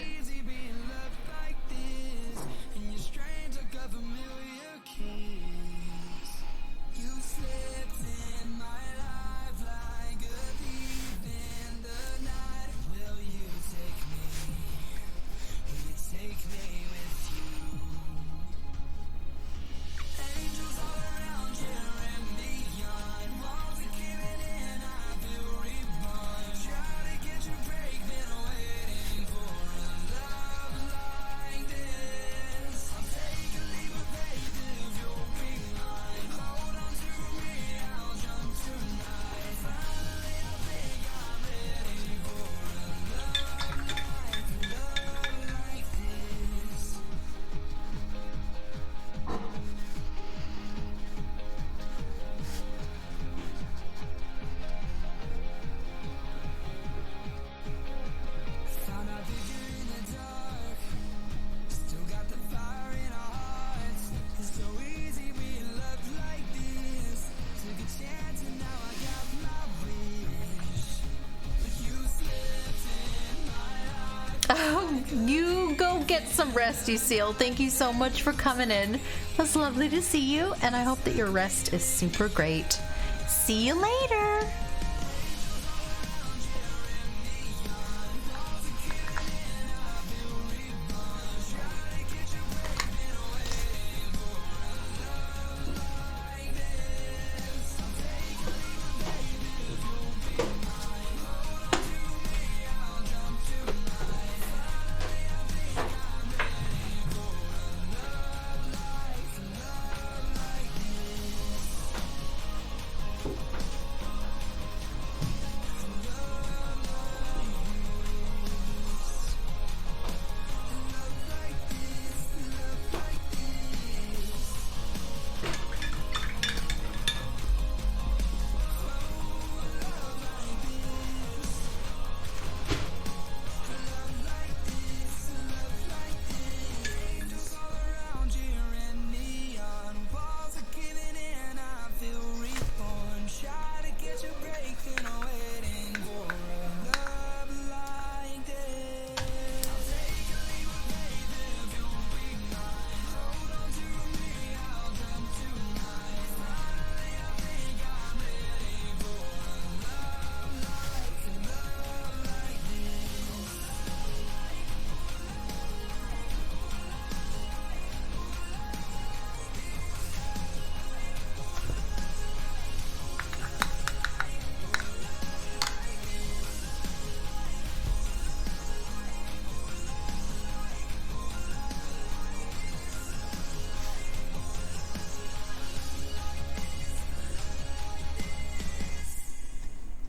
Speaker 1: You go get some rest, you Seal. Thank you so much for coming in. It was lovely to see you, and I hope that your rest is super great. See you later.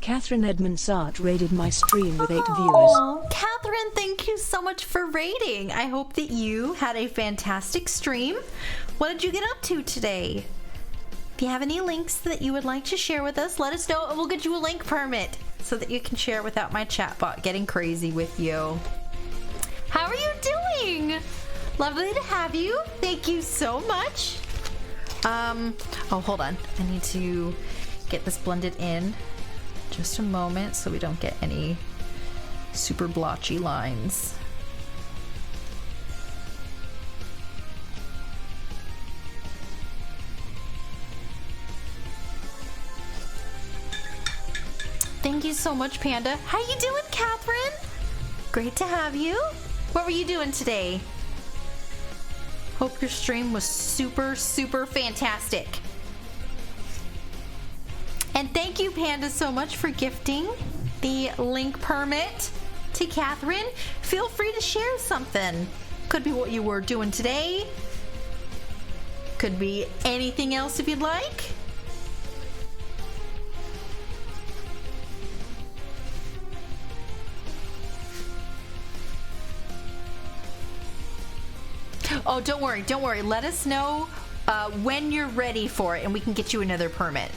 Speaker 3: Catherine Edmondsart raided my stream with 8 viewers.
Speaker 1: Oh, Catherine, thank you so much for raiding. I hope that you had a fantastic stream. What did you get up to today? If you have any links that you would like to share with us, let us know and we'll get you a link permit so that you can share without my chatbot getting crazy with you. How are you doing? Lovely to have you. Thank you so much. Oh, hold on. I need to get this blended in. Just a moment so we don't get any super blotchy lines. Thank you so much, Panda. How you doing, Catherine? Great to have you. What were you doing today? Hope your stream was super, super fantastic. And thank you, Panda, so much for gifting the link permit to Catherine. Feel free to share something. Could be what you were doing today. Could be anything else if you'd like. Oh, don't worry, don't worry. Let us know when you're ready for it and we can get you another permit.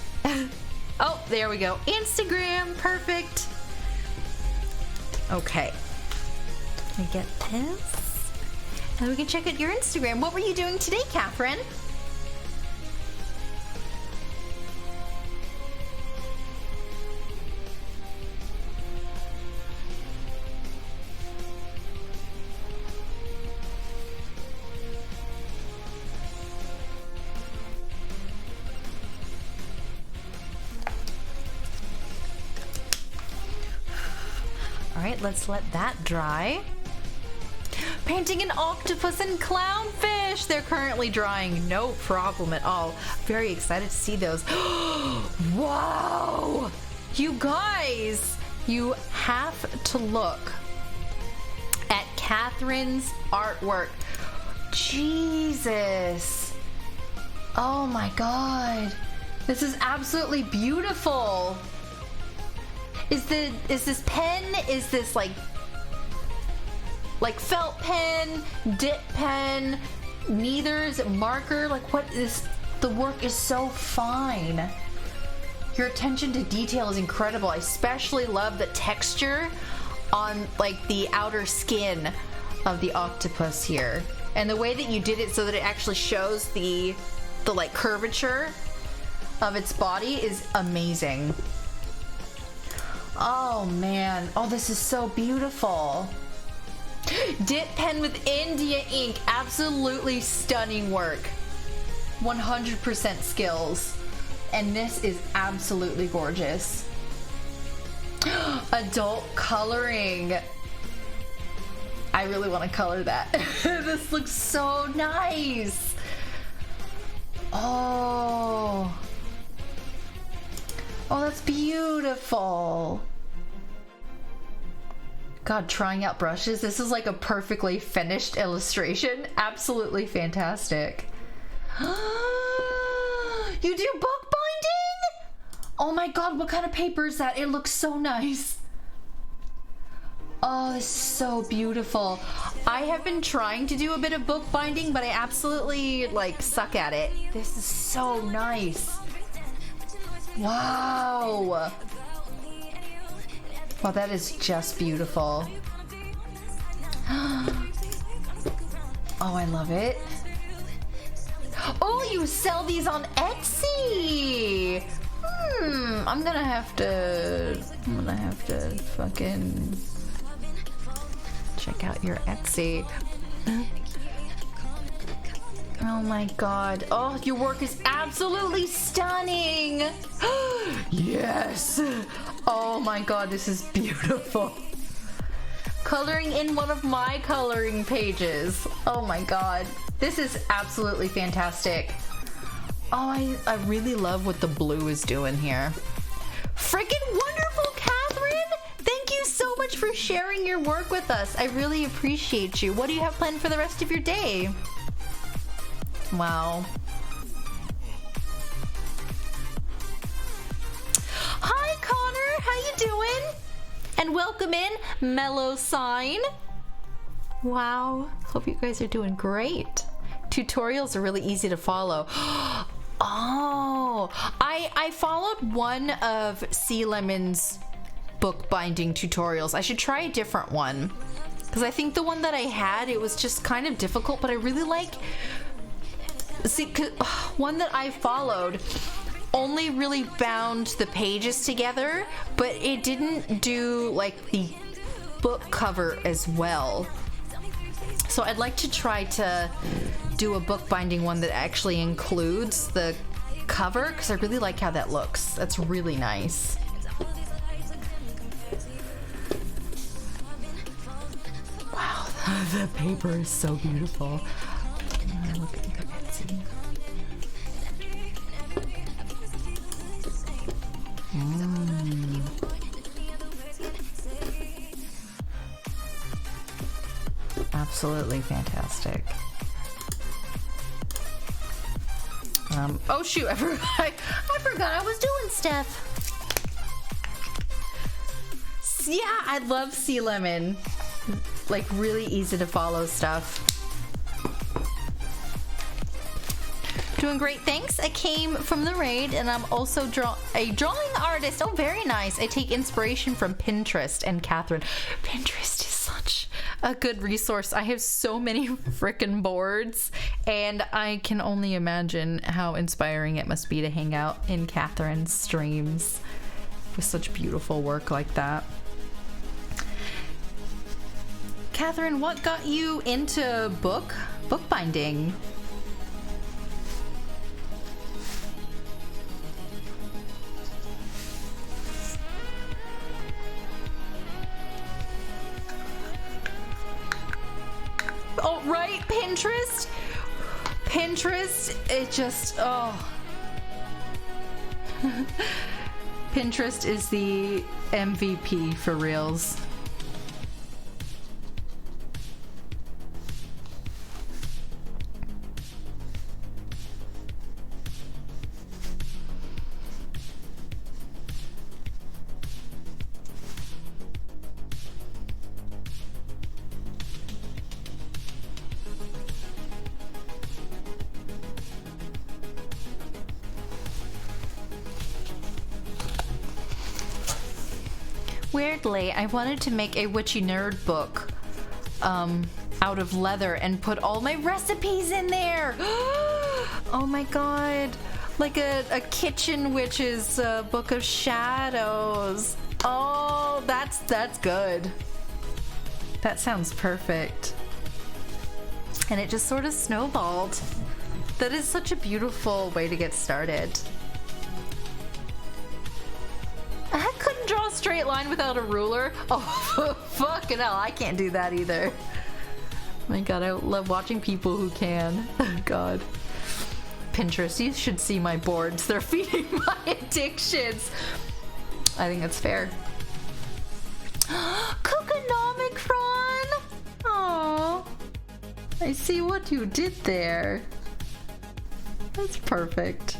Speaker 1: Oh, there we go. Instagram, perfect. Okay. I get this. And we can check out your Instagram. What were you doing today, Catherine? Alright, let's let that dry. Painting an octopus and clownfish. They're currently drying. No problem at all. Very excited to see those. Wow! You guys, you have to look at Catherine's artwork. Jesus. Oh my god. This is absolutely beautiful. Is this pen? Is this like felt pen, dip pen? Neither is it marker? Like what is, the work is so fine. Your attention to detail is incredible. I especially love the texture on like the outer skin of the octopus here. And the way that you did it so that it actually shows the like curvature of its body is amazing. Oh man, oh this is so beautiful. Dip pen with India ink, absolutely stunning work. 100% skills. And this is absolutely gorgeous. Adult coloring. I really want to color that. This looks so nice. Oh. Oh, that's beautiful. God, trying out brushes. This is like a perfectly finished illustration. Absolutely fantastic. You do bookbinding? Oh my god, what kind of paper is that? It looks so nice. Oh, this is so beautiful. I have been trying to do a bit of bookbinding, but I absolutely like suck at it. This is so nice. Wow. Wow, that is just beautiful. Oh, I love it. Oh, you sell these on Etsy. I'm gonna have to fucking check out your Etsy. Oh my god. Oh, your work is absolutely stunning. Yes. Oh my god, this is beautiful. Coloring in one of my coloring pages. Oh my god. This is absolutely fantastic. Oh, I really love what the blue is doing here. Freaking wonderful, Catherine! Thank you so much for sharing your work with us. I really appreciate you. What do you have planned for the rest of your day? Wow. Hi, Connor. How you doing? And welcome in, Mellow Sign. Wow, hope you guys are doing great. Tutorials are really easy to follow. Oh, I followed one of Sea Lemon's bookbinding tutorials. I should try a different one, because I think the one that I had, it was just kind of difficult, but I really like, one that I followed only really bound the pages together, but it didn't do like the book cover as well. So I'd like to try to do a bookbinding one that actually includes the cover, because I really like how that looks. That's really nice. Wow, the paper is so beautiful. Look at the Etsy. Absolutely fantastic. Oh shoot, I forgot I was doing stuff. Yeah, I love Sea Lemon. Like, really easy to follow stuff. Doing great, thanks. I came from the raid, and I'm also a drawing artist. Oh, very nice. I take inspiration from Pinterest and Catherine. Pinterest is such a good resource. I have so many frickin' boards, and I can only imagine how inspiring it must be to hang out in Catherine's streams with such beautiful work like that. Catherine, what got you into bookbinding? Oh, right, Pinterest. Pinterest, it just, oh. Pinterest is the MVP for reals. Weirdly, I wanted to make a witchy nerd book out of leather and put all my recipes in there. Oh my god. Like a kitchen witch's book of shadows. Oh, that's good. That sounds perfect. And it just sort of snowballed. That is such a beautiful way to get started. I couldn't draw a straight line without a ruler. Oh, fucking hell, I can't do that either. My god, I love watching people who can. Oh god. Pinterest, you should see my boards. They're feeding my addictions. I think that's fair. Cookonomic Ron! Aww. I see what you did there. That's perfect.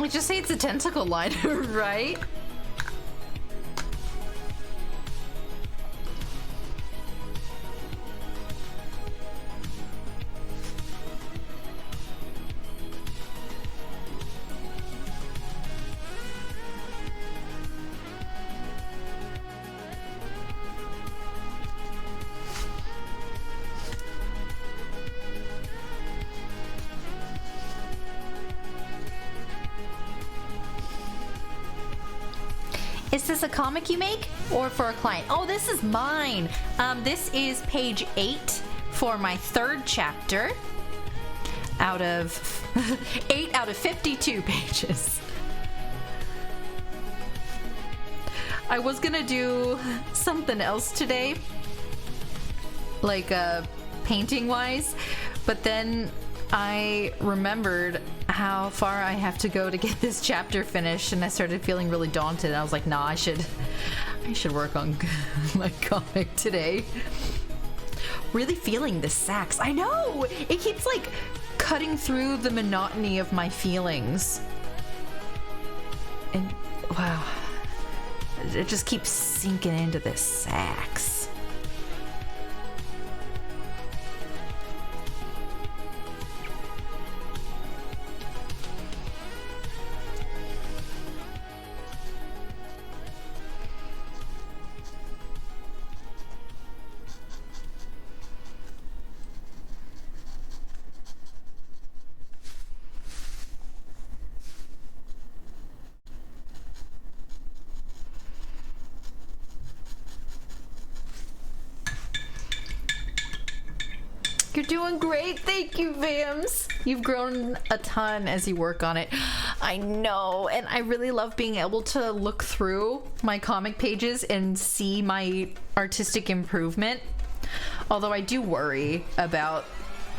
Speaker 1: We just say it's a tentacle line, right? Is this a comic you make or for a client? Oh, this is mine. This is page 8 for my 3rd chapter out of 8 out of 52 pages. I was gonna do something else today, like painting wise, but then I remembered how far I have to go to get this chapter finished, and I started feeling really daunted. I was like, nah, I should work on my comic today. Really feeling the sax. I know! It keeps like cutting through the monotony of my feelings. And wow. It just keeps sinking into this sax. You're doing great. Thank you, Vams. You've grown a ton as you work on it. I know, and I really love being able to look through my comic pages and see my artistic improvement. Although I do worry about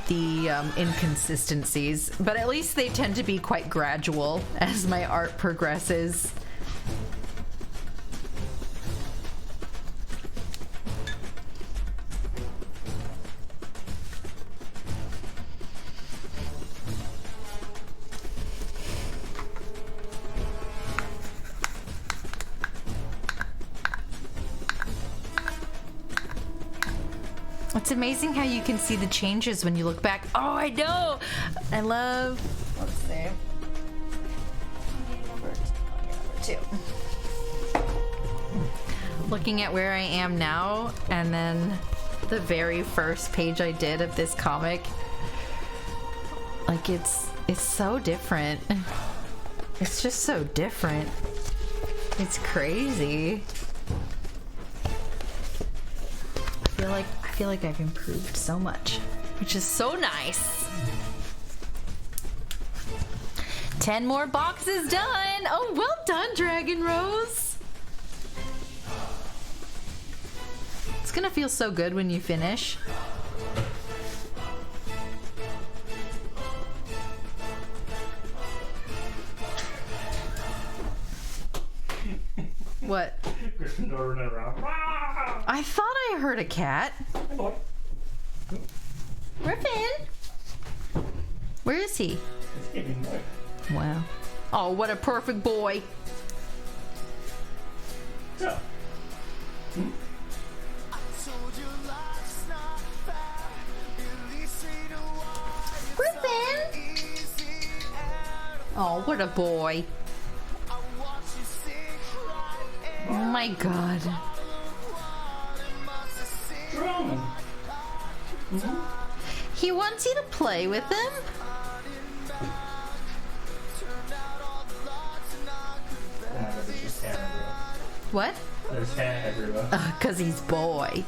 Speaker 1: the inconsistencies, but at least they tend to be quite gradual as my art progresses. It's amazing how you can see the changes when you look back. Oh, I know! I love... Let's see. Number 2. Looking at where I am now, and then the very first page I did of this comic. Like, it's so different. It's just so different. It's crazy. I feel like I've improved so much, which is so nice. 10 more boxes done. Oh, well done, Dragon Rose. It's gonna feel so good when you finish. What? I thought I heard a cat. Griffin! Where is he? Wow. Oh, what a perfect boy.
Speaker 2: Yeah.
Speaker 1: Griffin! Oh, what a boy. Oh my god. He wants you to play with him? What?
Speaker 2: There's hair everywhere.
Speaker 1: 'Cause he's boy.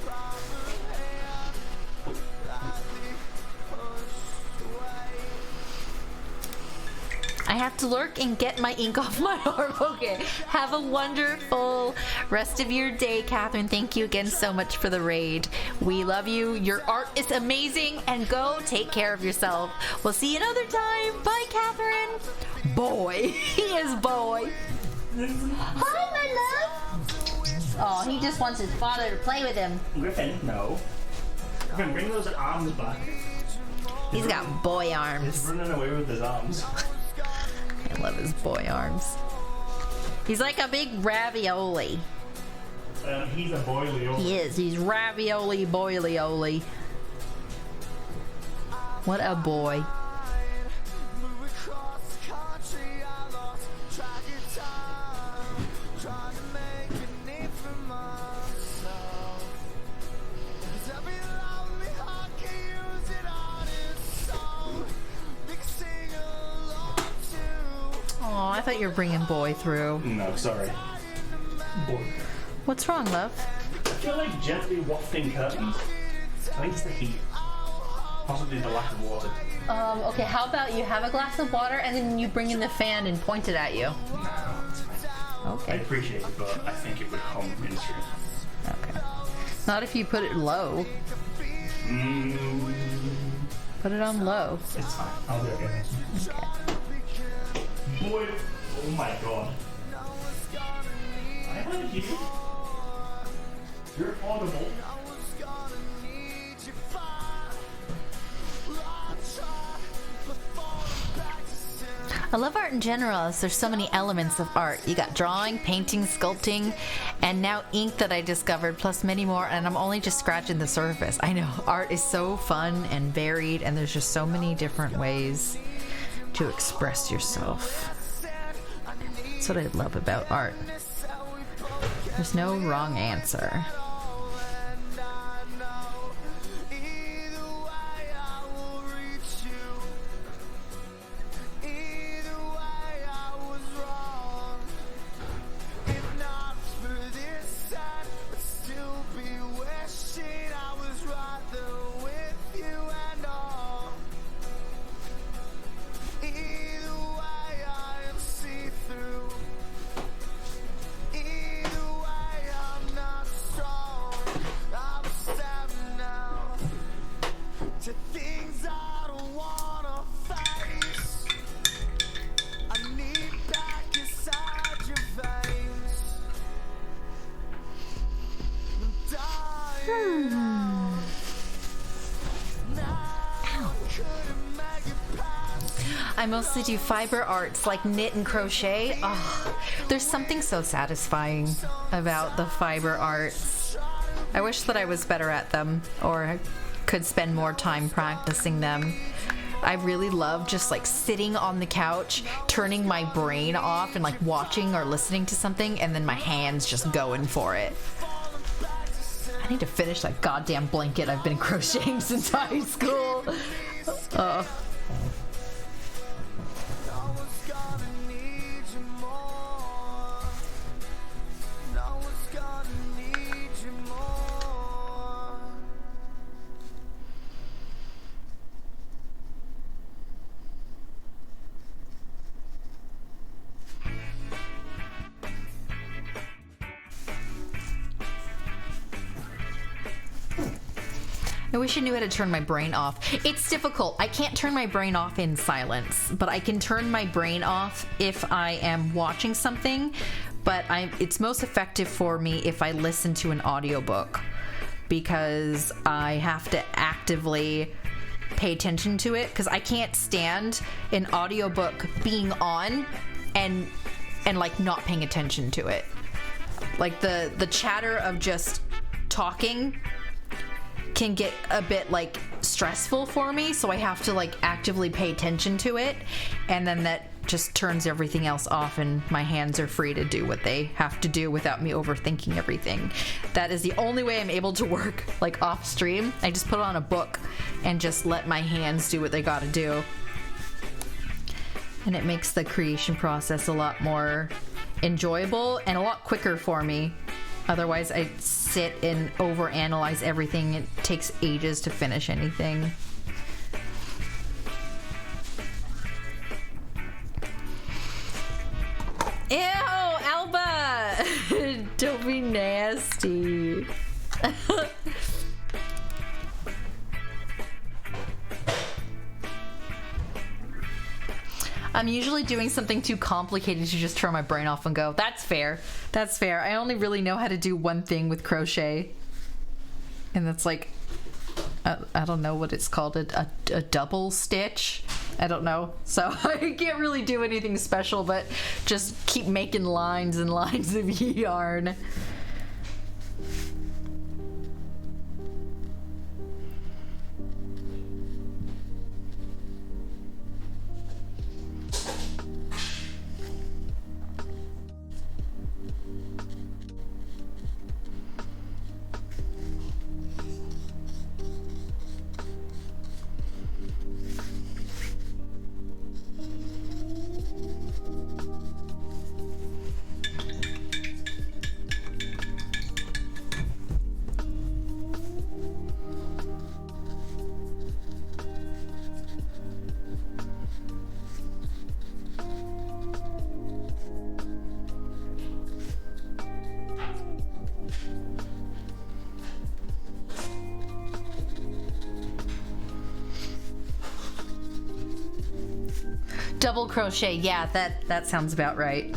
Speaker 1: I have to lurk and get my ink off my arm. Okay. Have a wonderful rest of your day, Catherine. Thank you again so much for the raid. We love you. Your art is amazing. And go take care of yourself. We'll see you another time. Bye, Catherine. Boy. He is boy. Hi, my love. Oh, he just wants his father to play with him.
Speaker 2: Griffin, no. Griffin, bring those arms back.
Speaker 1: He's got boy arms.
Speaker 2: He's running away with his arms.
Speaker 1: I love his boy arms. He's like a big ravioli.
Speaker 2: He's a boily.
Speaker 1: He is. He's ravioli boily-oli. What a boy. Oh, I thought you were bringing boy through.
Speaker 2: No, sorry. But
Speaker 1: What's wrong, love?
Speaker 2: I feel like gently wafting curtains. I think it's the heat. Possibly the lack of water.
Speaker 1: Okay, how about you have a glass of water and then you bring in the fan and point it at you?
Speaker 2: No, it's fine. I
Speaker 1: Okay.
Speaker 2: appreciate it, but I think it would harm the ministry.
Speaker 1: Okay. Not if you put it low. Put it on low.
Speaker 2: It's fine. I'll do it again.
Speaker 1: Okay.
Speaker 2: Boy, oh my god. I heard you. You're audible.
Speaker 1: I love art in general, as there's so many elements of art. You got drawing, painting, sculpting, and now ink that I discovered, plus many more, and I'm only just scratching the surface. I know, art is so fun and varied, and there's just so many different ways to express yourself. That's what I love about art. There's no wrong answer. I mostly do fiber arts like knit and crochet. Oh, there's something so satisfying about the fiber arts. I wish that I was better at them or could spend more time practicing them. I really love just like sitting on the couch, turning my brain off and like watching or listening to something, and then my hands just going for it. I need to finish that goddamn blanket I've been crocheting since high school. I wish I knew how to turn my brain off. It's difficult. I can't turn my brain off in silence, but I can turn my brain off if I am watching something. But it's most effective for me if I listen to an audiobook, because I have to actively pay attention to it, because I can't stand an audiobook being on and like not paying attention to it. Like the chatter of just talking can get a bit like stressful for me, so I have to like actively pay attention to it, and then that just turns everything else off and my hands are free to do what they have to do without me overthinking everything. That is the only way I'm able to work like off stream. I just put on a book and just let my hands do what they gotta do, and it makes the creation process a lot more enjoyable and a lot quicker for me. Otherwise, I sit and overanalyze everything. It takes ages to finish anything. Ew, Alba! Don't be nasty. I'm usually doing something too complicated to just turn my brain off and go, that's fair. That's fair. I only really know how to do one thing with crochet. And that's like, I don't know what it's called, a double stitch? I don't know. So I can't really do anything special, but just keep making lines and lines of yarn. Double crochet. Yeah, that sounds about right.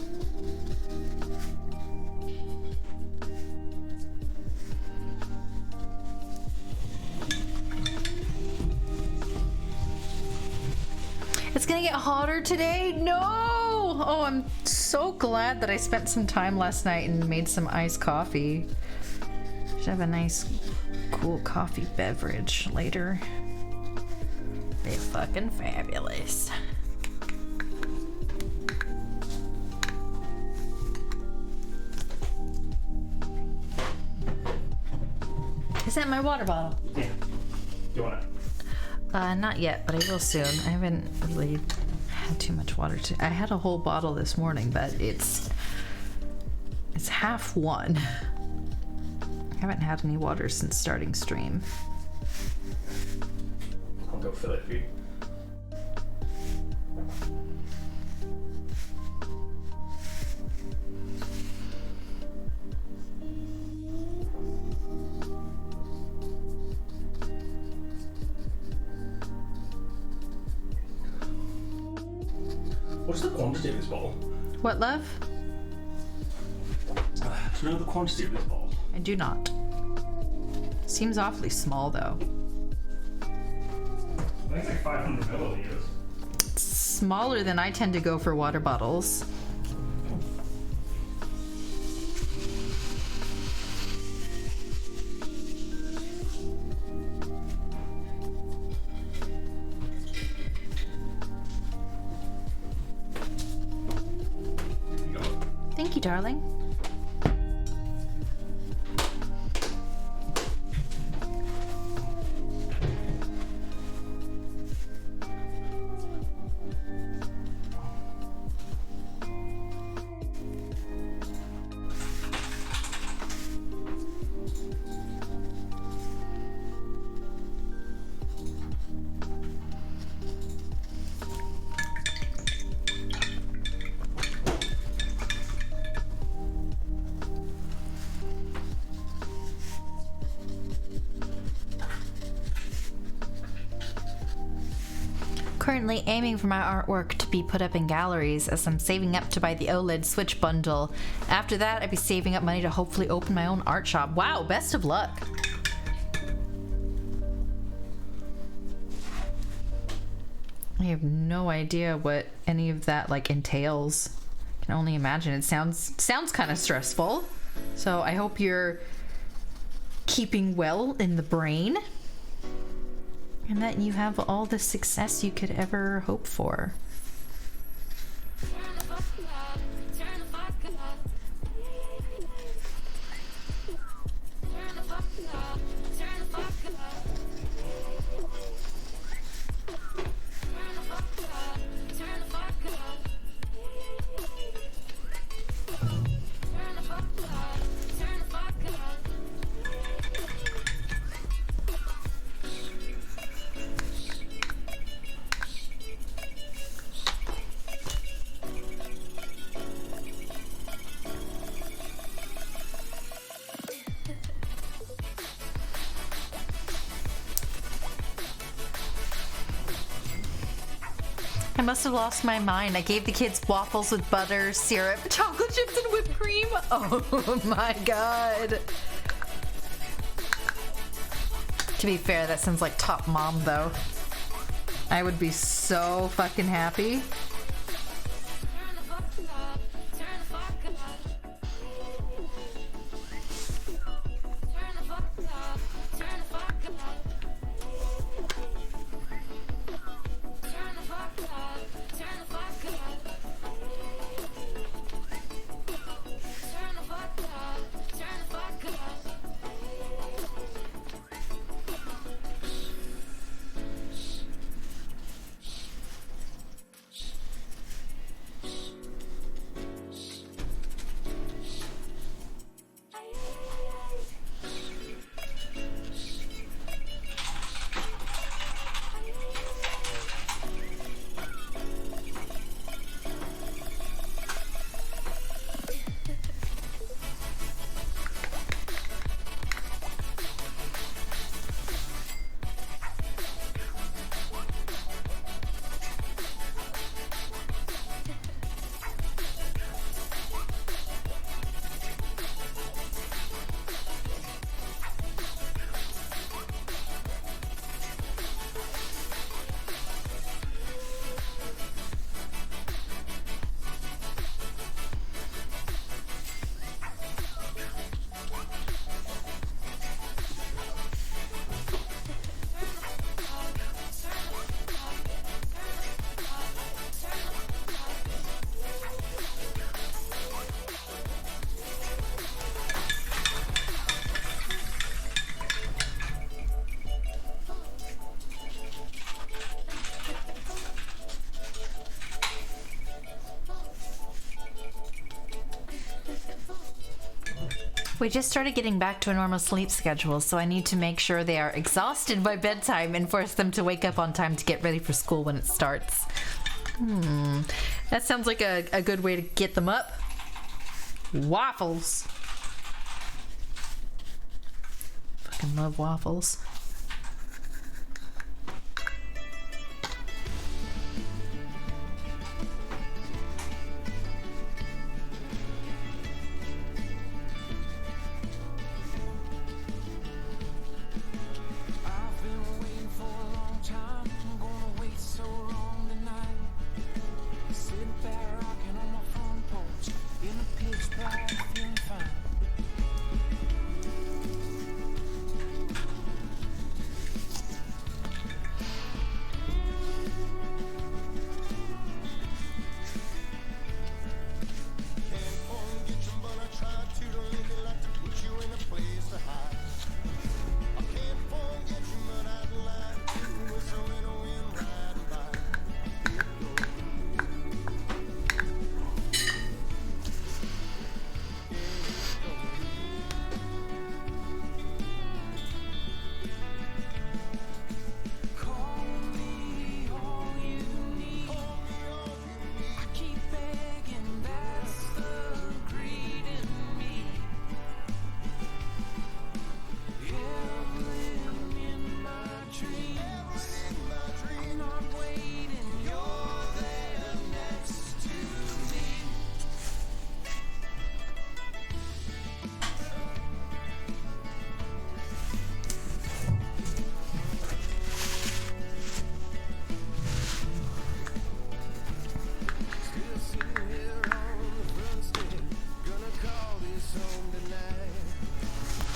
Speaker 1: It's gonna get hotter today? No! Oh, I'm so glad that I spent some time last night and made some iced coffee. Should have a nice, cool coffee beverage later. Be fucking fabulous. Is that my water bottle?
Speaker 2: Yeah. You want it?
Speaker 1: Not yet, but I will soon. I haven't really had too much water to. I had a whole bottle this morning, but it's half one. I haven't had any water since starting stream.
Speaker 2: I'll go fill it for you. What's the quantity of this bottle?
Speaker 1: What, love?
Speaker 2: Do you know the quantity of this bottle?
Speaker 1: I do not. Seems awfully small, though.
Speaker 2: I think it's like 500 milliliters.
Speaker 1: It's smaller than I tend to go for water bottles. Thank you, darling. Currently aiming for my artwork to be put up in galleries as I'm saving up to buy the OLED Switch bundle. After that, I'd be saving up money to hopefully open my own art shop. Wow, best of luck. I have no idea what any of that like entails. I can only imagine. It sounds kind of stressful. So I hope you're keeping well in the brain. And that you have all the success you could ever hope for. I must have lost my mind. I gave the kids waffles with butter, syrup, chocolate chips, and whipped cream. Oh my god. To be fair, that sounds like top mom though. I would be so fucking happy. We just started getting back to a normal sleep schedule, so I need to make sure they are exhausted by bedtime and force them to wake up on time to get ready for school when it starts. That sounds like a good way to get them up. Waffles. Fucking love waffles.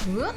Speaker 1: Whoop.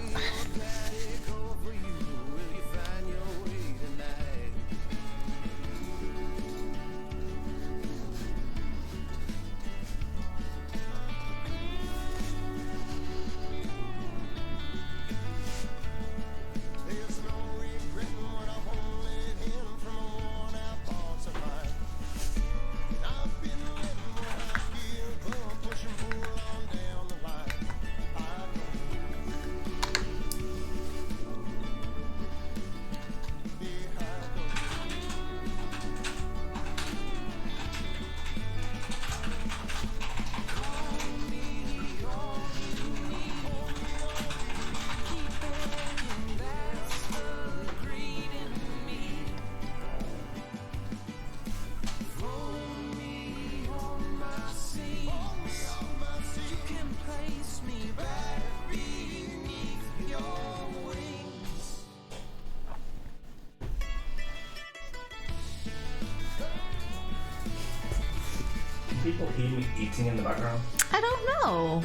Speaker 2: People hear me eating in the background.
Speaker 1: I don't know.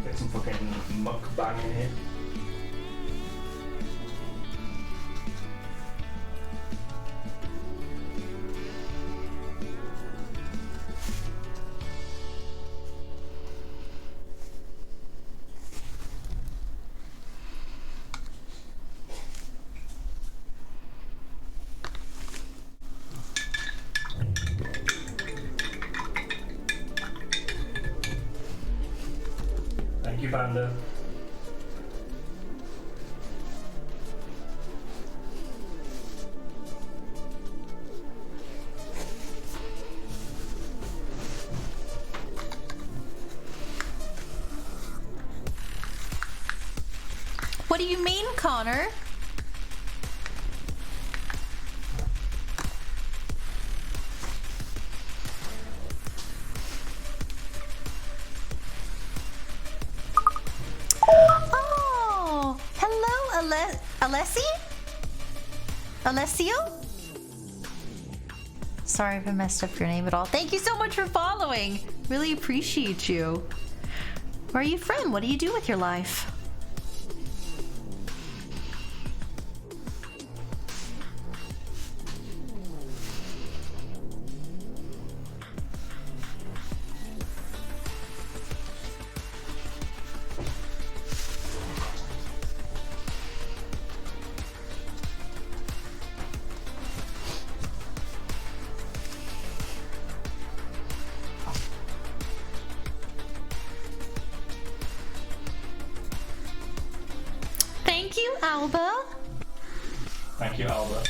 Speaker 2: Get some fucking mukbang in here. Thank you, Panda.
Speaker 1: What do you mean, Connor? Oh, hello, Alessio? Sorry if I messed up your name at all. Thank you so much for following. Really appreciate you. Where are you from? What do you do with your life? Alba.
Speaker 2: Thank you, Alba.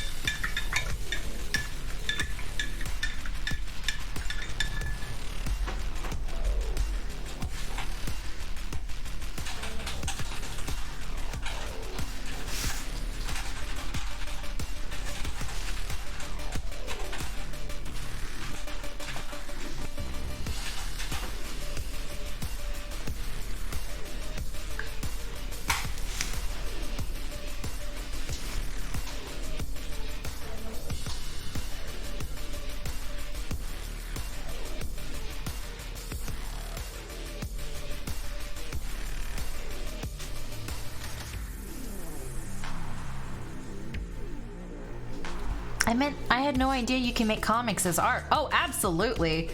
Speaker 1: I had no idea you can make comics as art. Oh, absolutely.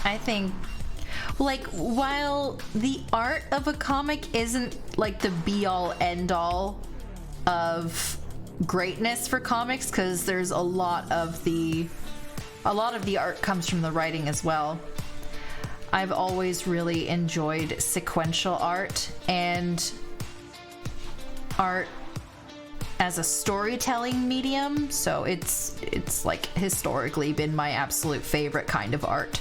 Speaker 1: I think, like, while the art of a comic isn't like the be-all end-all of greatness for comics, because there's a lot of the art comes from the writing as well. I've always really enjoyed sequential art and art as a storytelling medium, so it's like historically been my absolute favorite kind of art.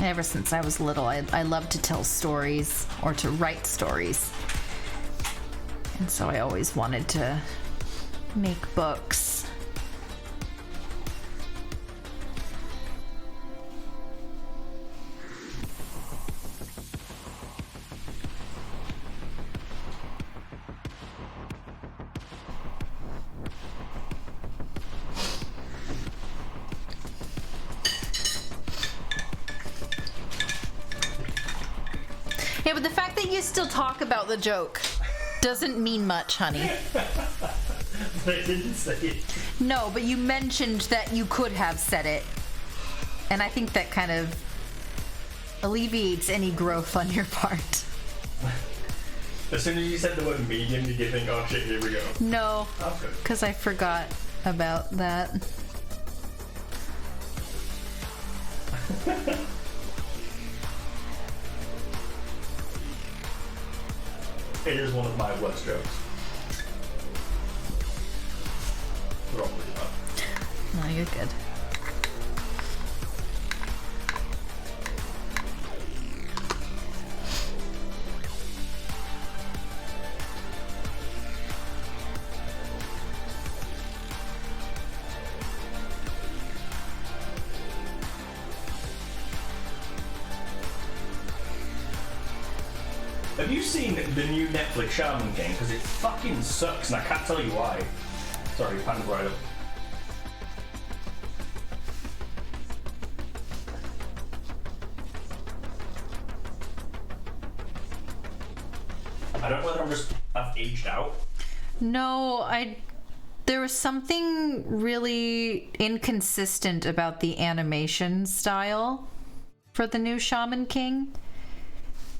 Speaker 1: Ever since I was little, I loved to tell stories or to write stories, and so I always wanted to make books. Yeah, but the fact that you still talk about the joke doesn't mean much, honey.
Speaker 2: But I didn't say it.
Speaker 1: No, but you mentioned that you could have said it. And I think that kind of alleviates any growth on your part.
Speaker 2: As soon as you said the word medium, did you think, oh shit, here we go?
Speaker 1: No,
Speaker 2: Okay.
Speaker 1: because I forgot about that.
Speaker 2: It is one of my worst jokes. Probably not.
Speaker 1: No, you're good.
Speaker 2: Have you seen the new Netflix Shaman King? Because it fucking sucks, and I can't tell you why. Sorry, panned right up. I don't know whether I've aged out.
Speaker 1: No, there was something really inconsistent about the animation style for the new Shaman King.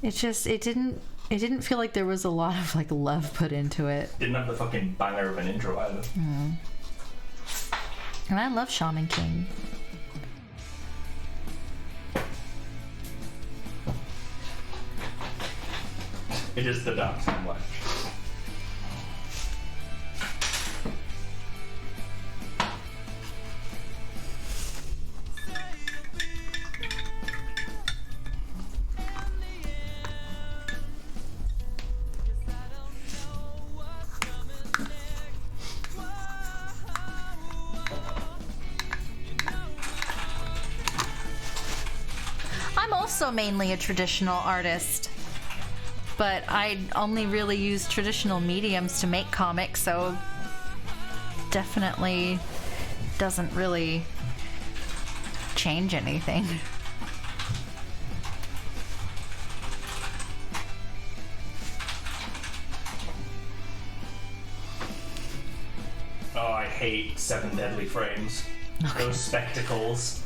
Speaker 1: It didn't feel like there was a lot of like love put into it.
Speaker 2: Didn't have the fucking banger of an intro either.
Speaker 1: And I love Shaman King.
Speaker 2: It is the dark time left.
Speaker 1: I'm also mainly a traditional artist, but I only really use traditional mediums to make comics, so definitely doesn't really change anything.
Speaker 2: Oh, I hate 7 deadly frames. Those spectacles.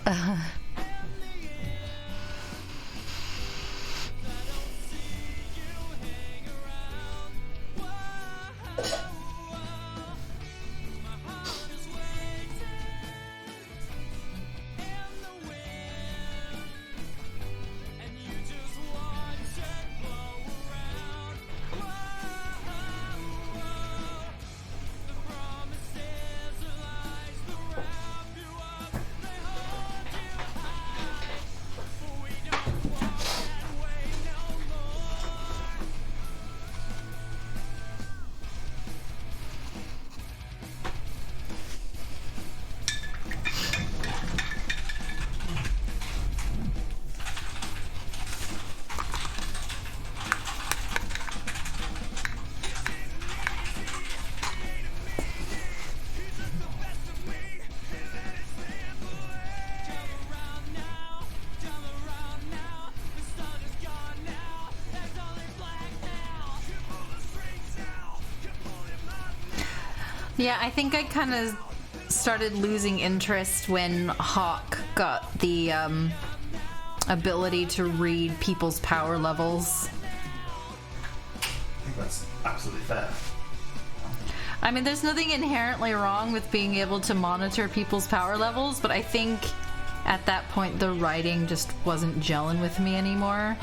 Speaker 1: Yeah, I think I kind of started losing interest when Hawk got the ability to read people's power levels.
Speaker 2: I think that's absolutely fair.
Speaker 1: I mean, there's nothing inherently wrong with being able to monitor people's power levels, but I think at that point the writing just wasn't gelling with me anymore.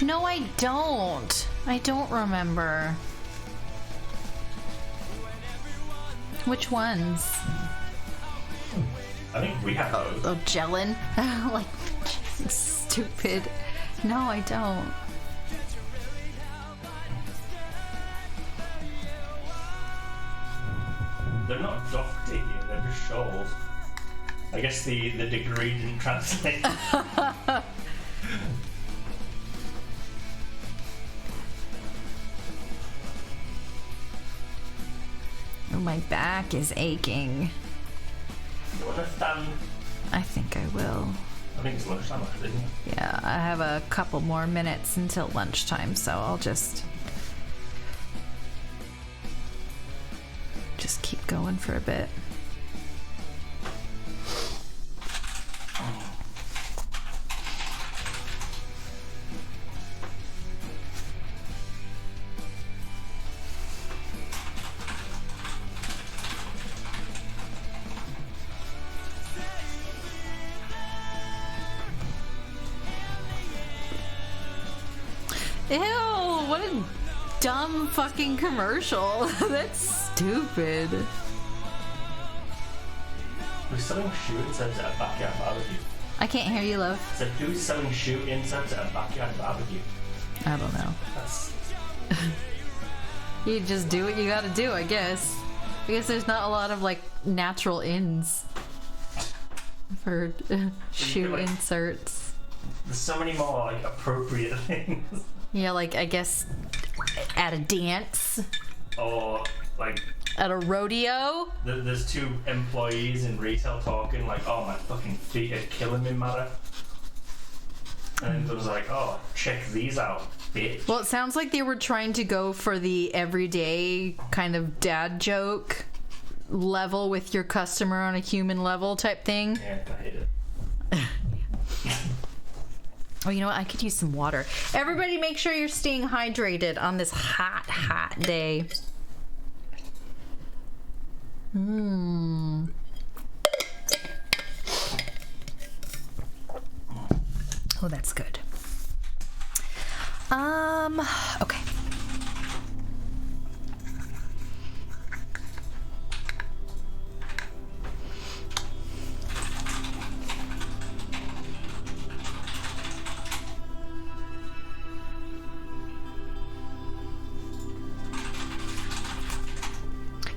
Speaker 1: No, I don't. I don't remember. Which ones?
Speaker 2: I think we have those.
Speaker 1: Oh, Jellin? Like, stupid. No, I don't.
Speaker 2: They're not doctor here, they're just shawls. I guess the degree didn't translate.
Speaker 1: Oh, my back is aching.
Speaker 2: You want to stand?
Speaker 1: I think I will.
Speaker 2: I think it's lunchtime actually, isn't it?
Speaker 1: Yeah, I have a couple more minutes until lunchtime, so I'll just keep going for a bit. Ew, what a dumb fucking commercial. That's stupid.
Speaker 2: Who's selling shoe inserts at a backyard barbecue?
Speaker 1: I can't hear you, love.
Speaker 2: So who's selling shoe inserts at a backyard barbecue?
Speaker 1: I don't know.
Speaker 2: That's...
Speaker 1: You just do what you gotta do, I guess. I guess there's not a lot of, like, natural ins for shoe
Speaker 2: like,
Speaker 1: inserts.
Speaker 2: There's so many more, like, appropriate things.
Speaker 1: Yeah, like, I guess at a dance.
Speaker 2: Or, like...
Speaker 1: At a rodeo.
Speaker 2: There's two employees in retail talking, like, oh, my fucking feet are killing me, matter. And it was like, oh, check these out, bitch.
Speaker 1: Well, it sounds like they were trying to go for the everyday kind of dad joke level with your customer on a human level type thing.
Speaker 2: Yeah, I hate it.
Speaker 1: Oh, you know what? I could use some water. Everybody make sure you're staying hydrated on this hot, hot day. Oh, that's good. Okay.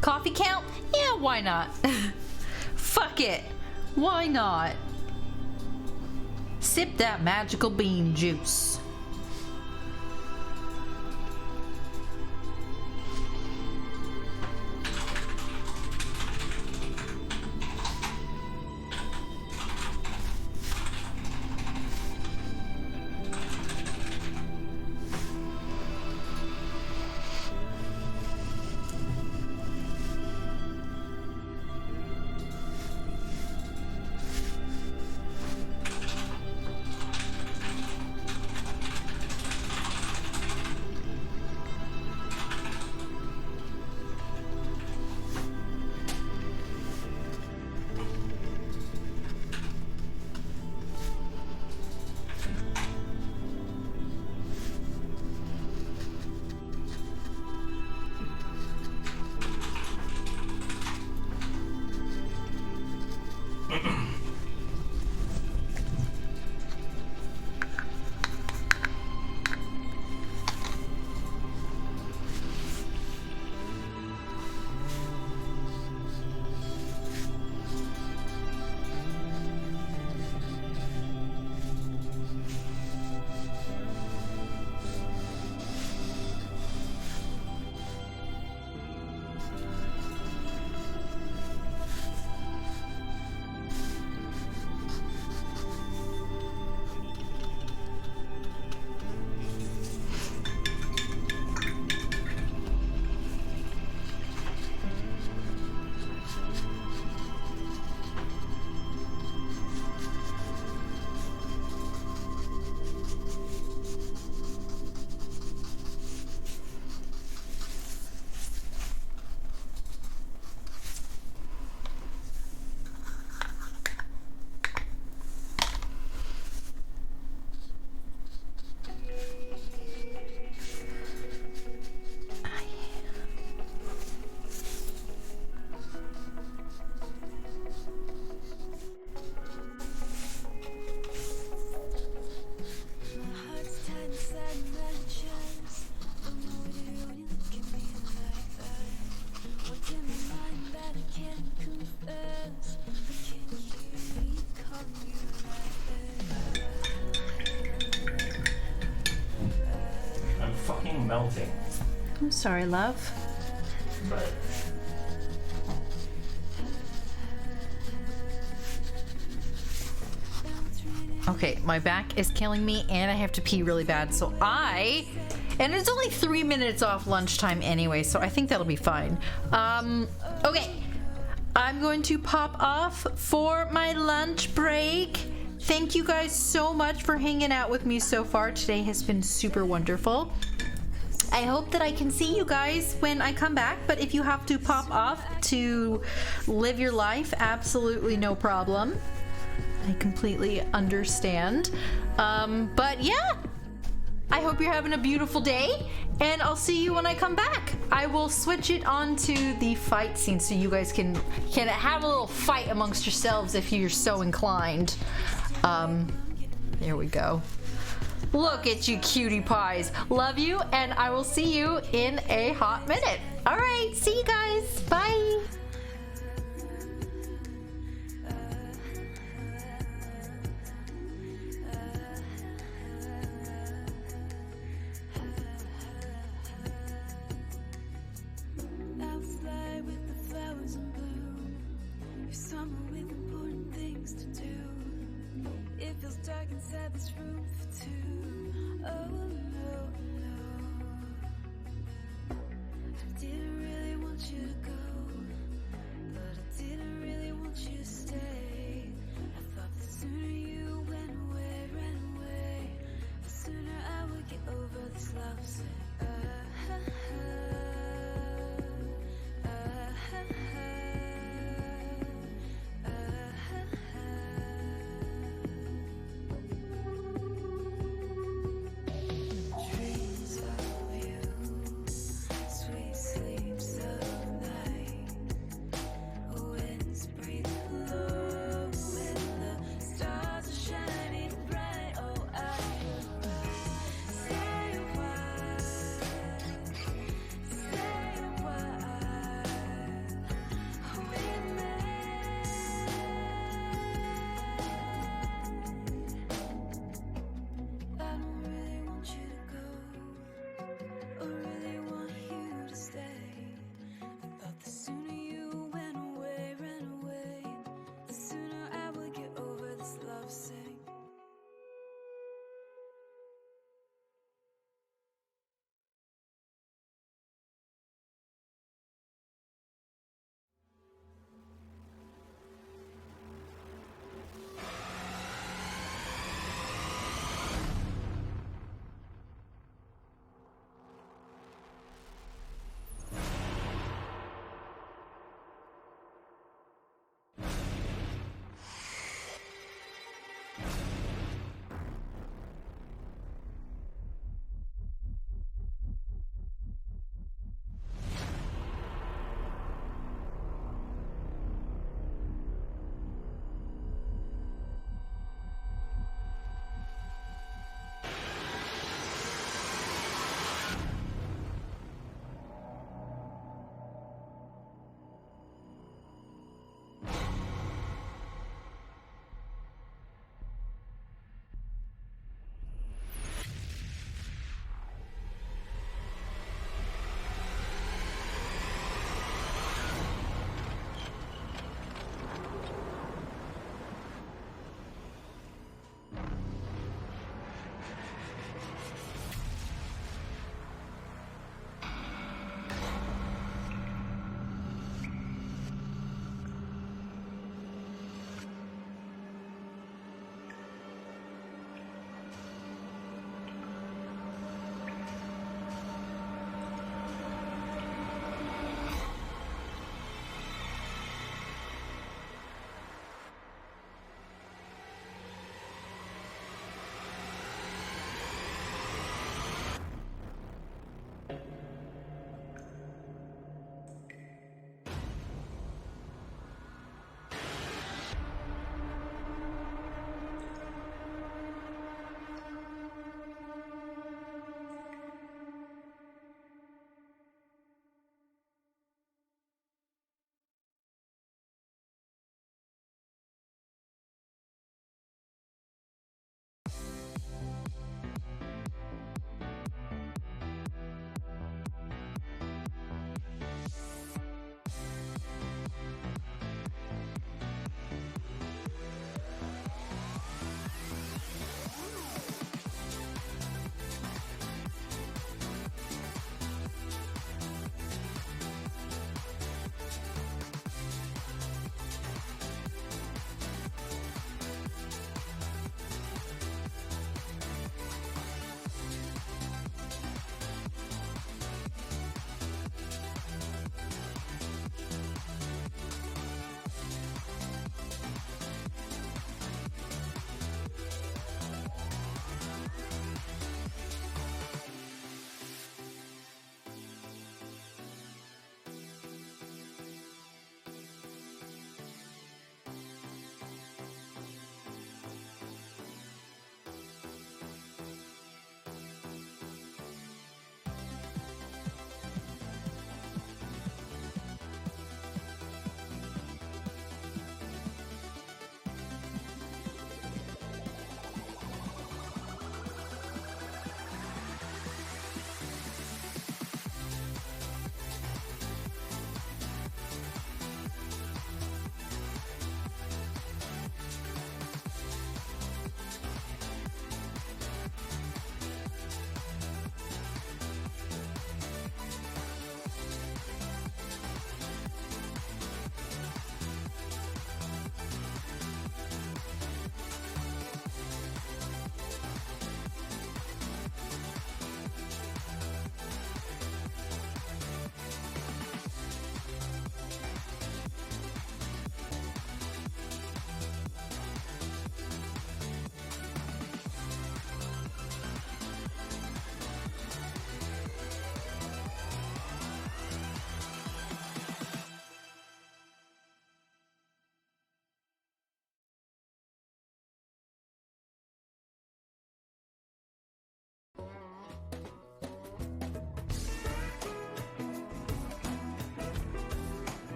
Speaker 1: Coffee count? Yeah, why not? Fuck it. Why not? Sip that magical bean juice.
Speaker 2: melting.
Speaker 1: I'm sorry, love.
Speaker 2: But
Speaker 1: Okay, my back is killing me and I have to pee really bad, so and it's only 3 minutes off lunchtime anyway, so I think that'll be fine. Okay. I'm going to pop off for my lunch break. Thank you guys so much for hanging out with me so far. Today has been super wonderful. I hope that I can see you guys when I come back, but if you have to pop off to live your life, absolutely no problem. I completely understand. But yeah, I hope you're having a beautiful day, and I'll see you when I come back. I will switch it onto the fight scene so you guys can have a little fight amongst yourselves if you're so inclined. There we go. Look at you, cutie pies. Love you, and I will see you in a hot minute. All right, see you guys. Bye.
Speaker 5: Inside this room for two. Oh no, no. I didn't really want you to go, but I didn't really want you to stay. I thought the sooner you went away, ran away, the sooner I would get over this love sick.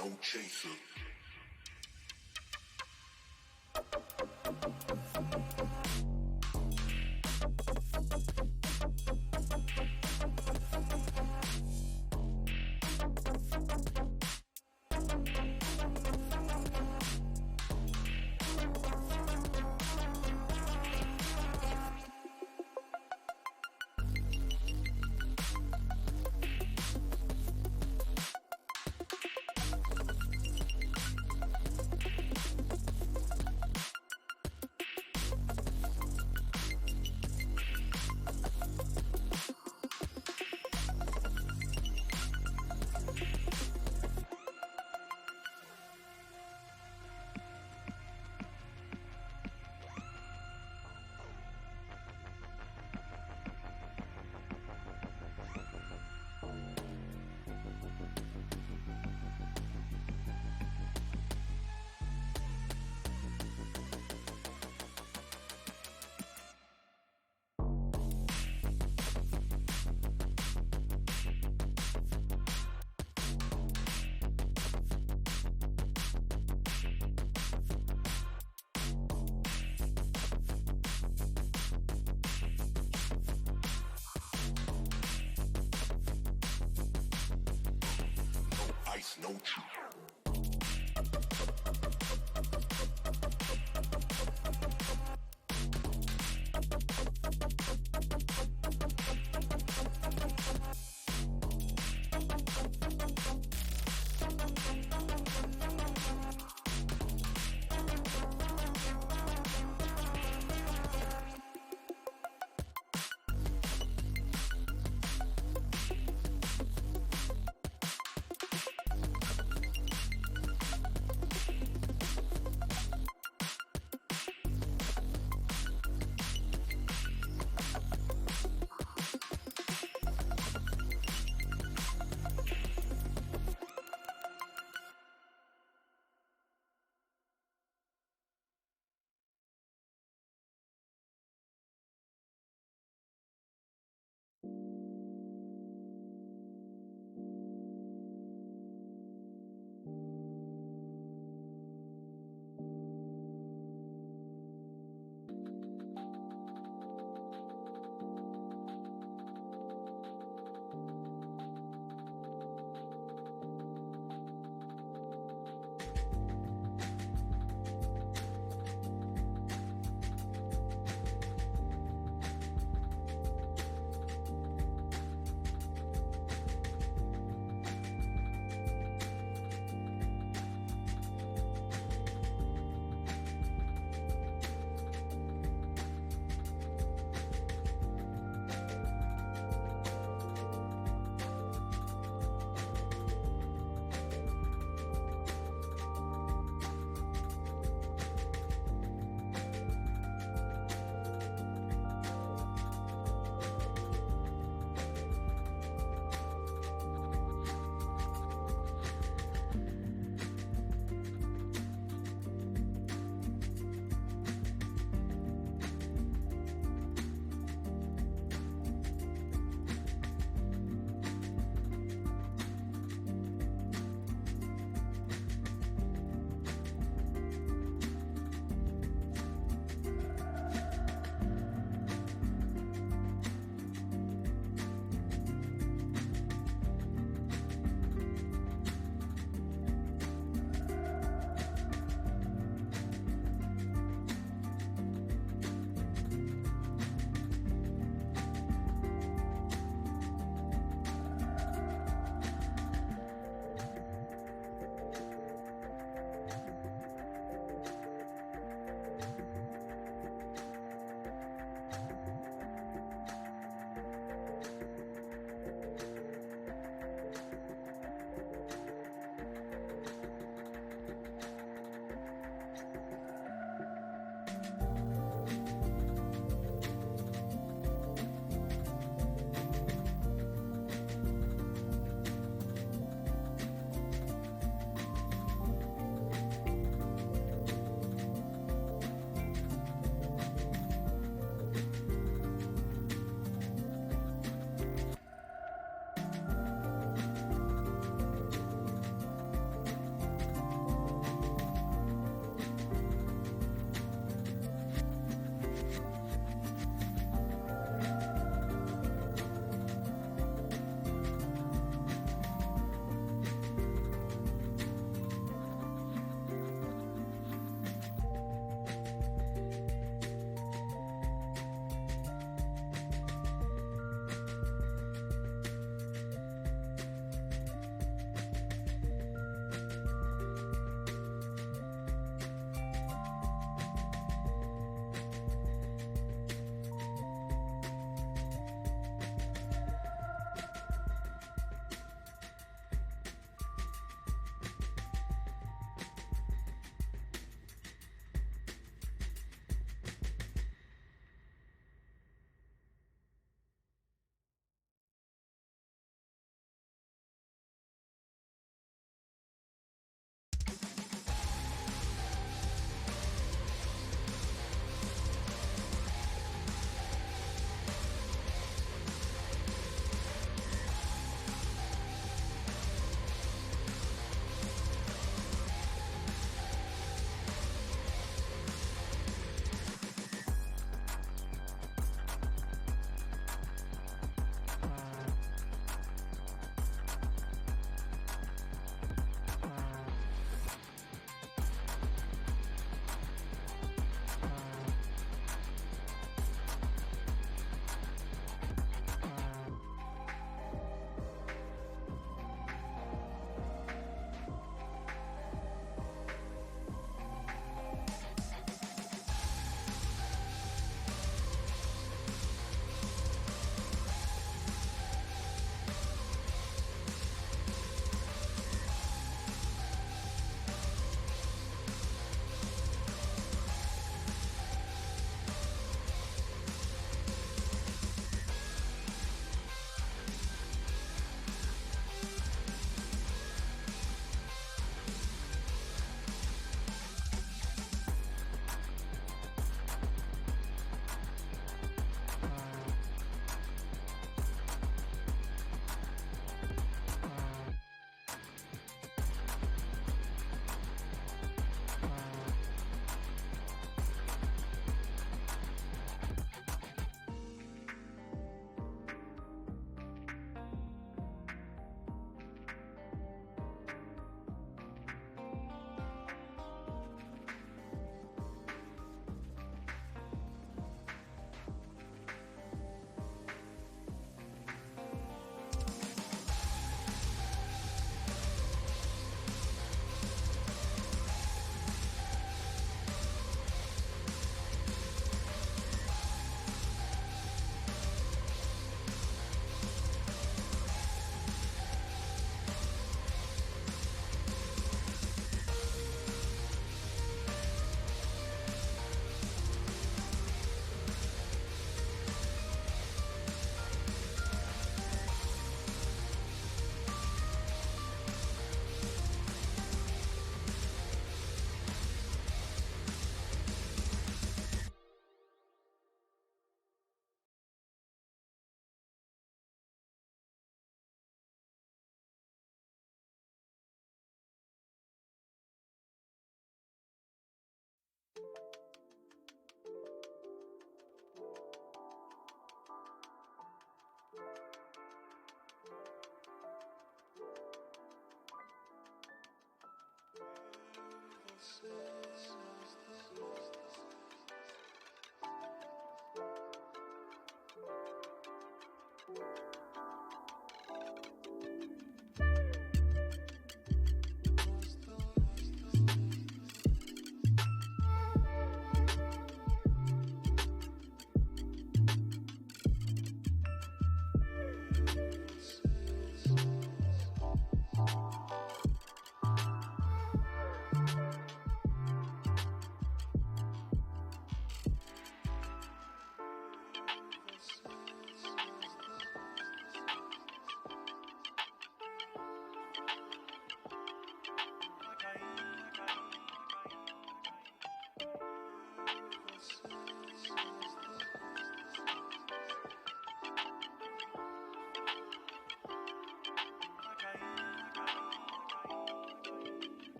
Speaker 6: no chaser. No cheat.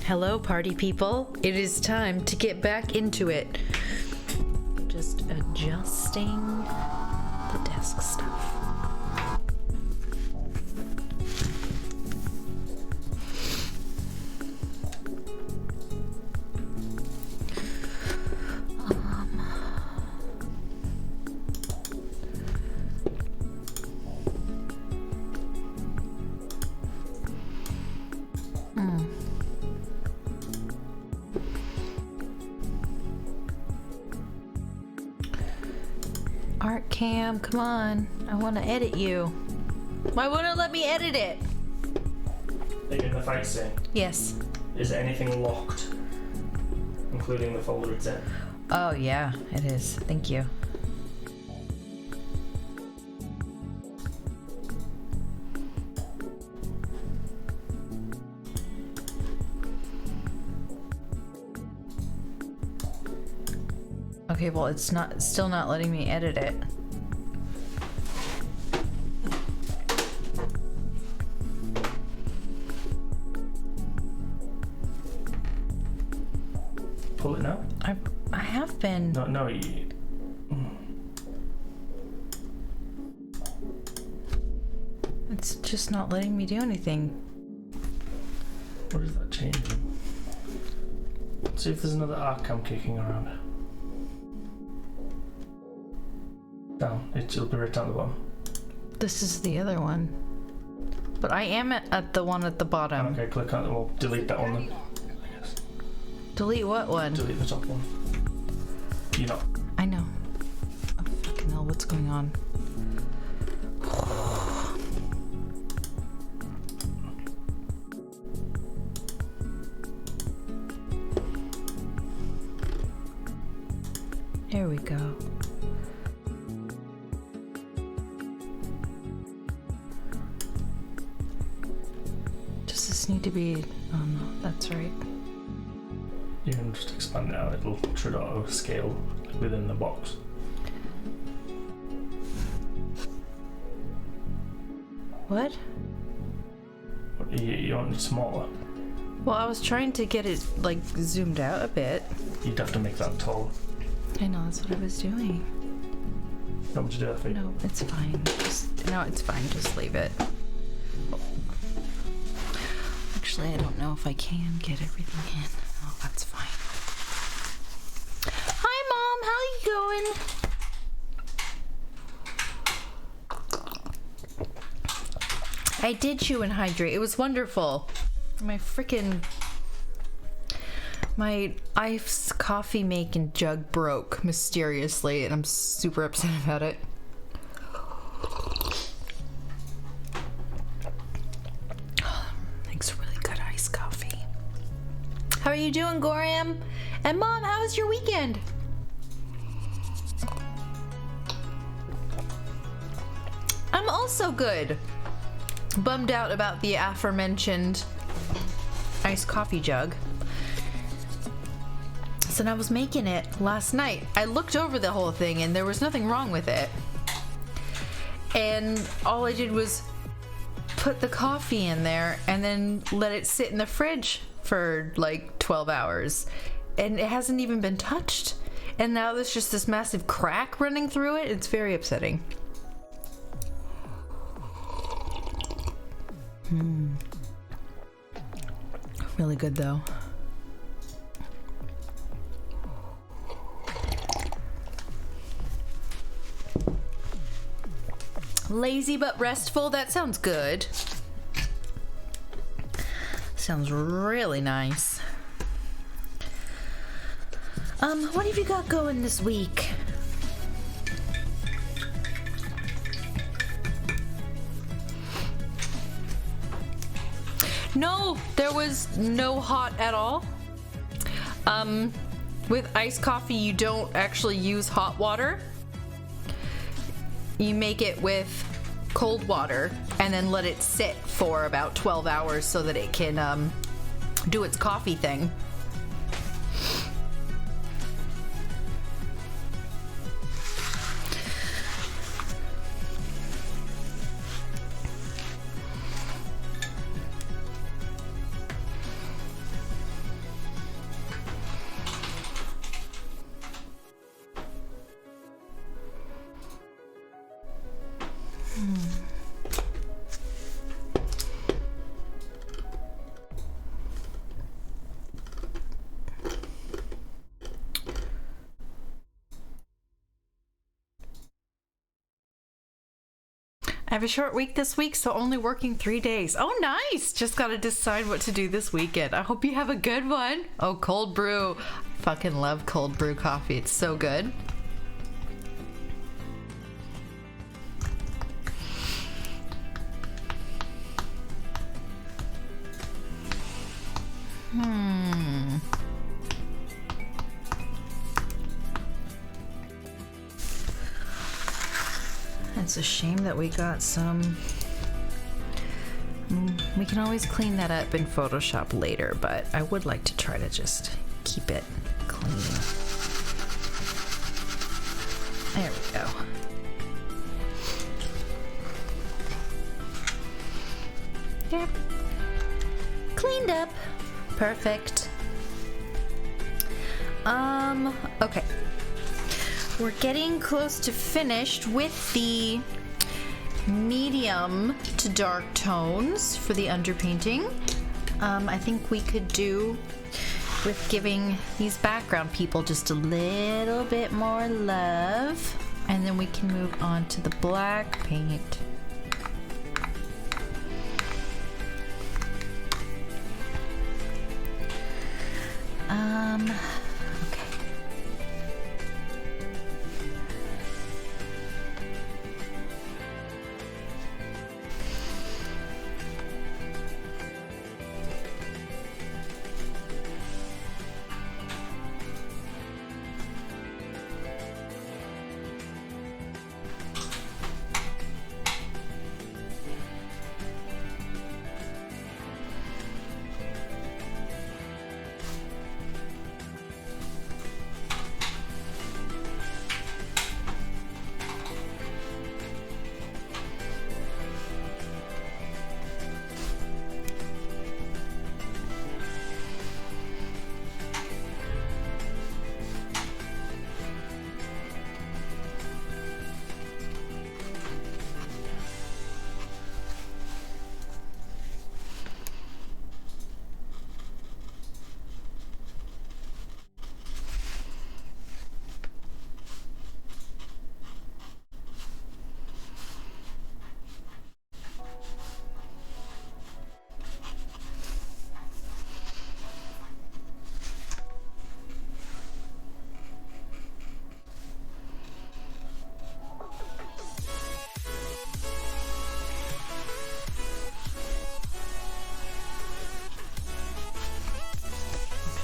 Speaker 1: Hello, party people. It is time to get back into it. Just adjusting the desk stuff. Art cam, come on. I want to edit you. Why won't it let me edit it?
Speaker 2: Are you in the fight scene?
Speaker 1: Yes.
Speaker 2: Is anything locked? Including the folder it's in?
Speaker 1: Oh, yeah, it is. Thank you. Okay, well, it's still not letting me edit it.
Speaker 2: Pull it now?
Speaker 1: I have been.
Speaker 2: No,
Speaker 1: It's just not letting me do anything.
Speaker 2: What is that changing? See if there's another Arkham kicking around. Down. It'll be right down the bottom.
Speaker 1: This is the other one. But I am at the one at the bottom.
Speaker 2: Okay, click on it. We'll delete that one then. I guess.
Speaker 1: Delete what one?
Speaker 2: Delete the top one. You know.
Speaker 1: I know. Oh, fucking hell, what's going on? There we go. Does this need to be... Oh no, that's right.
Speaker 2: You can just expand it out. It'll should auto scale within the box.
Speaker 1: What?
Speaker 2: You want it smaller?
Speaker 1: Well, I was trying to get it, like, zoomed out a bit.
Speaker 2: You'd have to make that tall.
Speaker 1: I know, that's what I was doing.
Speaker 2: You want me to do that for you?
Speaker 1: No, it's fine. No, it's fine. Just leave it. Actually, I don't know if I can get everything in. Oh, that's fine. Hi, Mom. How you going? I did chew and hydrate. It was wonderful. My iced coffee making jug broke mysteriously, and I'm super upset about it. Makes really good iced coffee. How are you doing, Goram? And Mom, how was your weekend? I'm also good. Bummed out about the aforementioned iced coffee jug. So I was making it last night. I looked over the whole thing and there was nothing wrong with it. And all I did was put the coffee in there and then let it sit in the fridge for like 12 hours. And it hasn't even been touched. And now there's just this massive crack running through it. It's very upsetting. Really good though. Lazy but restful, that sounds good. Sounds really nice. What have you got going this week? No, there was no hot at all. With iced coffee, you don't actually use hot water. You make it with cold water and then let it sit for about 12 hours so that it can do its coffee thing. have a short week this week, so only working 3 days. Oh, nice. Just got to decide what to do this weekend. I hope you have a good one. Oh, cold brew. Fucking love cold brew coffee. It's so good. It's a shame that we got some. We can always clean that up in Photoshop later, but I would like to try to just keep it clean. There we go. Yep. Cleaned up. Perfect. Okay. We're getting close to finished with the medium to dark tones for the underpainting. I think we could do with giving these background people just a little bit more love, and then we can move on to the black paint. Okay.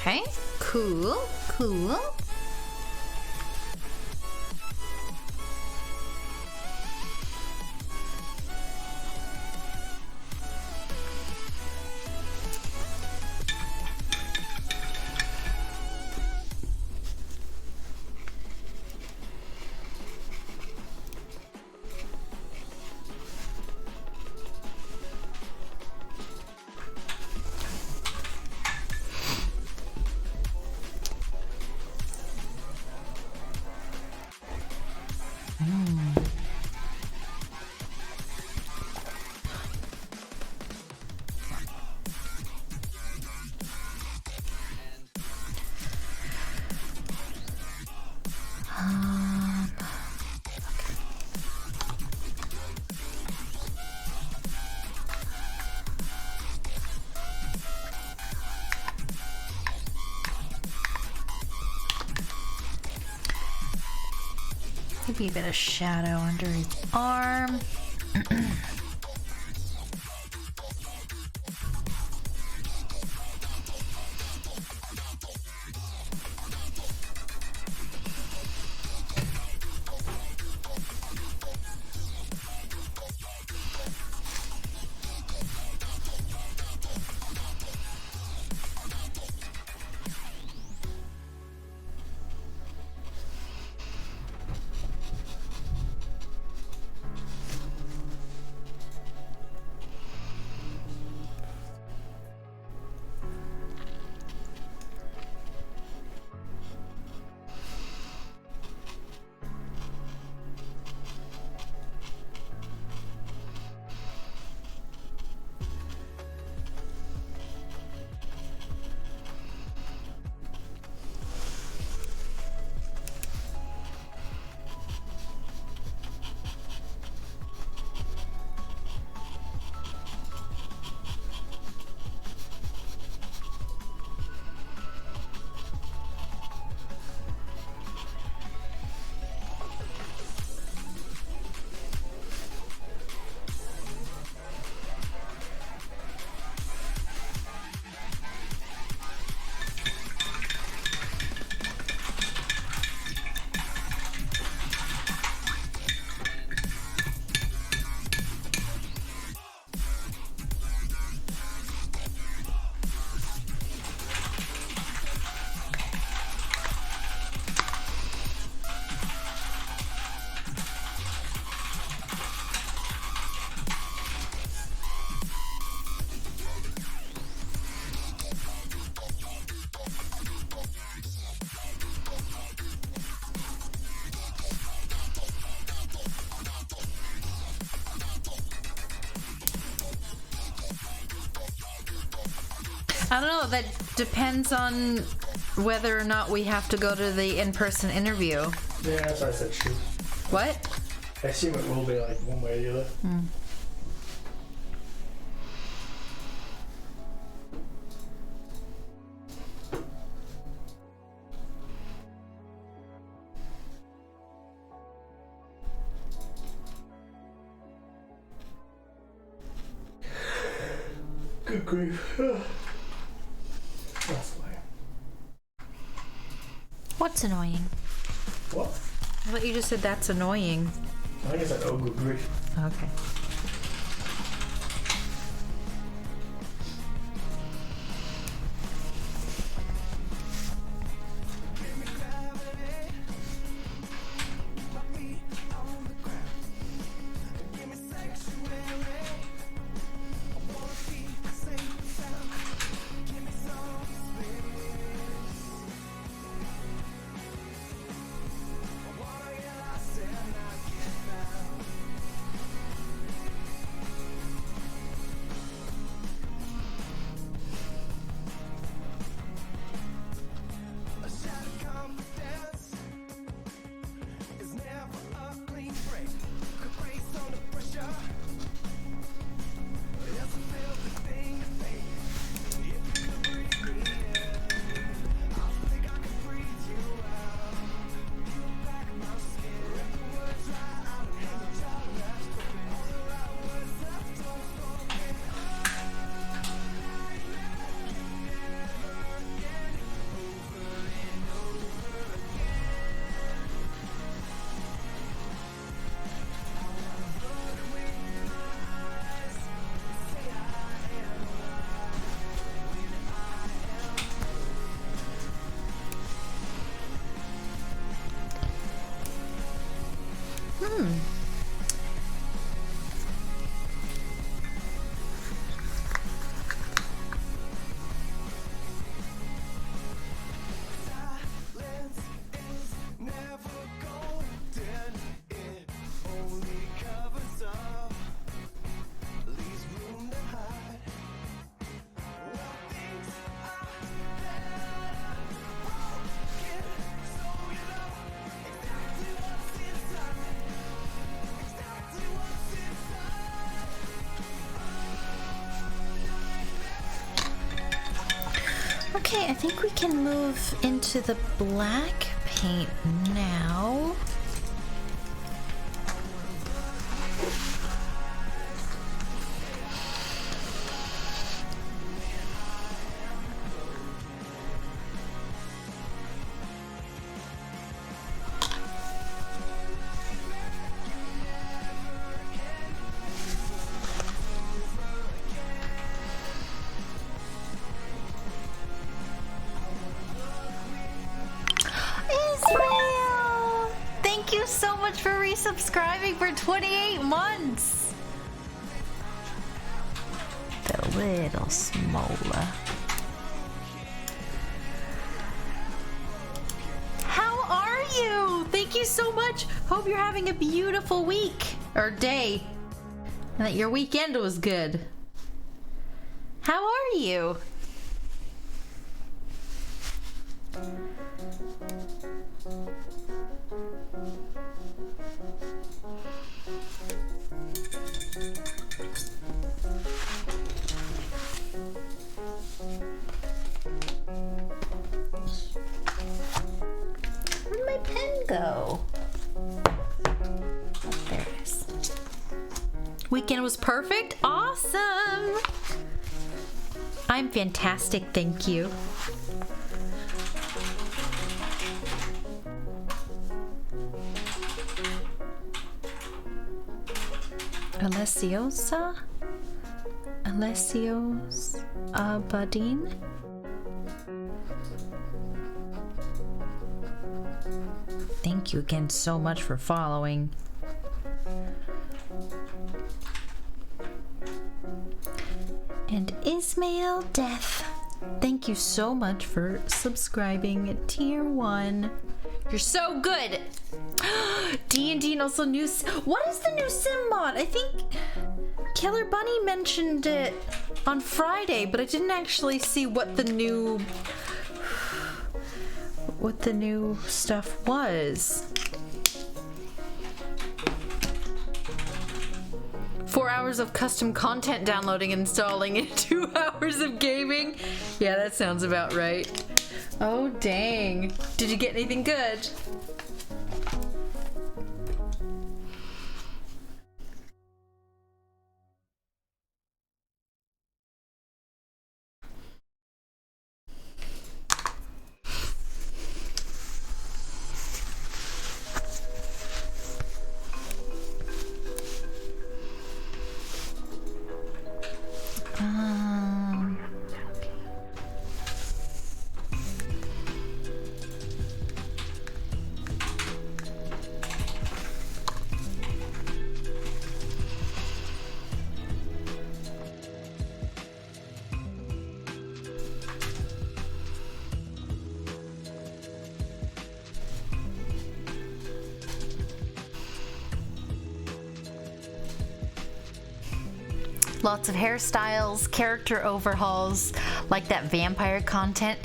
Speaker 1: Okay, cool, cool. Maybe a bit of shadow under his arm. I don't know, that depends on whether or not we have to go to the in-person interview.
Speaker 6: Yeah, that's why I said shoot.
Speaker 1: What?
Speaker 6: I assume it will be like one way or the other. Good grief. That's annoying.
Speaker 1: What's annoying?
Speaker 6: What?
Speaker 1: I thought you just said that's annoying.
Speaker 6: I think I said oh good grief.
Speaker 1: Okay. Okay, I think we can move into the black paint now. So much for resubscribing for 28 months. The little smola. How are you? Thank you so much. Hope you're having a beautiful week or day, and that your weekend was good. How are you? Where'd my pen go? Oh, there it is. Weekend was perfect? Awesome! I'm fantastic, thank you. Alessios Abadine. Thank you again so much for following. And Ismail Death, thank you so much for subscribing at Tier 1. You're so good. D&D and also new. What is the new sim mod? I think Killer Bunny mentioned it on Friday, but I didn't actually see what the new stuff was. 4 hours of custom content downloading and installing and 2 hours of gaming. Yeah, that sounds about right. Oh, dang. Did you get anything good? Lots of hairstyles, character overhauls, like that vampire content.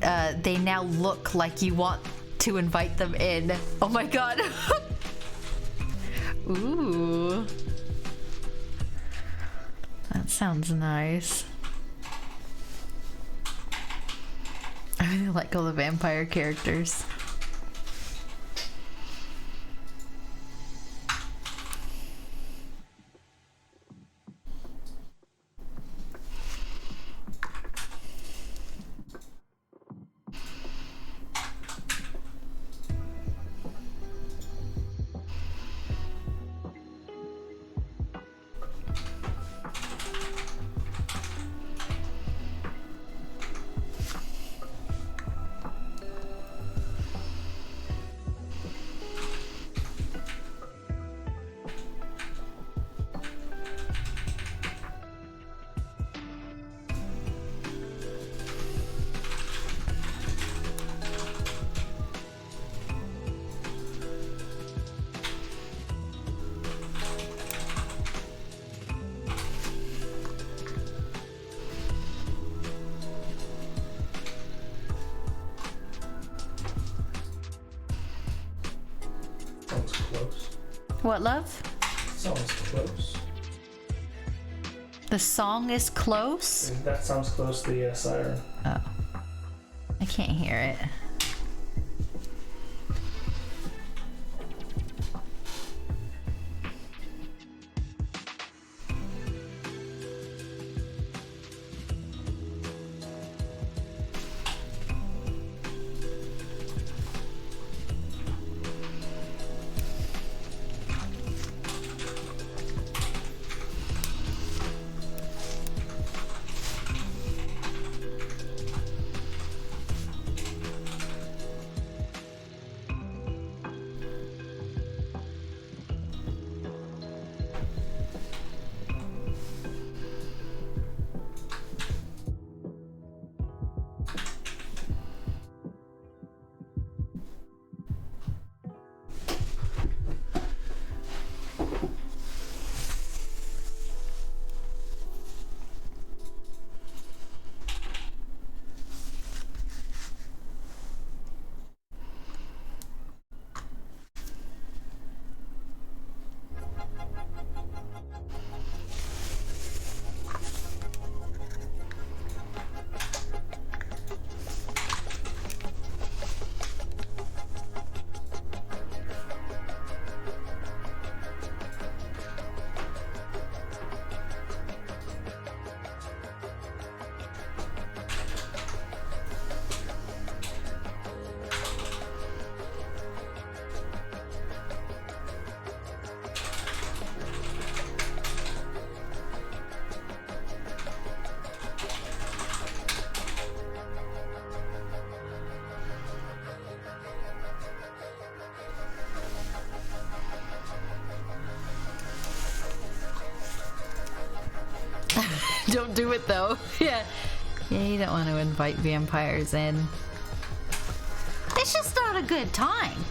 Speaker 1: They now look like you want to invite them in. Oh my god. Ooh. That sounds nice. I really like all the vampire characters.
Speaker 6: Sounds close.
Speaker 1: What, love?
Speaker 6: Sounds close.
Speaker 1: The song is close?
Speaker 6: That sounds close to the siren.
Speaker 1: Oh. I can't hear it. Don't do it though. Yeah. Yeah, you don't want to invite vampires in. Hey, It's just not a good time.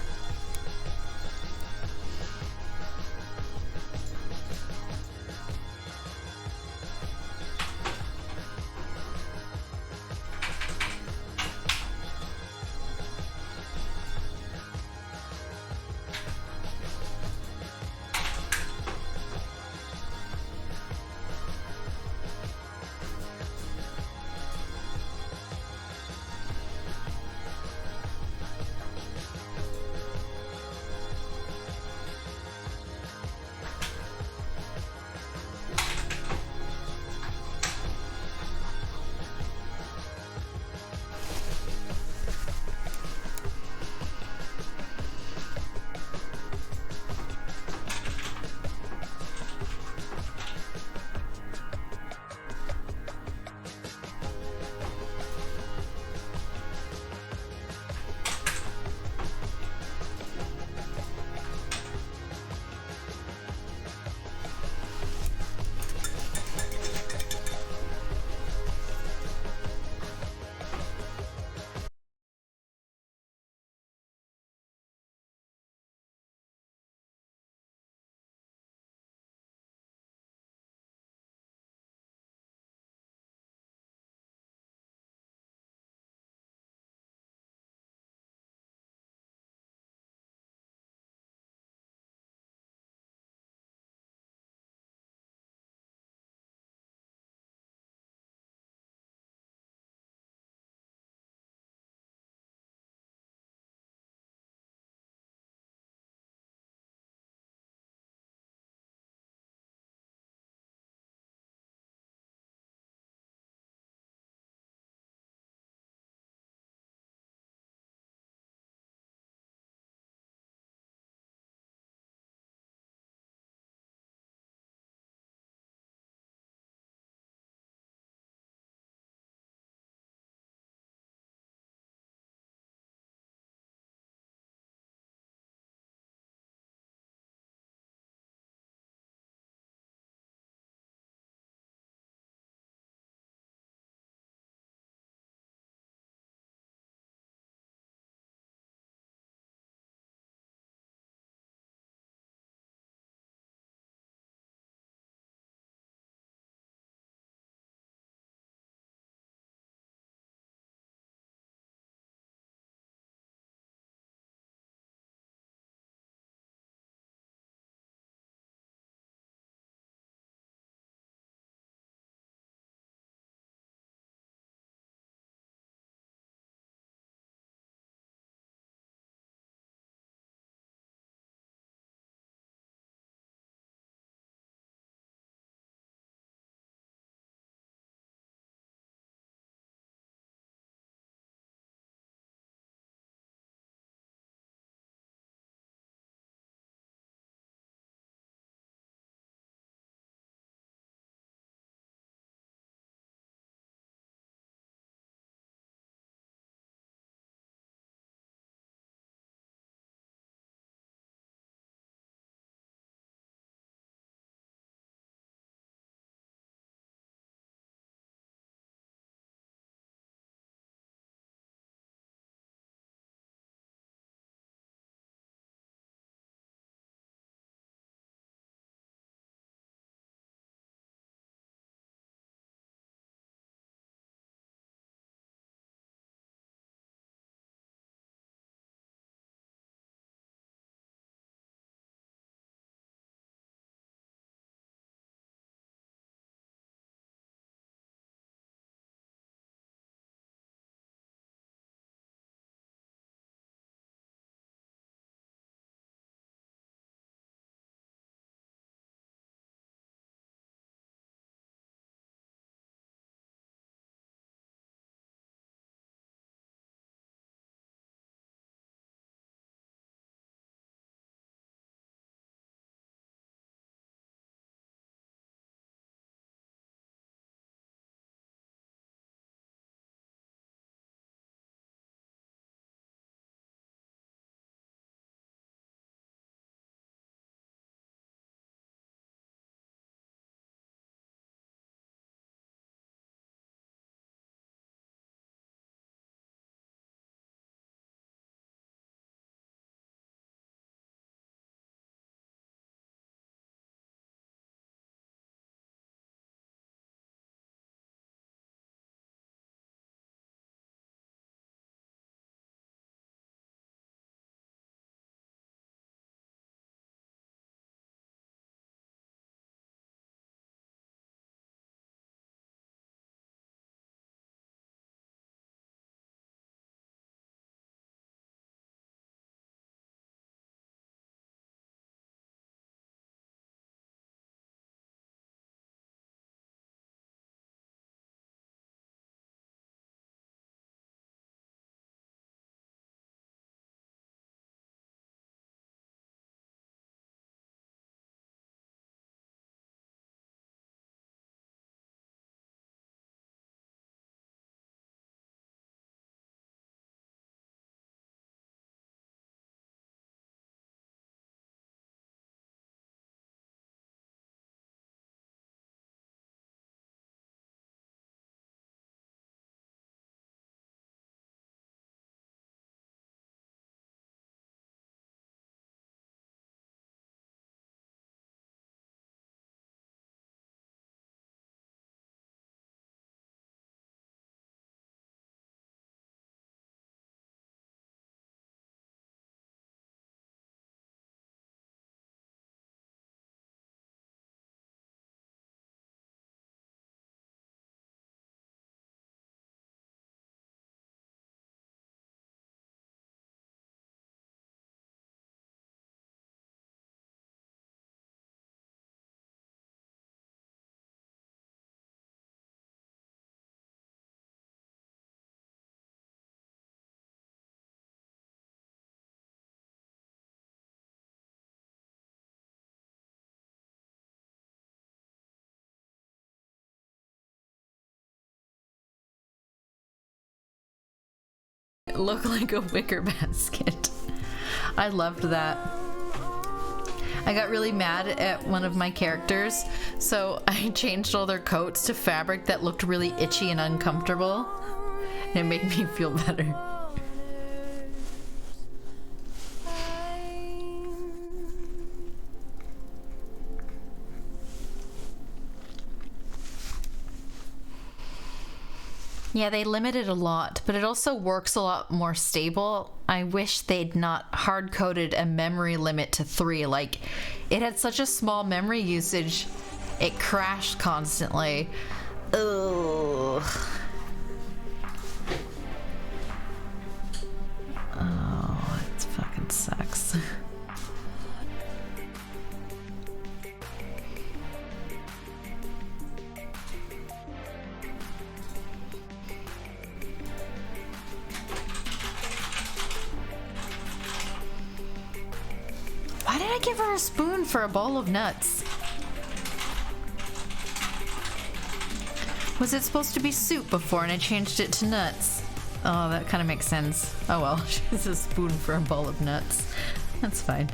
Speaker 1: look like a wicker basket. I loved that. I got really mad at one of my characters, so I changed all their coats to fabric that looked really itchy and uncomfortable. And it made me feel better. Yeah, they limit it a lot, but it also works a lot more stable. I wish they'd not hard-coded a memory limit to 3. Like, it had such a small memory usage, it crashed constantly. Ugh. Oh, it fucking sucks. Why did I give her a spoon for a bowl of nuts? Was it supposed to be soup before and I changed it to nuts? Oh, that kind of makes sense. Oh well, she's a spoon for a bowl of nuts. That's fine.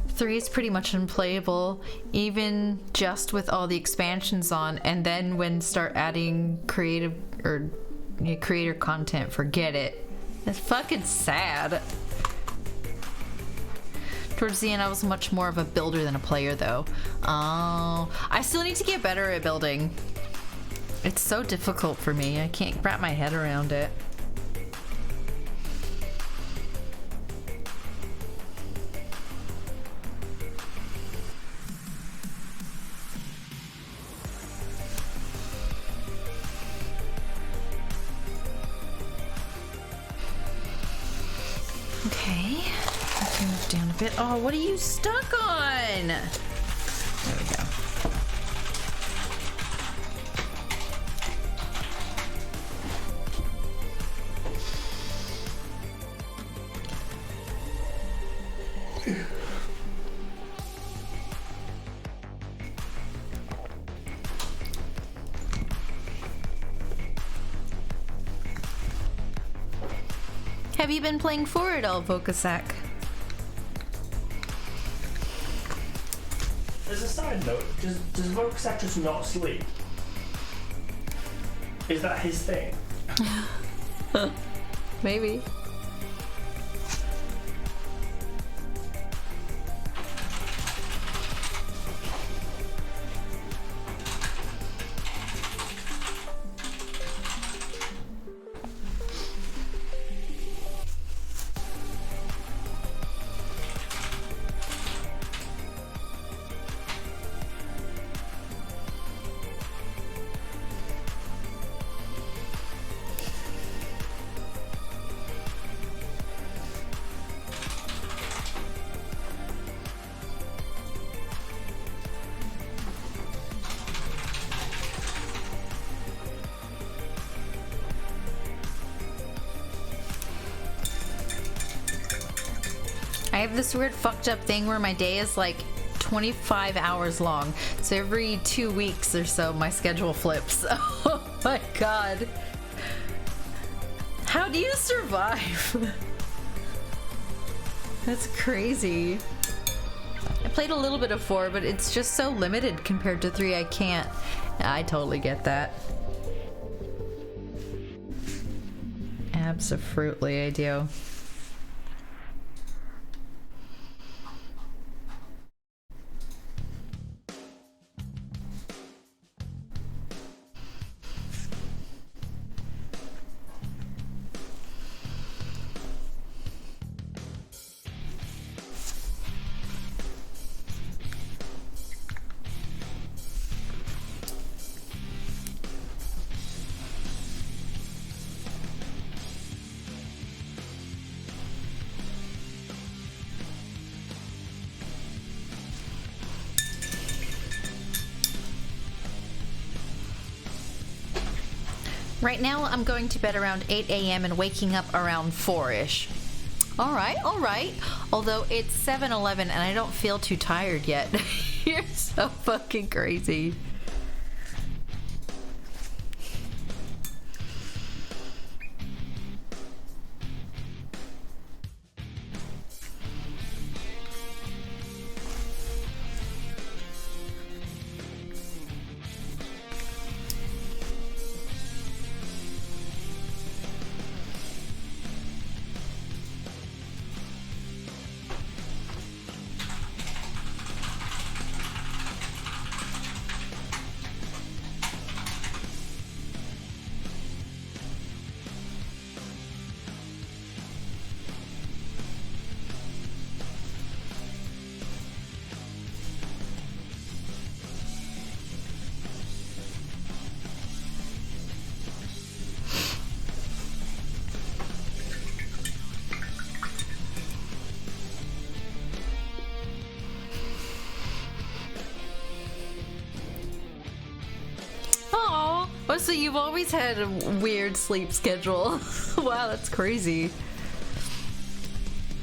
Speaker 1: Three is pretty much unplayable, even just with all the expansions on, and then when start adding creative or creator content, forget it. It's fucking sad. Towards the end, I was much more of a builder than a player, though. Oh, I still need to get better at building. It's so difficult for me. I can't wrap my head around it. Okay, I can move down a bit. Oh, what are you stuck on? There we go. Have you been playing 4 at all, Vokasak?
Speaker 6: As a side note, does Vokasak just not sleep? Is that his thing?
Speaker 1: Maybe. I have this weird fucked up thing where my day is like 25 hours long. So every 2 weeks or so, my schedule flips. Oh my god. How do you survive? That's crazy. I played a little bit of 4, but it's just so limited compared to 3. I can't. I totally get that. Abso-fruitly, I do. Right now, I'm going to bed around 8 a.m. and waking up around 4-ish. All right, all right. Although it's 7:11 and I don't feel too tired yet. You're so fucking crazy. Oh, so you've always had a weird sleep schedule. Wow, that's crazy.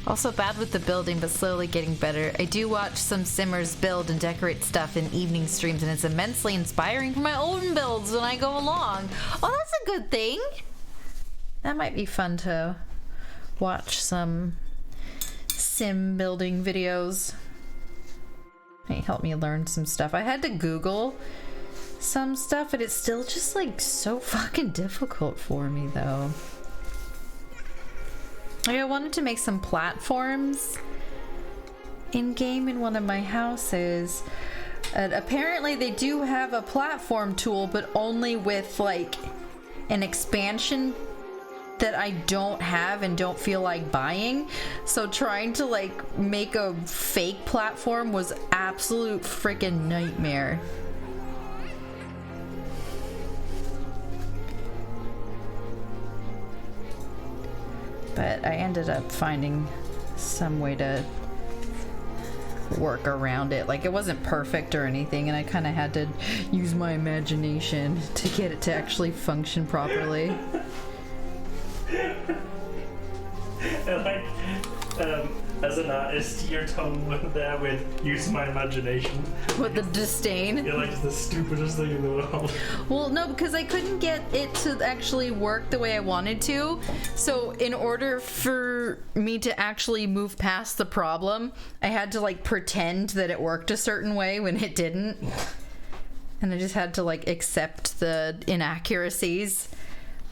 Speaker 1: Also bad with the building, but slowly getting better. I do watch some simmers build and decorate stuff in evening streams, and it's immensely inspiring for my own builds when I go along. Oh, that's a good thing. That might be fun to watch some sim building videos. Hey, help me learn some stuff. I had to Google some stuff, and it's still just like so fucking difficult for me though. Like, I wanted to make some platforms in game in one of my houses. And apparently they do have a platform tool, but only with like an expansion that I don't have and don't feel like buying. So trying to like make a fake platform was absolute freaking nightmare. But I ended up finding some way to work around it. Like, it wasn't perfect or anything, and I kind of had to use my imagination to get it to actually function properly.
Speaker 6: Like, as an artist, your tongue went there with use my imagination.
Speaker 1: With the disdain.
Speaker 6: You're like the stupidest thing in the world.
Speaker 1: Well, no, because I couldn't get it to actually work the way I wanted to. So in order for me to actually move past the problem, I had to like pretend that it worked a certain way when it didn't. And I just had to like accept the inaccuracies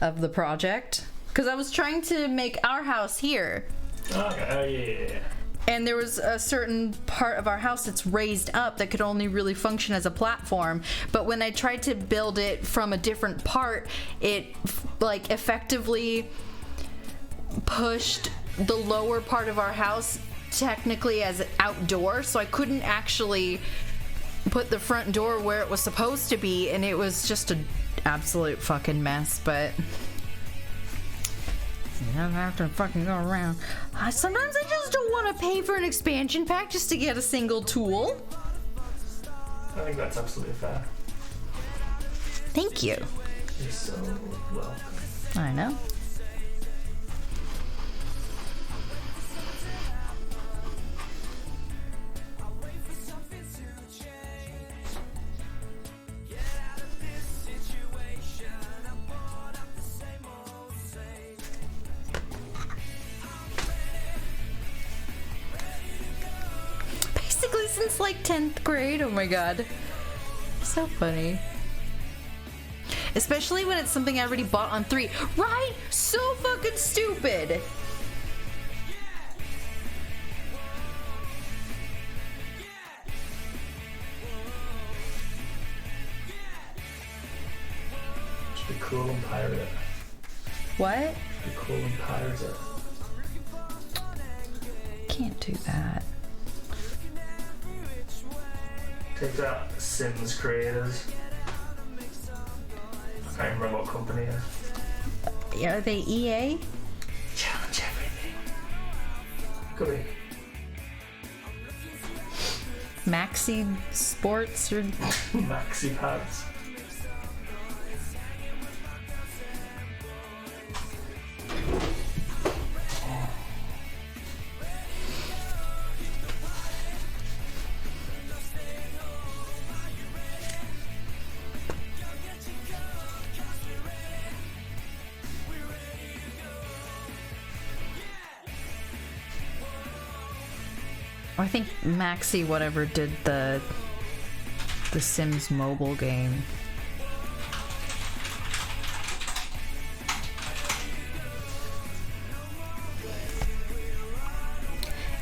Speaker 1: of the project. Because I was trying to make our house here.
Speaker 6: Okay, oh yeah.
Speaker 1: And there was a certain part of our house that's raised up that could only really function as a platform. But when I tried to build it from a different part, it like effectively pushed the lower part of our house technically as outdoor. So I couldn't actually put the front door where it was supposed to be. And it was just an absolute fucking mess. But you don't have to fucking go around. Sometimes I just don't want to pay for an expansion pack just to get a single tool.
Speaker 6: I think that's absolutely fair.
Speaker 1: Thank you.
Speaker 6: You're so welcome.
Speaker 1: I know. Since like 10th grade. Oh my god. So funny. Especially when it's something I already bought on 3. Right? So fucking stupid.
Speaker 6: Should be cool and pirate it.
Speaker 1: What?
Speaker 6: Should be cool and pirate it.
Speaker 1: Can't do that.
Speaker 6: Take that, Sims creators. I can't remember what company it is.
Speaker 1: Are they EA?
Speaker 6: Challenge everything. Could be.
Speaker 1: Maxi Sports or
Speaker 6: Maxi pads.
Speaker 1: I think Maxi whatever did the Sims mobile game.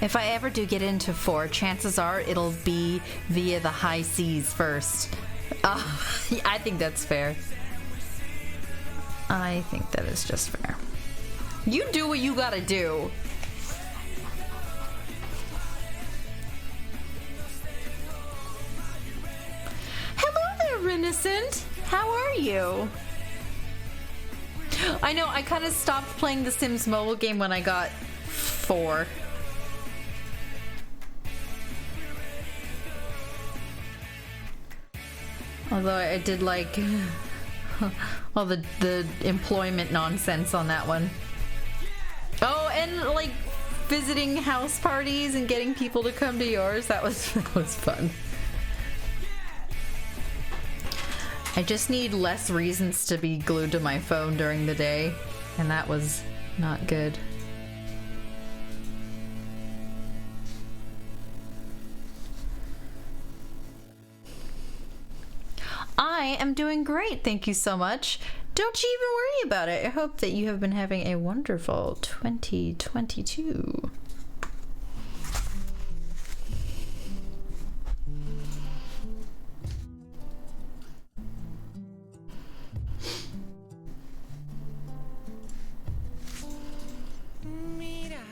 Speaker 1: If I ever do get into 4, chances are it'll be via the high seas first. I think that's fair. I think that is just fair. You do what you gotta do. Innocent, how are you? I know, I kind of stopped playing the Sims mobile game when I got 4. Although I did like all the employment nonsense on that one. Oh, and like visiting house parties and getting people to come to yours. That was fun. I just need less reasons to be glued to my phone during the day, and that was not good. I am doing great, thank you so much. Don't you even worry about it. I hope that you have been having a wonderful 2022.
Speaker 5: Mira,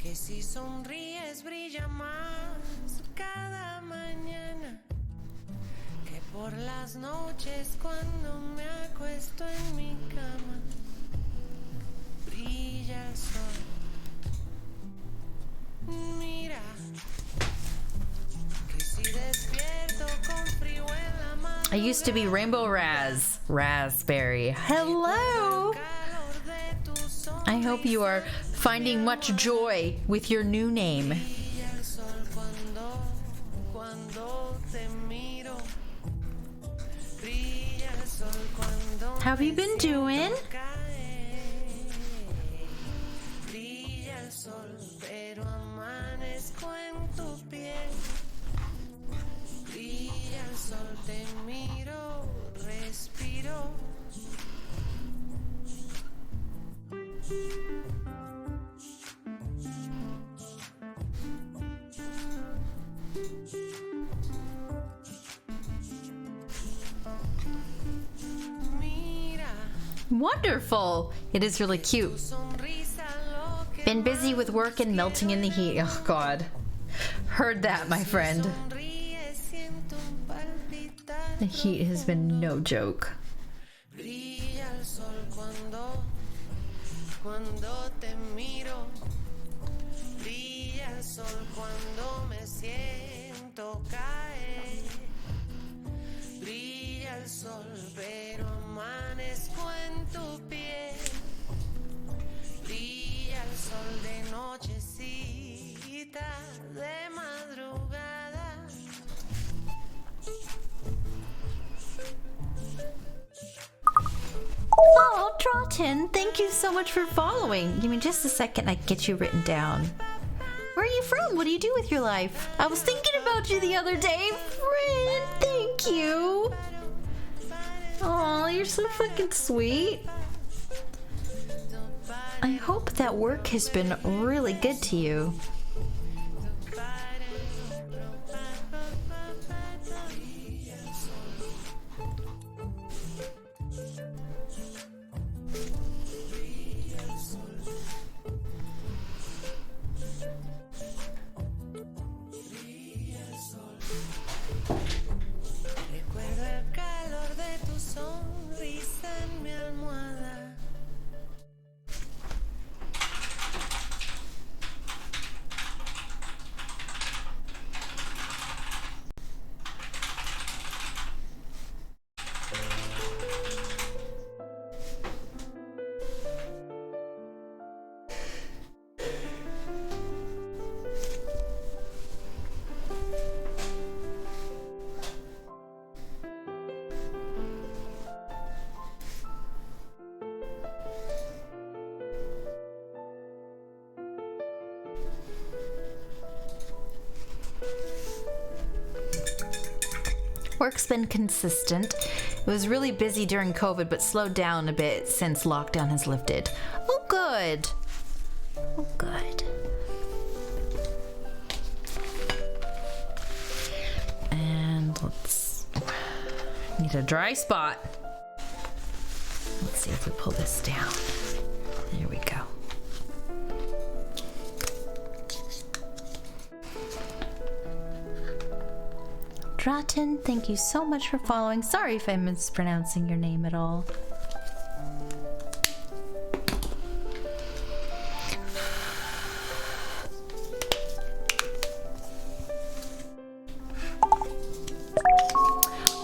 Speaker 5: que si sonríes brilla más cada mañana. Por las noches cuando me acuesto en mi cama, brilla el sol. Mira, que si despierto con frío en la mano.
Speaker 1: I used to be Rainbow Raspberry. Hello! I hope you are finding much joy with your new name. How have you been doing?
Speaker 5: Brilla el sol, pero amanezco en tu piel. Brilla el sol, te miro, respiro.
Speaker 1: Wonderful! It is really cute. Been busy with work and melting in the heat. Oh god. Heard that, my friend. The heat has been no joke.
Speaker 5: El sol, pero amanezco en tu piel. Brilla el sol de nochecita, de madrugada.
Speaker 1: Oh, Draughton, thank you so much for following. Give me just a second, I can get you written down. Where are you from? What do you do with your life? I was thinking about you the other day, friend. Thank you. Aw, you're so fucking sweet. I hope that work has been really good to you. Work's been consistent. It was really busy during COVID, but slowed down a bit since lockdown has lifted. Oh, good. Oh, good. And let's... need a dry spot. Let's see if we pull this down. There we go. Draughton, thank you so much for following. Sorry if I'm mispronouncing your name at all.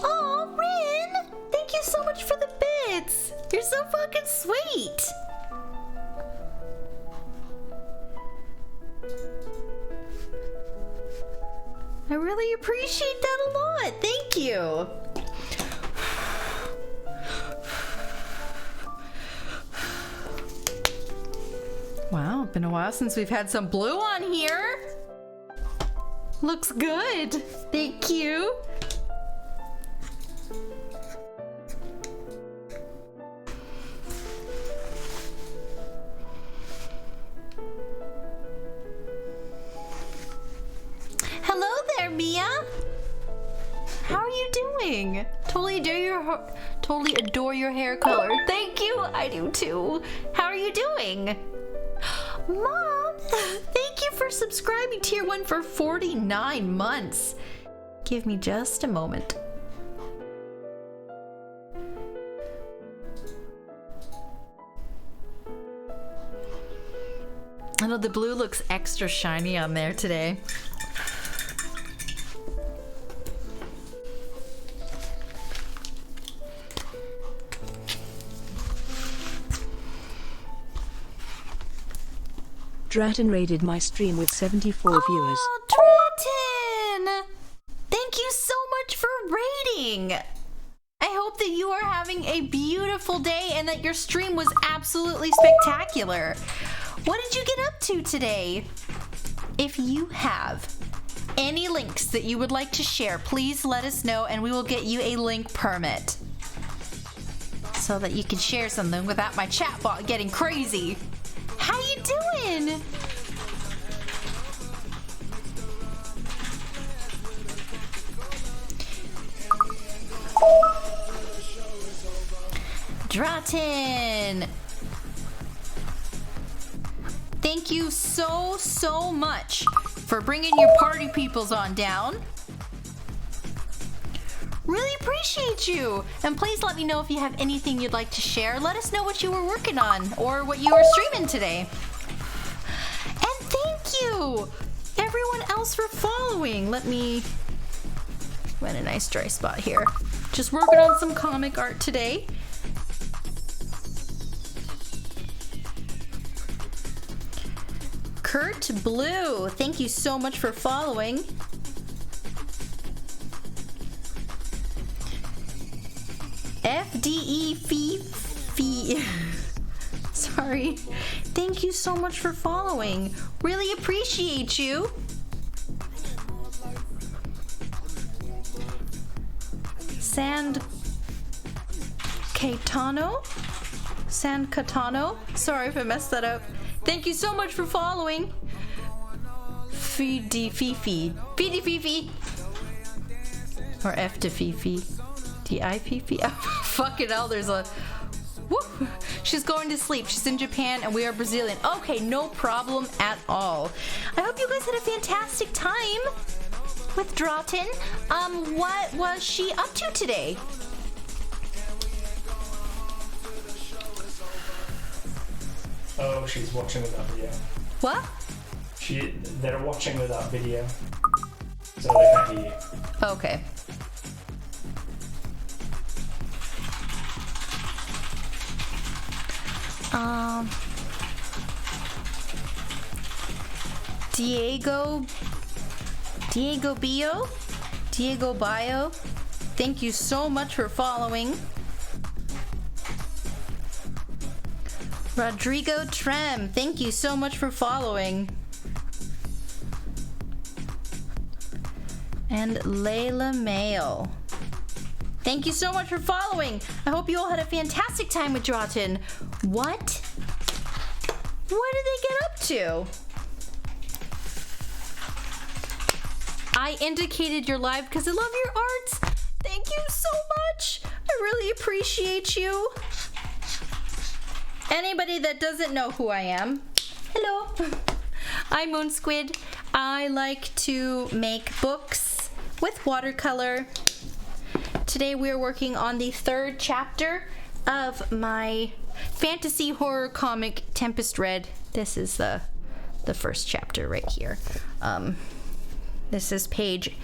Speaker 1: Oh, Rin! you. Wow, been a while since we've had some blue on here. Looks good. Thank you. Hello there, Mia. How are you doing? Totally adore your hair color. Thank you. I do too. How are you doing? Mom, thank you for subscribing Tier 1 for 49 months. Give me just a moment. I know the blue looks extra shiny on there today.
Speaker 3: Draton raided my stream with 74 viewers.
Speaker 1: Oh, Draton! Thank you so much for raiding! I hope that you are having a beautiful day and that your stream was absolutely spectacular. What did you get up to today? If you have any links that you would like to share, please let us know and we will get you a link permit so that you can share something without my chatbot getting crazy. How you doing? Draton! Thank you so much for bringing your party peoples on down. Really appreciate you. And please let me know if you have anything you'd like to share. Let us know what you were working on or what you were streaming today. And thank you everyone else for following. Let me find a nice dry spot here. Just working on some comic art today. Kurt Blue, thank you so much for following. FDE Fee. Sorry. Thank you so much for following. Really appreciate you. Sand Catano? Sorry if I messed that up. Thank you so much for following. Feedy Fifi. Or F to Fifi. D-I-P-P. Oh, fucking hell, there's a... Woo! She's going to sleep. She's in Japan and we are Brazilian. Okay, no problem at all. I hope you guys had a fantastic time with Draughton. What was she up to today?
Speaker 6: Oh, she's watching without video.
Speaker 1: What?
Speaker 6: They're watching without video. So they can't hear you.
Speaker 1: Okay. Diego Bio, thank you so much for following. Rodrigo Trem, thank you so much for following. And Layla Mail, thank you so much for following. I hope you all had a fantastic time with Draughton. What did they get up to? I indicated you're live because I love your arts. Thank you so much. I really appreciate you. Anybody that doesn't know who I am, hello. I'm Moonsquid. I like to make books with watercolor. Today we're working on the 3rd chapter of my fantasy horror comic Tempest Red. This is the first chapter right here. This is page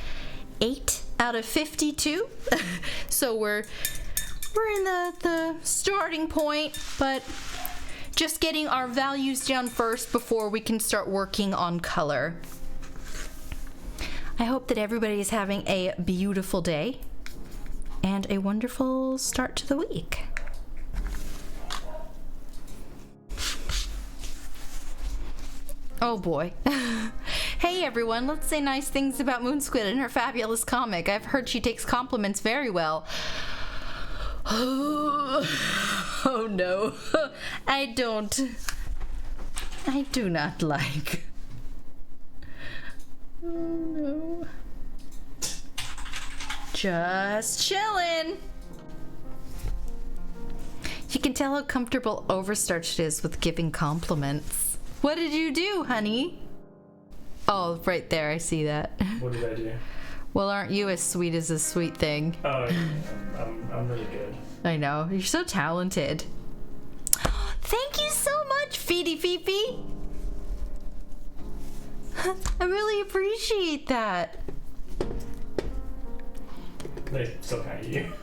Speaker 1: 8 out of 52. So we're in the starting point, but just getting our values down first before we can start working on color. I hope that everybody is having a beautiful day. and a wonderful start to the week. Oh boy. Hey everyone, let's say nice things about Moonsquid and her fabulous comic. I've heard she takes compliments very well. Oh no. I do not like. Oh no. Just chillin'. You can tell how comfortable Overstarched is with giving compliments. What did you do, honey? Oh, right there, I see that.
Speaker 6: What did I do?
Speaker 1: Well, aren't you as sweet as a sweet thing?
Speaker 6: Oh, yeah, I'm really good.
Speaker 1: I know, you're so talented. Thank you so much, Feety Fifi. I really appreciate that.
Speaker 6: They still can't hear you.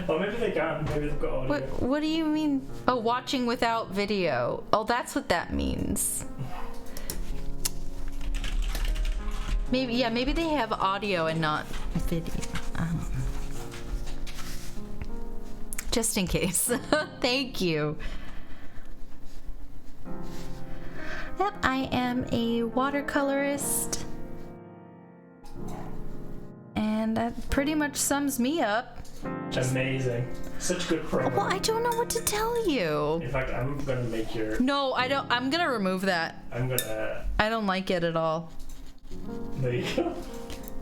Speaker 6: Or maybe they can. Maybe they've got audio.
Speaker 1: What do you mean? Oh, watching without video. Oh, that's what that means. Maybe they have audio and not video. I don't know. Just in case. Thank you. Yep, I am a watercolorist. And that pretty much sums me up.
Speaker 6: Amazing. Such good promo.
Speaker 1: Well, I don't know what to tell you.
Speaker 6: In fact, I'm gonna make your...
Speaker 1: No, I don't. I'm gonna remove that.
Speaker 6: I'm gonna...
Speaker 1: I don't like it at all.
Speaker 6: There you go.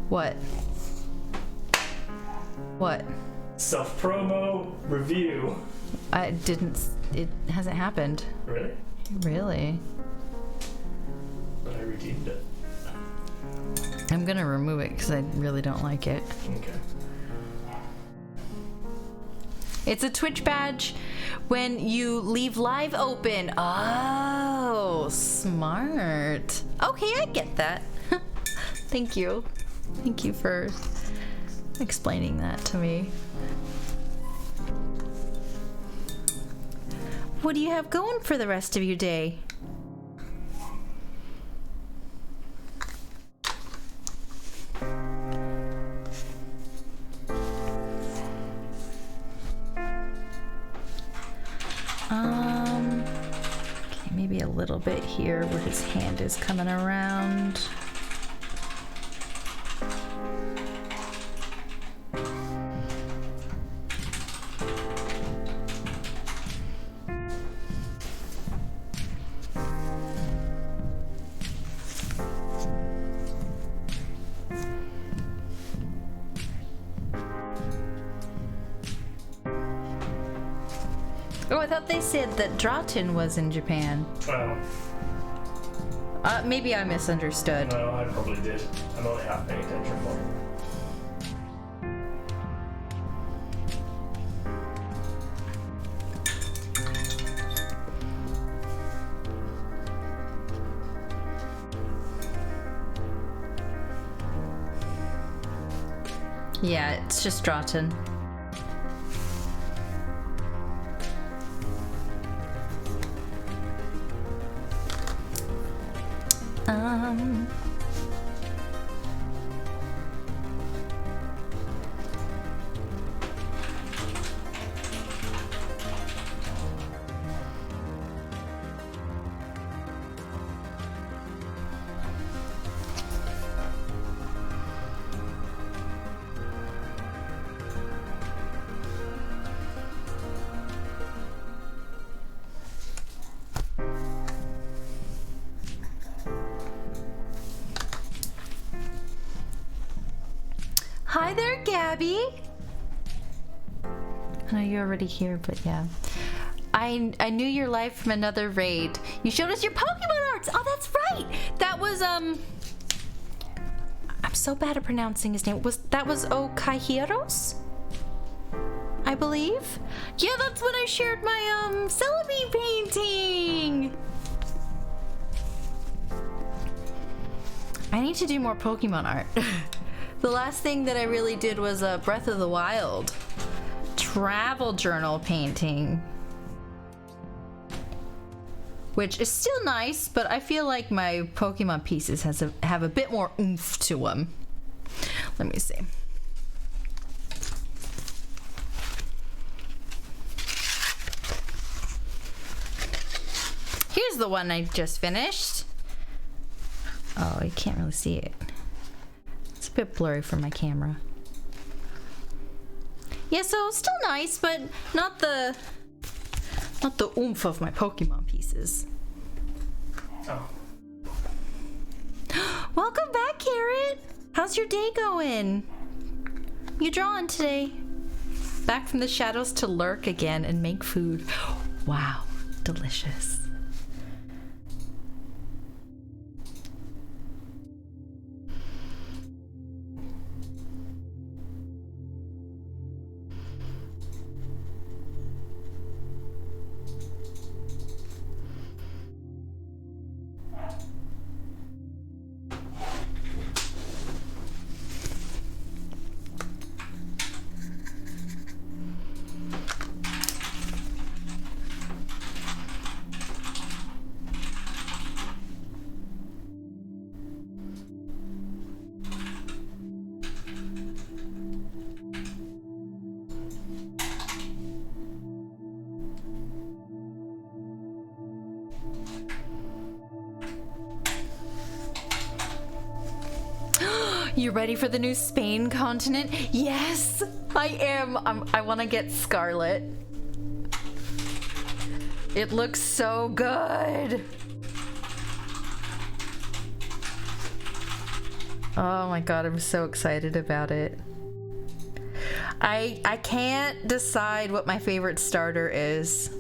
Speaker 1: What? What?
Speaker 6: Self-promo review.
Speaker 1: I didn't. It hasn't happened.
Speaker 6: Really?
Speaker 1: Really?
Speaker 6: But I redeemed it.
Speaker 1: I'm gonna remove it because I really don't like it.
Speaker 6: Okay.
Speaker 1: It's a Twitch badge when you leave live open. Oh, smart. Okay, I get that. Thank you. Thank you for explaining that to me. What do you have going for the rest of your day? Okay, maybe a little bit here where his hand is coming around. Oh, I thought they said that Drahtin was in Japan.
Speaker 6: Well,
Speaker 1: Maybe I misunderstood.
Speaker 6: no, I probably did. I'm only half paying attention for him.
Speaker 1: Yeah, it's just Drahtin. Hi there, Gabby. I know you're already here, but yeah. I knew your life from another raid. You showed us your Pokemon arts. Oh, that's right. That was I'm so bad at pronouncing his name. That was Okahiros? I believe. Yeah, that's when I shared my Celebi painting. I need to do more Pokemon art. The last thing that I really did was Breath of the Wild travel journal painting, which is still nice, but I feel like my Pokemon pieces have a bit more oomph to them. Let me see. the one I just finished. Oh, you can't really see it. It's a bit blurry for my camera. Yeah, so still nice, but not the oomph of my Pokemon pieces.
Speaker 6: Oh.
Speaker 1: Welcome back, Carrot. How's your day going? You drawing today? Back from the shadows to lurk again and make food. Wow, delicious. You ready for the new Spain continent? Yes, I am. I want to get Scarlet. It looks so good. Oh my god, I'm so excited about it. I can't decide what my favorite starter is.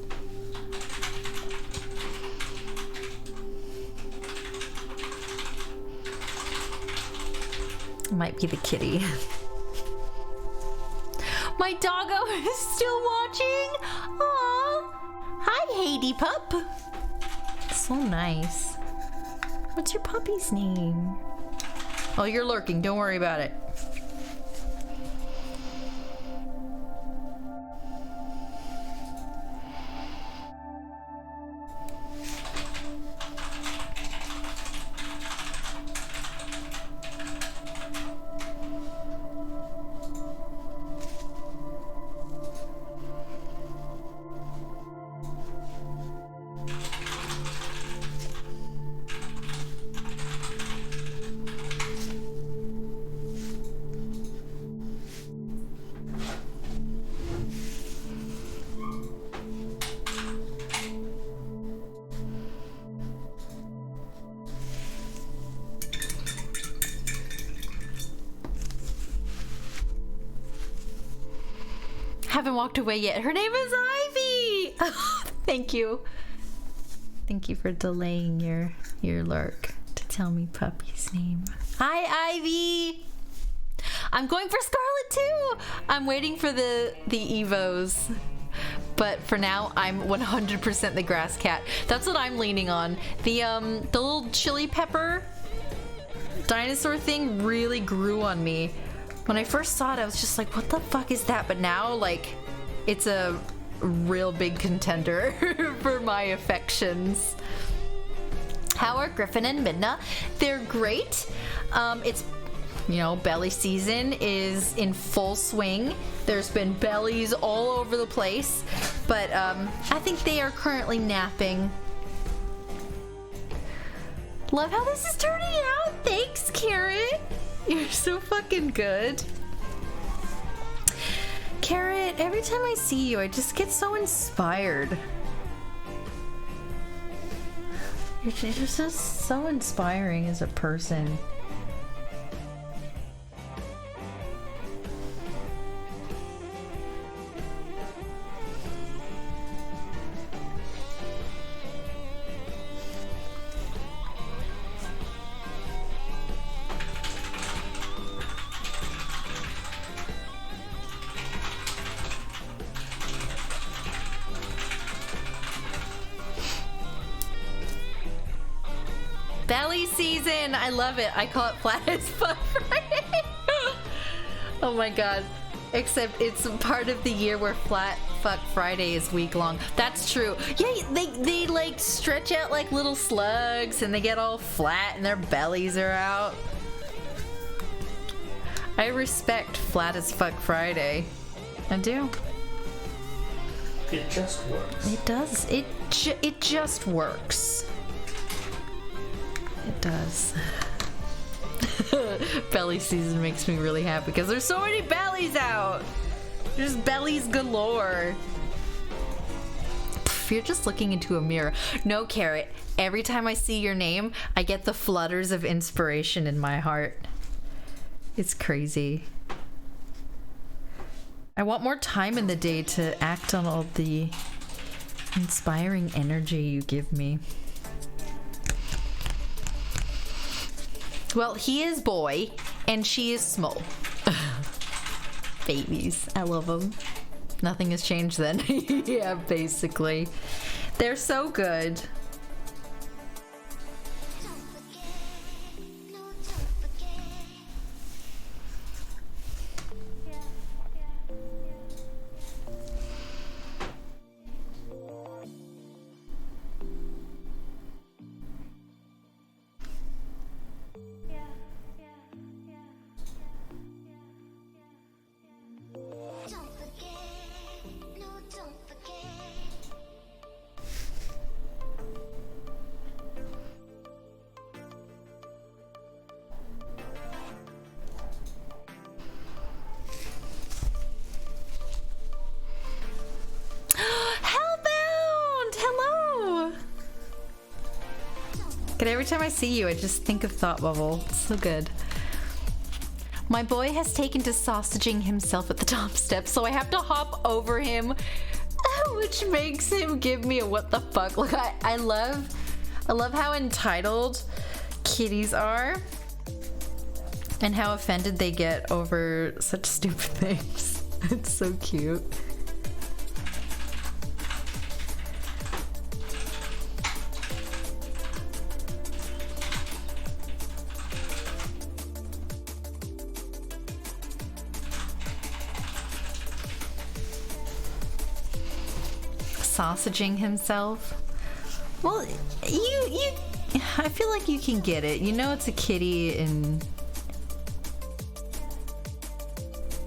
Speaker 1: Might be the kitty. My doggo is still watching. Aww. Hi, Haiti pup. So nice. What's your puppy's name? Oh, you're lurking. Don't worry about it. Haven't walked away yet. Her name is Ivy. Thank you. Thank you for delaying your lurk to tell me puppy's name. Hi, Ivy. I'm going for Scarlet too. I'm waiting for the Evos. But for now, I'm 100% the grass cat. That's what I'm leaning on. The little chili pepper dinosaur thing really grew on me. When I first saw it, I was just like, what the fuck is that? But now, like, it's a real big contender for my affections. How are Griffin and Midna? They're great. It's, you know, belly season is in full swing. There's been bellies all over the place, but I think they are currently napping. Love how this is turning out. Thanks, Carrot. You're so fucking good. Carrot, every time I see you, I just get so inspired. You're just so inspiring as a person. Belly season! I love it. I call it Flat as Fuck Friday. Oh my god. Except it's part of the year where Flat Fuck Friday is week long. That's true. Yeah, they like stretch out like little slugs and they get all flat and their bellies are out. I respect Flat as Fuck Friday. I do.
Speaker 6: It just works.
Speaker 1: It does. it just works. It does. Belly season makes me really happy because there's so many bellies out. There's bellies galore. Pff, you're just looking into a mirror. No, Carrot. Every time I see your name, I get the flutters of inspiration in my heart. It's crazy. I want more time in the day to act on all the inspiring energy you give me. Well, he is boy and she is small. Babies, I love them. Nothing has changed then. Yeah, basically. They're so good. Every time I see you, I just think of Thought Bubble. It's so good. My boy has taken to sausaging himself at the top step, so I have to hop over him, which makes him give me a what the fuck. Look, I love how entitled kitties are and how offended they get over such stupid things. It's so cute. Sausaging himself. Well, you I feel like you can get it. You know it's a kitty and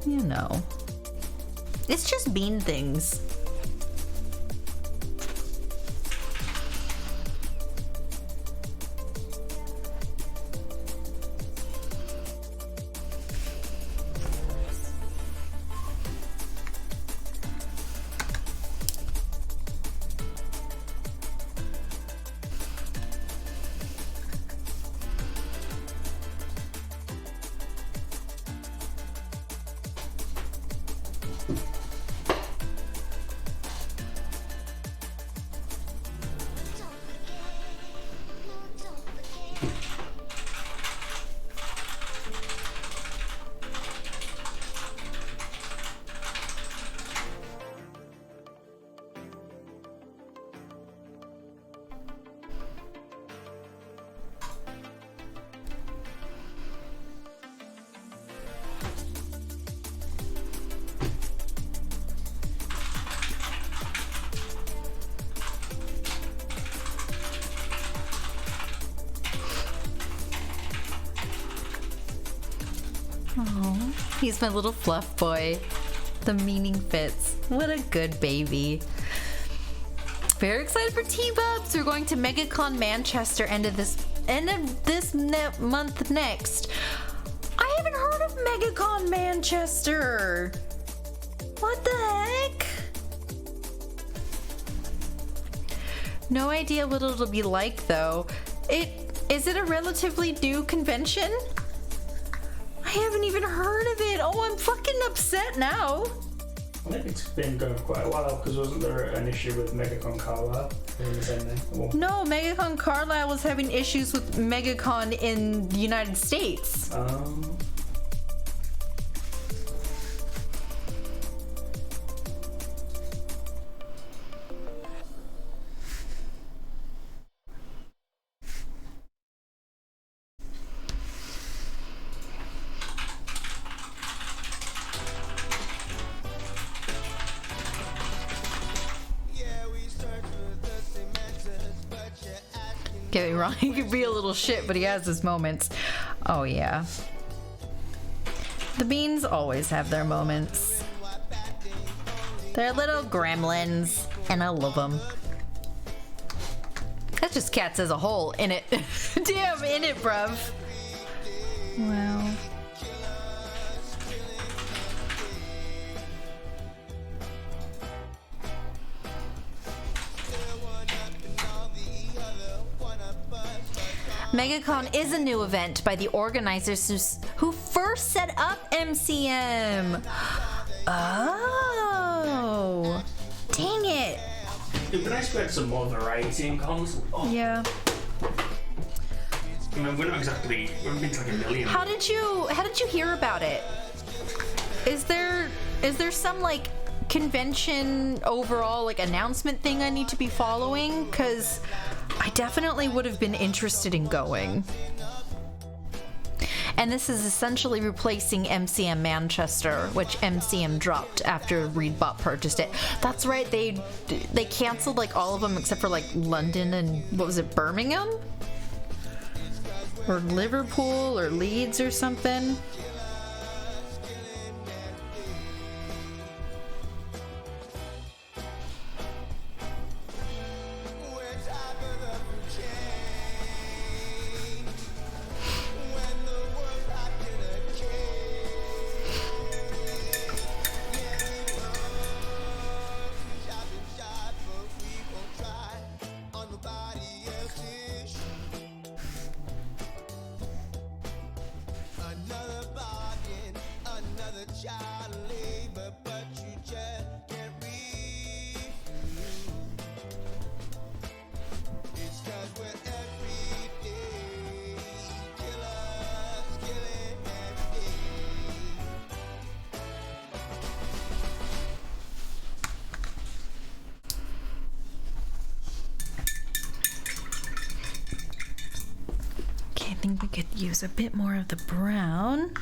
Speaker 1: you know. It's just bean things. Oh, he's my little fluff boy. The meaning fits. What a good baby. Very excited for T-Bubs. We're going to MegaCon Manchester end of this month next. I haven't heard of MegaCon Manchester. What the heck? No idea what it'll be like though. Is it a relatively new convention? I haven't even heard of it. Oh, I'm fucking upset now.
Speaker 6: I think it's been going for quite a while because wasn't there an issue with MegaCon Carlisle in the same thing?
Speaker 1: No, MegaCon Carlisle was having issues with MegaCon in the United States. Get me wrong, he could be a little shit, but he has his moments. Oh yeah. The beans always have their moments. They're little gremlins, and I love them. That's just cats as a whole, in it. Damn, in it, bruv. Wow. MegaCon is a new event by the organizers who first set up MCM. Oh, dang it.
Speaker 6: It'd be nice if we had some more variety in cons. Oh.
Speaker 1: Yeah.
Speaker 6: I mean, we're not exactly. We've been to like a million.
Speaker 1: How did you hear about it? Is there some like convention overall like announcement thing I need to be following? 'Cause I definitely would have been interested in going. And this is essentially replacing MCM Manchester, which MCM dropped after Reedbot purchased it. That's right, they canceled like all of them except for like London and what was it, Birmingham? Or Liverpool or Leeds or something. I think we could use a bit more of the brown.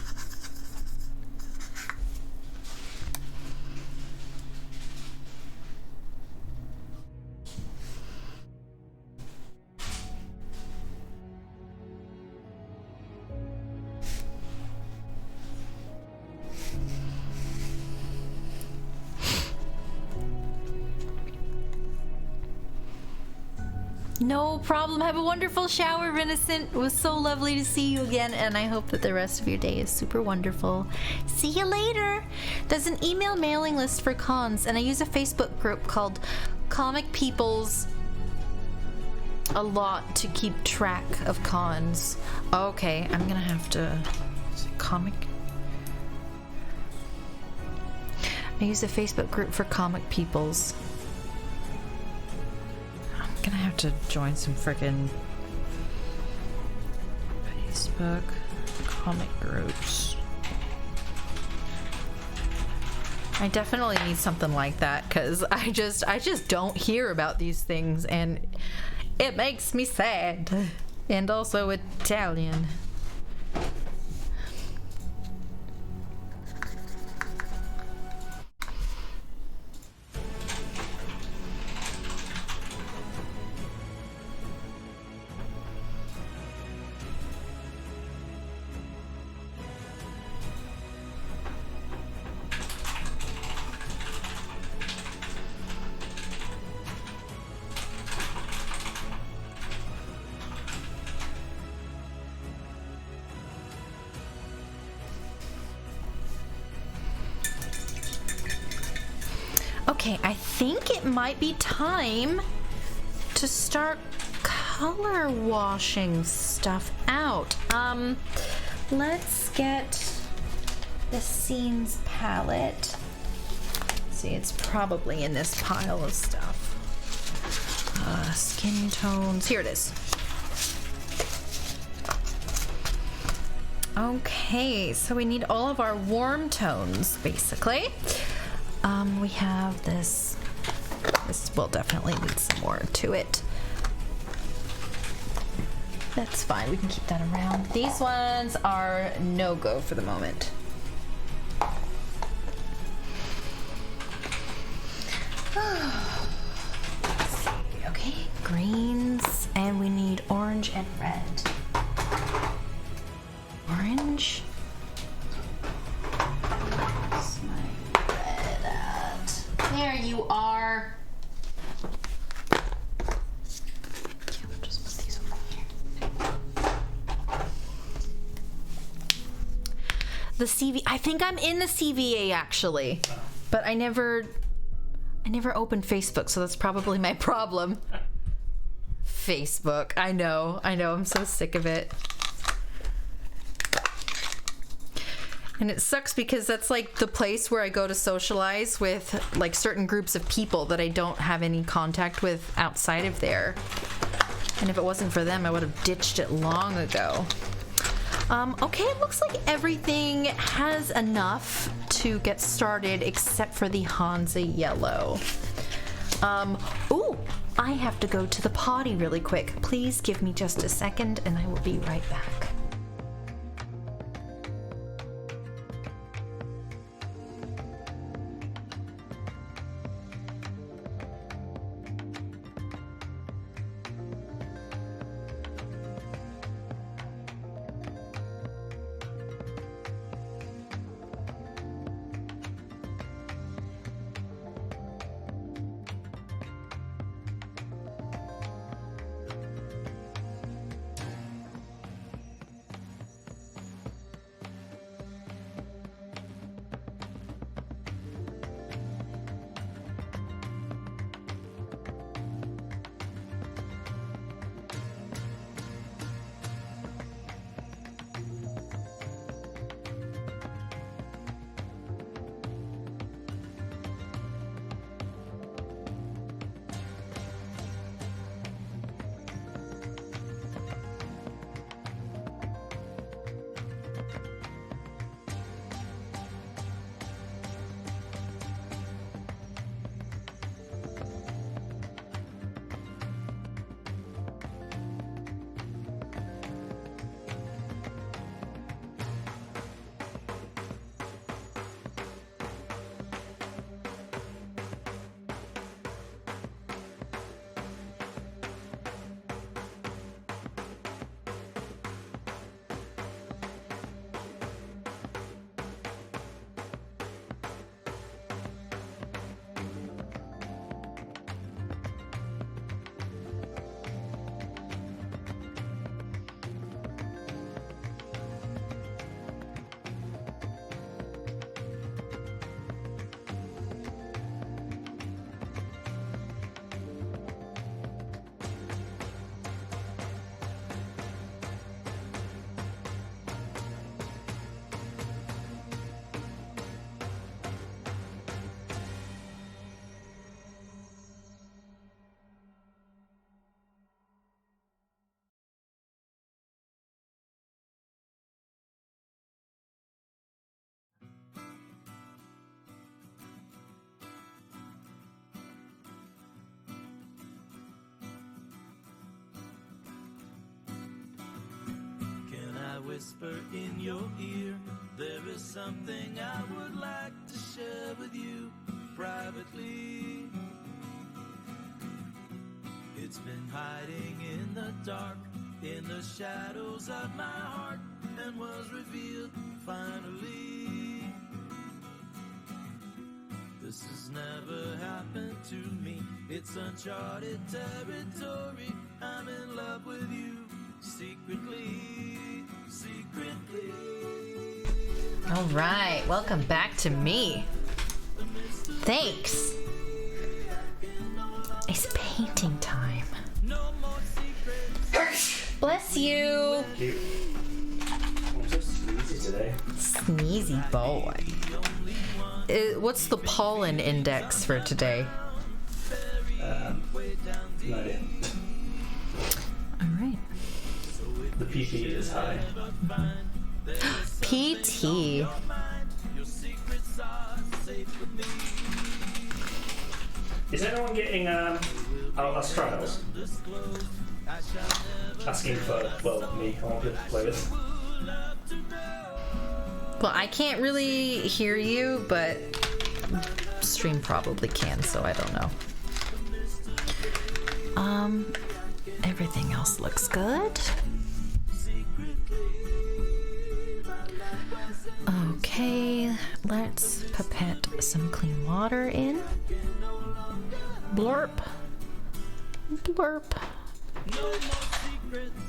Speaker 1: No problem. Have a wonderful shower, Vincent. It was so lovely to see you again, and I hope that the rest of your day is super wonderful. See you later. There's an email mailing list for cons, and I use a Facebook group called Comic Peoples a lot to keep track of cons. Okay, I'm gonna have to... Comic... I use a Facebook group for Comic Peoples. I'm gonna have to join some frickin' Facebook comic groups. I definitely need something like that because I just don't hear about these things and it makes me sad. And also Italian. Okay, I think it might be time to start color washing stuff out. Let's get the scenes palette. See, it's probably in this pile of stuff. Skin tones. Here it is. Okay, so we need all of our warm tones, basically. We have this. This will definitely need some more to it. That's fine, we can keep that around. These ones are no-go for the moment. Let's see. Okay, greens, and we need orange and red. Orange. Where's my red at? There you are. Can't The CV. I think I'm in the CVA actually, but I never opened Facebook, so that's probably my problem. Facebook. I know. I'm so sick of it. And it sucks because that's like the place where I go to socialize with like certain groups of people that I don't have any contact with outside of there. And if it wasn't for them, I would have ditched it long ago. Okay, it looks like everything has enough to get started except for the Hansa Yellow. Ooh, I have to go to the potty really quick. Please give me just a second and I will be right back.
Speaker 7: Whisper in your ear, there is something I would like to share with you privately. It's been hiding in the dark, in the shadows of my heart, and was revealed finally. This has never happened to me, it's uncharted territory. I'm in love with you, secretly.
Speaker 1: All right, welcome back to me. Thanks. It's painting time. Bless you.
Speaker 2: I'm so sneezy today.
Speaker 1: Sneezy boy. What's the pollen index for today?
Speaker 2: No idea.
Speaker 1: All right.
Speaker 2: The PP is high.
Speaker 1: PT.
Speaker 2: Is anyone getting Outlast Trials? Asking for, well, me. I want to play with.
Speaker 1: Well, I can't really hear you, but stream probably can, so I don't know. Everything else looks good. Okay, let's pipette some clean water in. Blurp. Blurp.
Speaker 7: No more secrets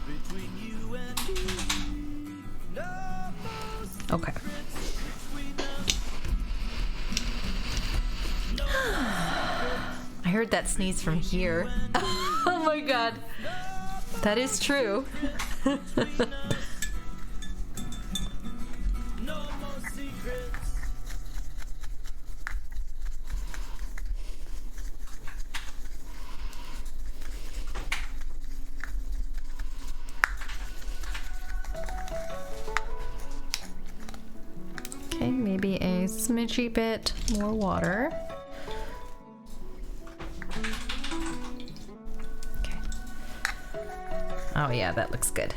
Speaker 7: between you and me. No more
Speaker 1: Okay. I heard that sneeze from here. Oh my god. That is true. Okay, maybe a smidgy bit more water. Okay. Oh yeah, that looks good.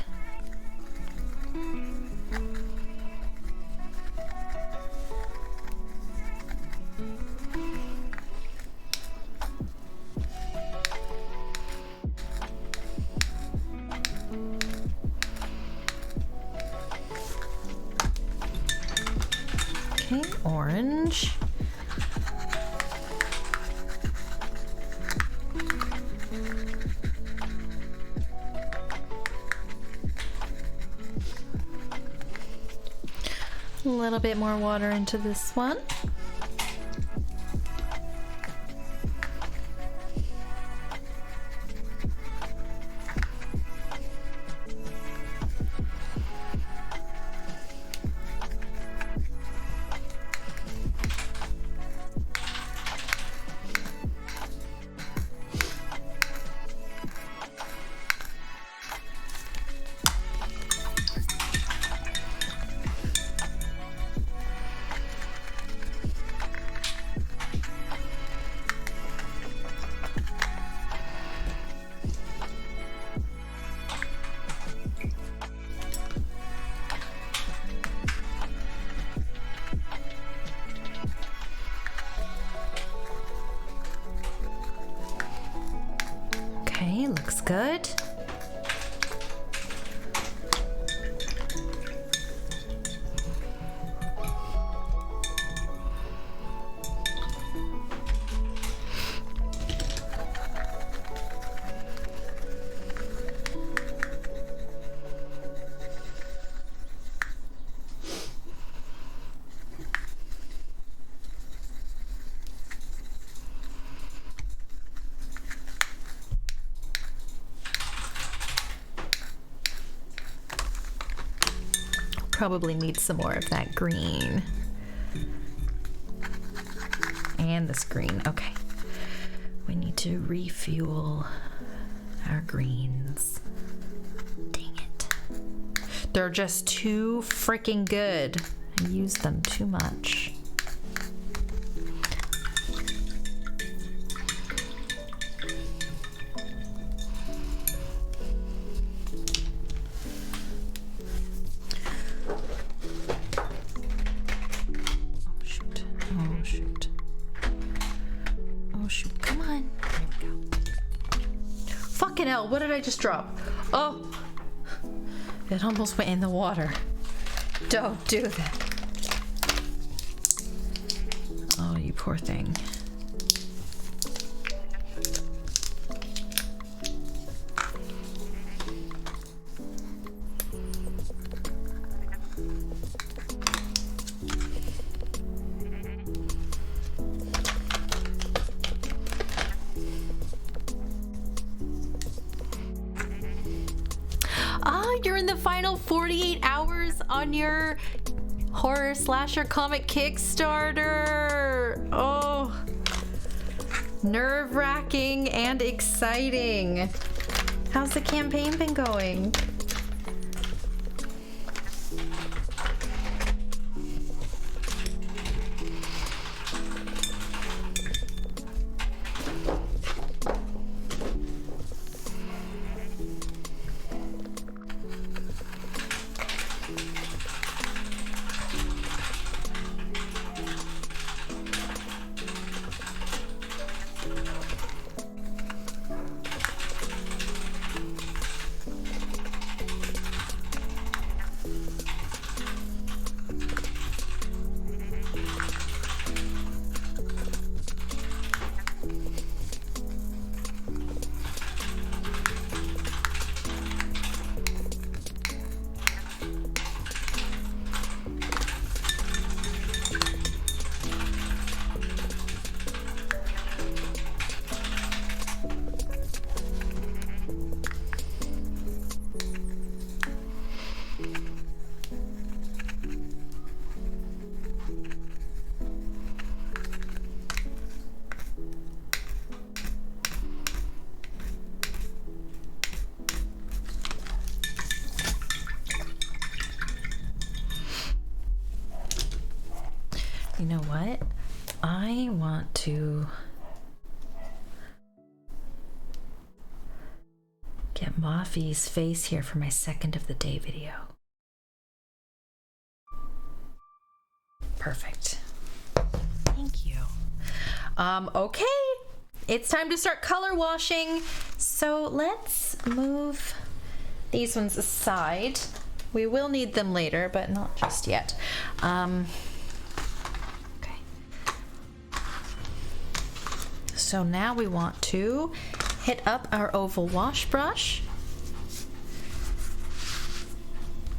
Speaker 1: Okay, orange. A little bit more water into this one. Okay, looks good. Probably need some more of that green. And this green, okay. We need to refuel our greens. Dang it. They're just too freaking good. I use them too much. Fucking hell, what did I just drop? Oh, it almost went in the water. Don't do that. Oh, you poor thing. You're in the final 48 hours on your horror slasher comic Kickstarter. Oh, nerve-wracking and exciting. How's the campaign been going? I want to get Mafi's face here for my second of the day video. Perfect. Thank you. Okay, it's time to start color washing. So let's move these ones aside. We will need them later, but not just yet. Okay. So now we want to hit up our oval wash brush.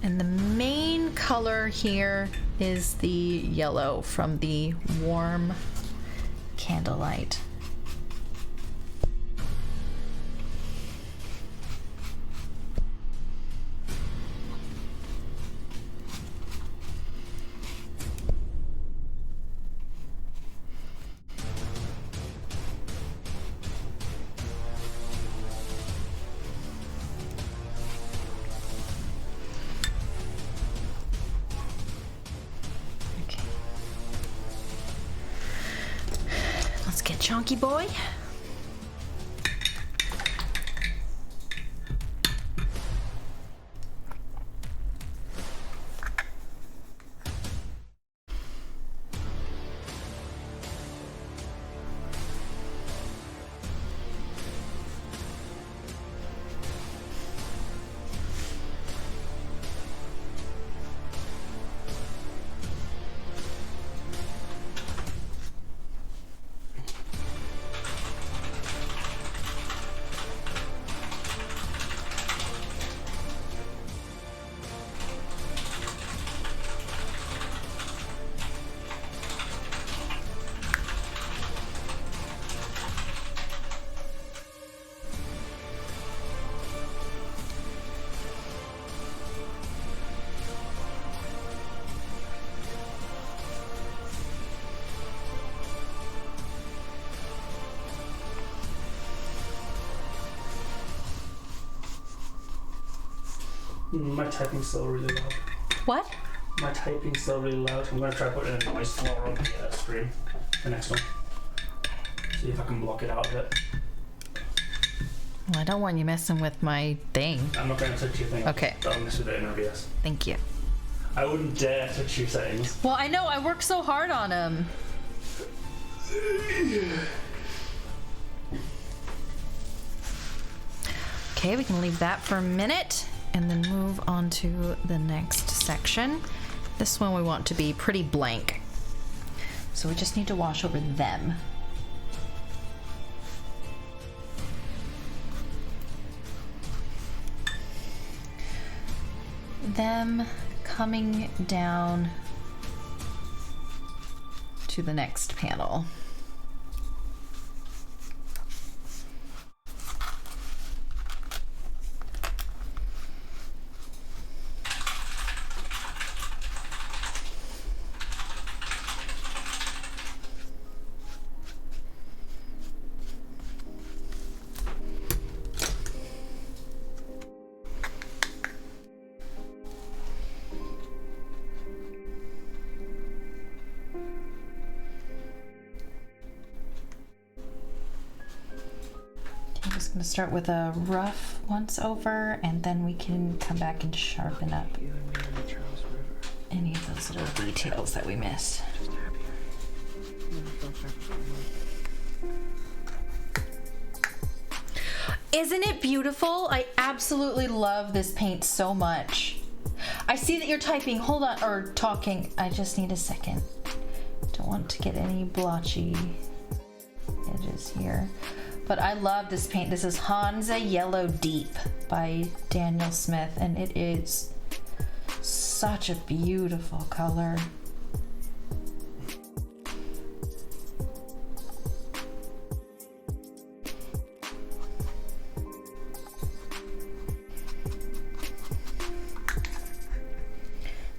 Speaker 1: And the main color here is the yellow from the warm candlelight. Chunky boy.
Speaker 6: My typing's still really loud.
Speaker 1: What?
Speaker 6: My typing's still really loud. I'm gonna try putting a noise floor on the screen. The next one. See if I can block it out a bit.
Speaker 1: Well, I don't want you messing with my thing.
Speaker 6: I'm not gonna touch your thing.
Speaker 1: Okay.
Speaker 6: Don't mess with it in OBS.
Speaker 1: Thank you.
Speaker 6: I wouldn't dare touch your settings.
Speaker 1: Well, I know. I worked so hard on them. Okay, we can leave that for a minute and then move on to the next section. This one we want to be pretty blank. So we just need to wash over them. Them coming down to the next panel. I'm gonna start with a rough once over, and then we can come back and sharpen up any of those little details that we missed. Isn't it beautiful? I absolutely love this paint so much. I see that you're typing. Hold on, or talking. I just need a second. Don't want to get any blotchy edges here. But I love this paint. This is Hansa Yellow Deep by Daniel Smith, and it is such a beautiful color.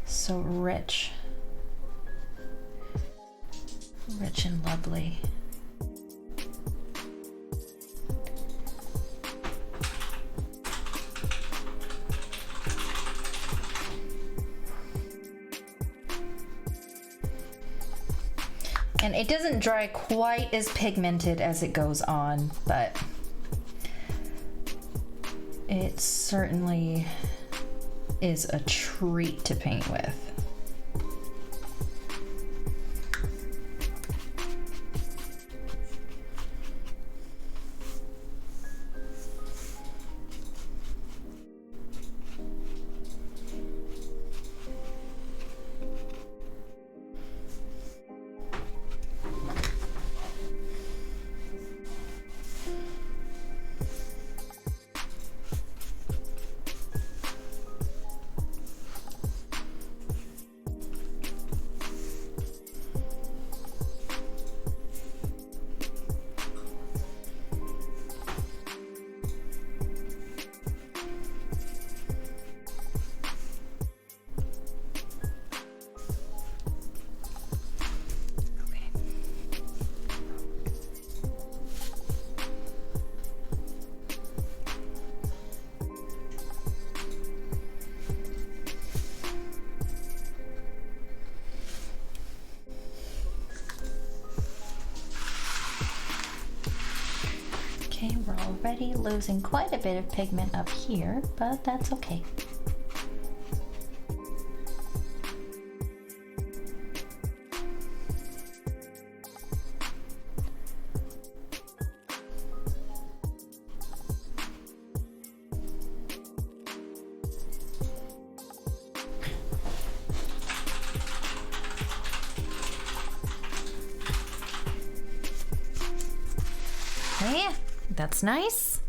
Speaker 1: So rich. Rich and lovely. And it doesn't dry quite as pigmented as it goes on, but it certainly is a treat to paint with. Okay, we're already losing quite a bit of pigment up here, but that's okay. Yeah, that's nice.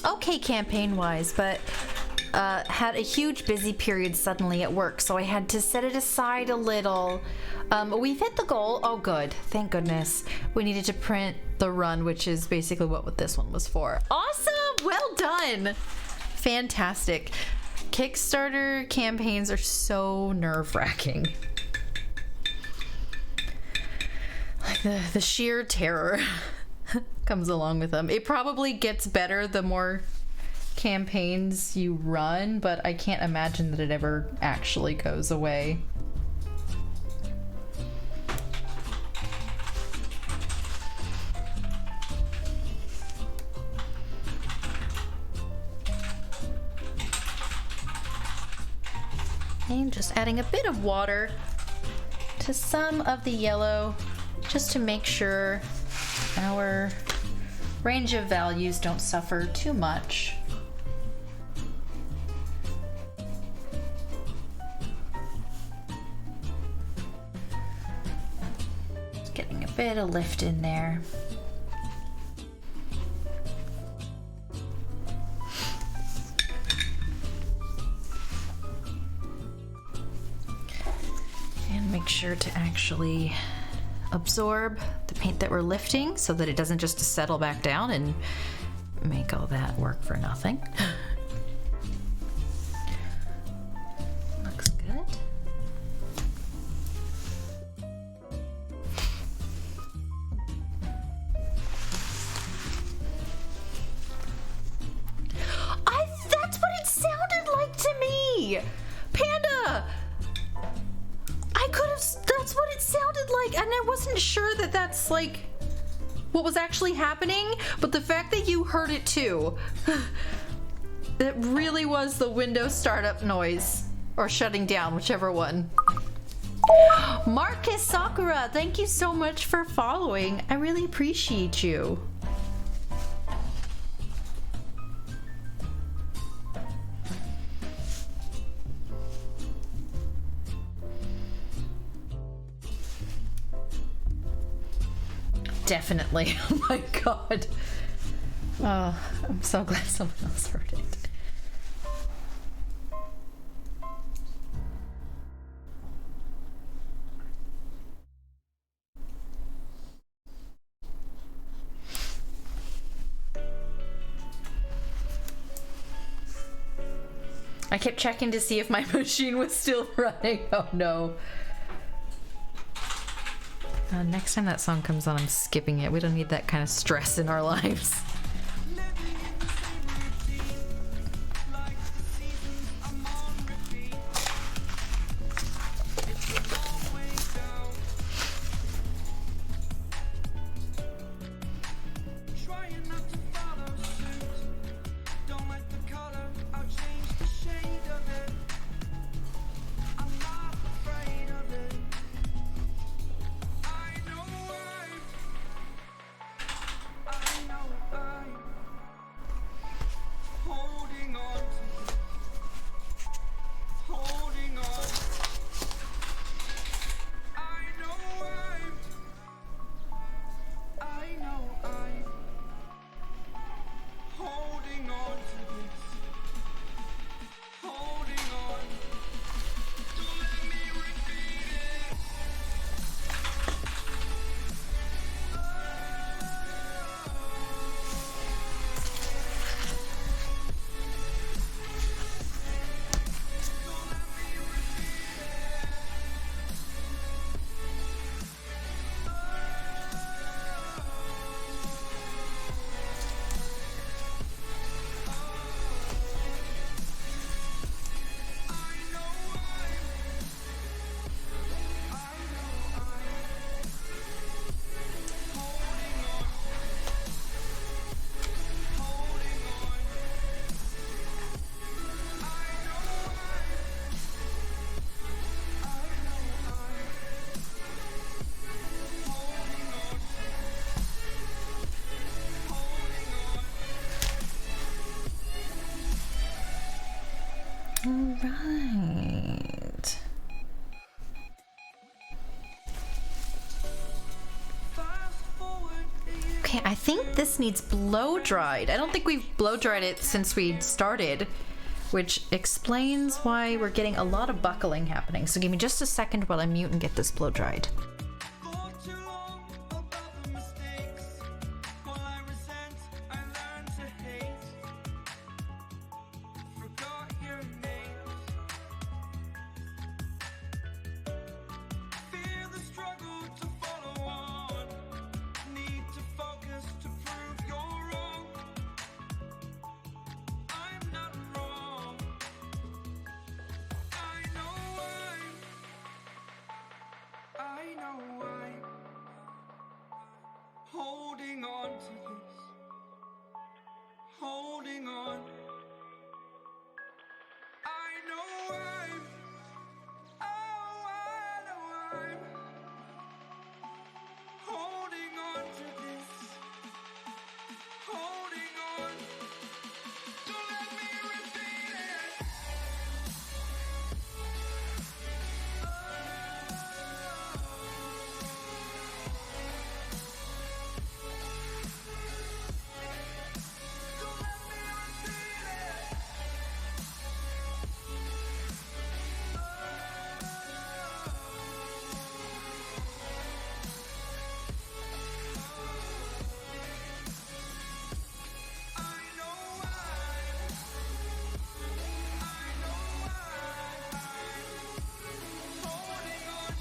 Speaker 1: Okay, campaign-wise, but had a huge busy period suddenly at work, so I had to set it aside a little. We've hit the goal. Oh, good. Thank goodness. We needed to print the run, which is basically what this one was for. Awesome! Well done! Fantastic. Kickstarter campaigns are so nerve-wracking. Like the sheer terror comes along with them. It probably gets better the more campaigns you run, but I can't imagine that it ever actually goes away. And just adding a bit of water to some of the yellow, just to make sure our range of values don't suffer too much. Just getting a bit of lift in there. And make sure to actually absorb the paint that we're lifting so that it doesn't just settle back down and make all that work for nothing. Looks good. That's what it sounded like to me! Panda! That's what it sounded like, and I wasn't sure that that's like what was actually happening, but the fact that you heard it too, it really was the Windows startup noise, or shutting down, whichever one. Marcus Sakura, thank you so much for following. I really appreciate you. Definitely. Oh my god. Oh, I'm so glad someone else heard it. I kept checking to see if my machine was still running. Oh no. Next time that song comes on, I'm skipping it. We don't need that kind of stress in our lives. think this needs blow dried. I don't think we've blow dried it since we started, which explains why we're getting a lot of buckling happening. So give me just a second while I mute and get this blow dried.
Speaker 7: Thought too long about the mistakes. While I resent, I learned to hate. Forgot your name. Fear the struggle to follow on. Need to focus to prove you're wrong. I'm not wrong. I know I'm holding on to this, holding on. I know I'm, oh, I know I'm holding on to this, holding on. Don't let me repeat it. Don't let me repeat it. I know I'm holding on to this, holding on, holding on, holding on,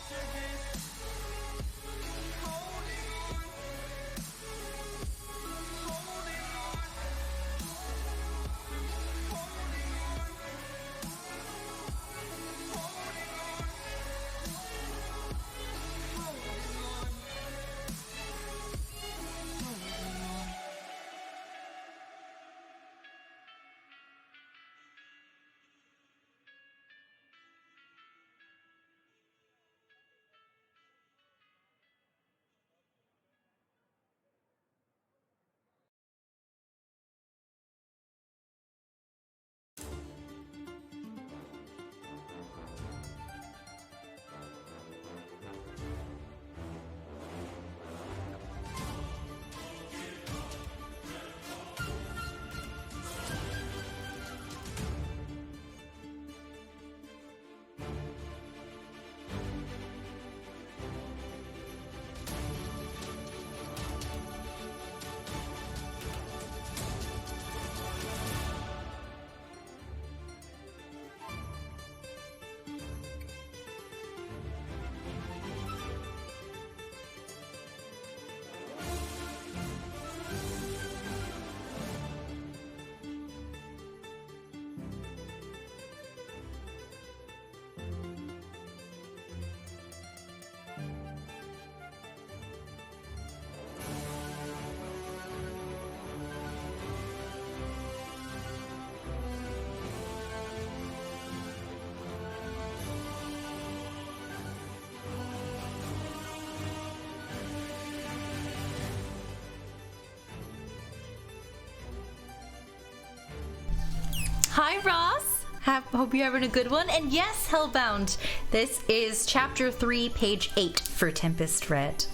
Speaker 1: Hi, Ross. Hope you're having a good one. And yes, Hellbound, this is Chapter 3, Page 8 for Tempest Red.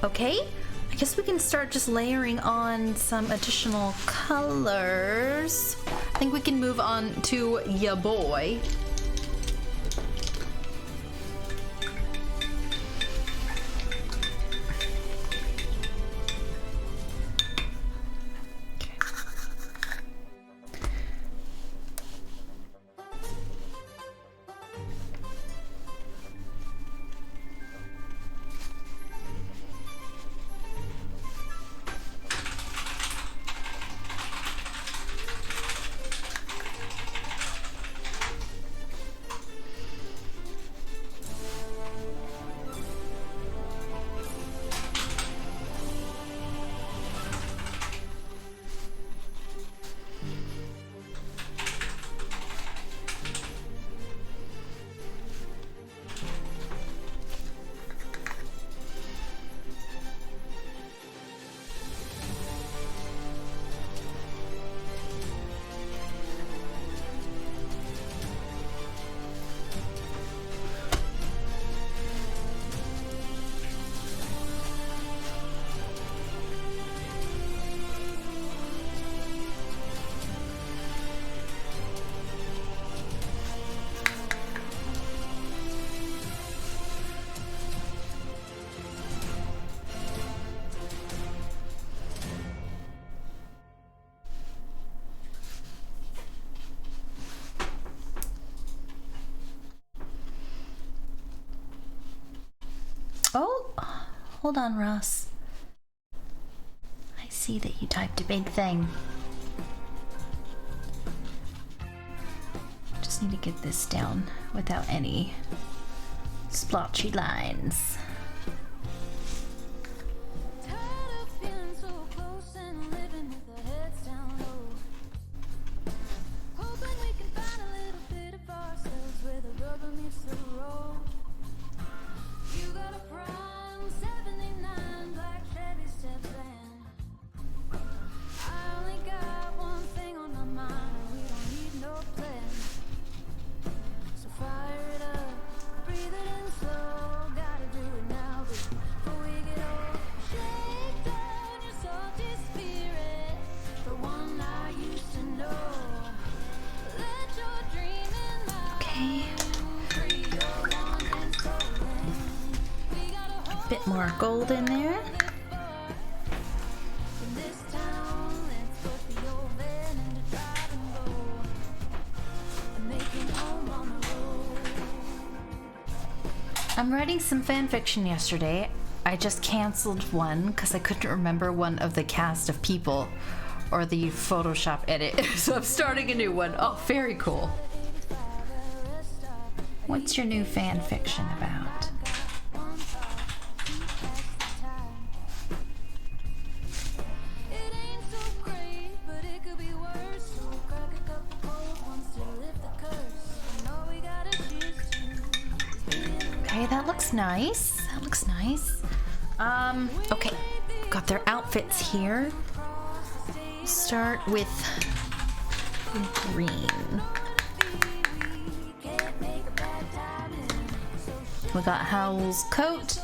Speaker 1: Okay, I guess we can start just layering on some additional colors. I think we can move on to ya boy. hold on, Ross. I see that you typed a big thing. Just need to get this down without any splotchy lines.
Speaker 5: Tired of feeling so close and living with our heads down low. Hoping we can find a little bit of ourselves where the rubber meets the road. You got a prime 79 black Chevy step van. I only got one thing on my mind, and we don't need no plan. So fire it up, breathe it in slow. Gotta do it now before we get old. Shake down your salty spirit, the one I used to know. Let your dreaming light
Speaker 1: Okay,
Speaker 5: free your wandering soul. We got a
Speaker 1: a bit more gold in there.
Speaker 5: in this town. Let's put the old van in the drive and go. I'm making home on the road.
Speaker 1: I'm writing some fan fiction yesterday. I just canceled one because I couldn't remember one of the cast of people or the Photoshop edit. So I'm starting a new one. Oh, very cool. What's your new fan fiction about?
Speaker 5: It ain't so great, but it could be worse. So crack a couple cold ones to lift the curse. And all we gotta choose to is being
Speaker 1: Okay, that looks nice. That looks nice. Okay. Got their outfits here. Start with green.
Speaker 5: can't make a bad time in.
Speaker 1: We got Howl's coat.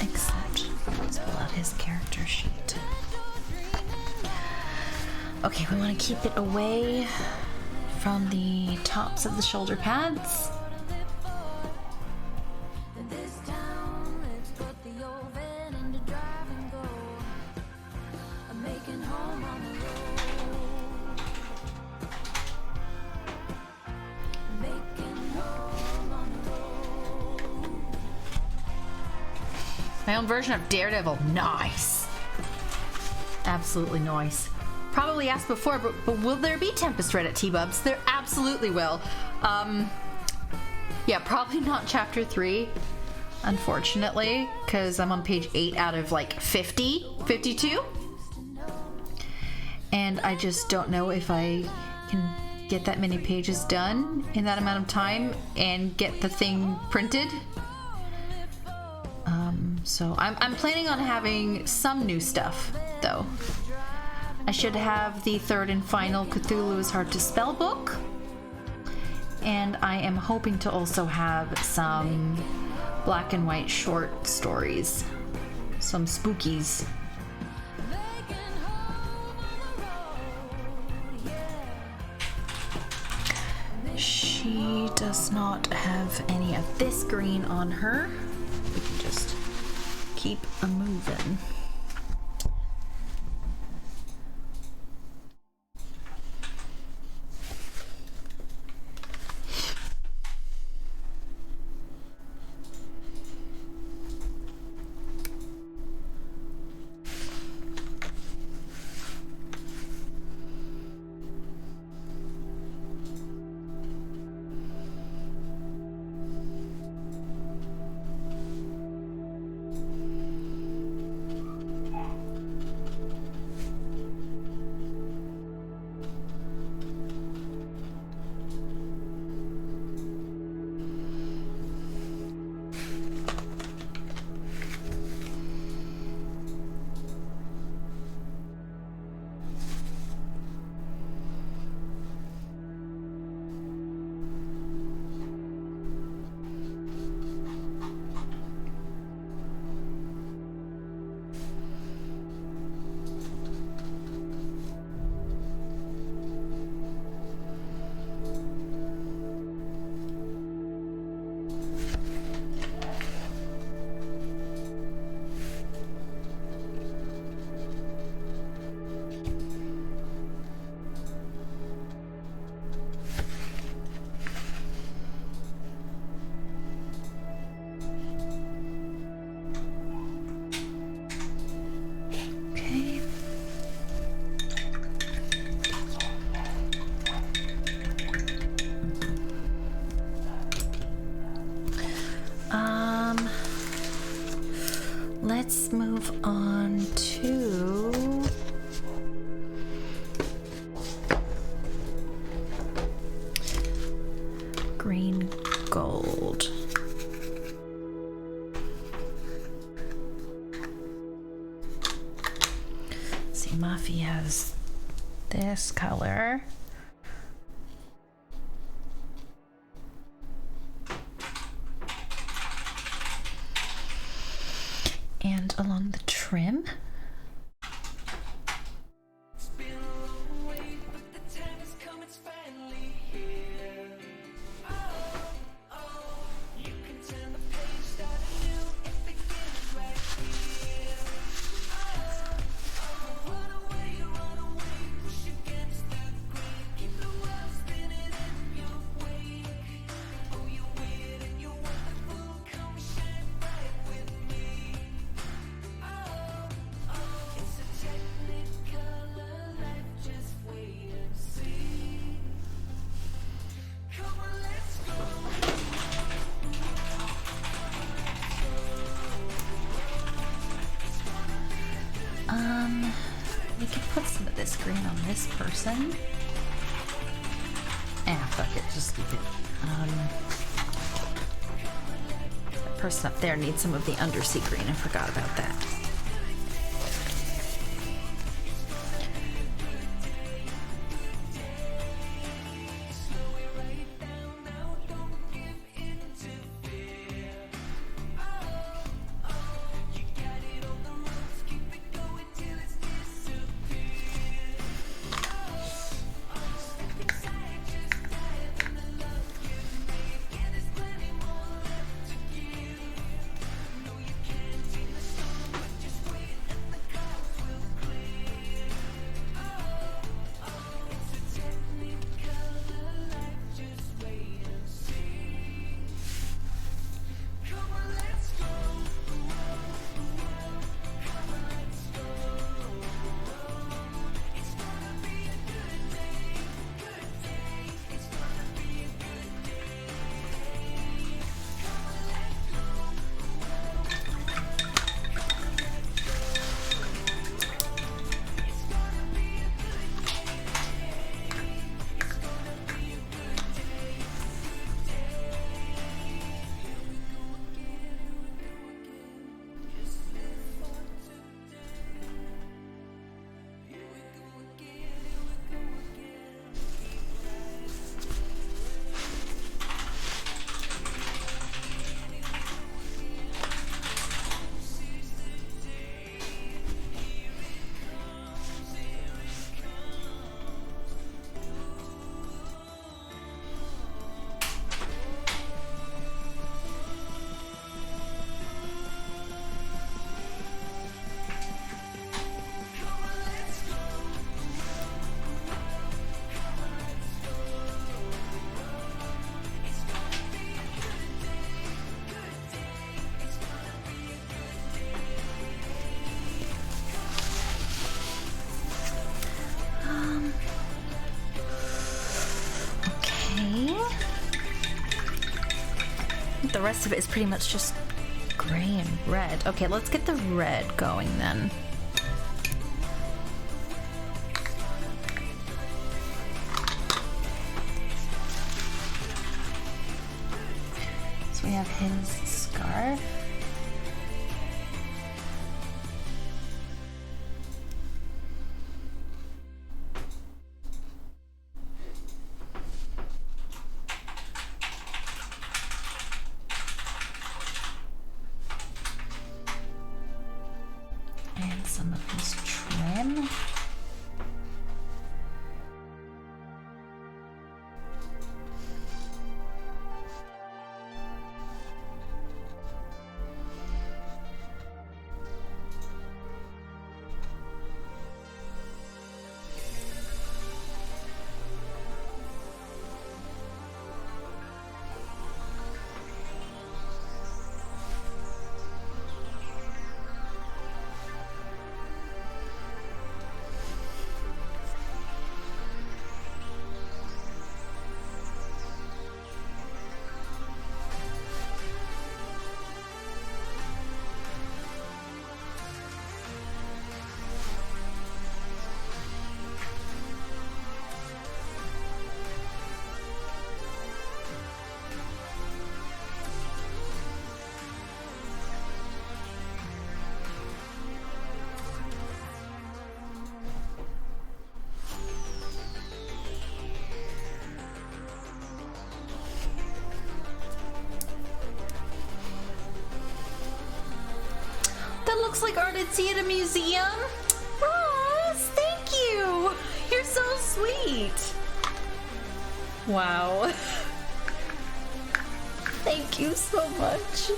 Speaker 1: Except let's pull out his character sheet. Okay, we want to keep it away from the tops of the shoulder pads.
Speaker 5: In this town, let's put the old van in the drive and go. I'm making home on the road. Making home on the road.
Speaker 1: My own version of Daredevil. Nice. Absolutely nice. Probably asked before, but will there be Tempest read at T-Bubs? There absolutely will. Yeah, probably not chapter 3, unfortunately, because I'm on page 8 out of like 50, 52. And I just don't know if I can get that many pages done in that amount of time and get the thing printed. So I'm planning on having some new stuff, though. I should have the third and final Cthulhu is Hard to Spell book. And I am hoping to also have some black and white short stories. Some spookies. She does not have any of this green on her. We can just keep a moving. let's move on to green gold. See, Mafi has this color. And along the trim, we could put some of this green on this person. Fuck it, just keep it. That person up there needs some of the undersea green. I forgot about that. The rest of it is pretty much just gray and red. Okay, let's get the red going then. So we have his scarf. And some of his trim. looks like art I'd see at a museum. Ross, thank you. You're so sweet. Wow. Thank you so much.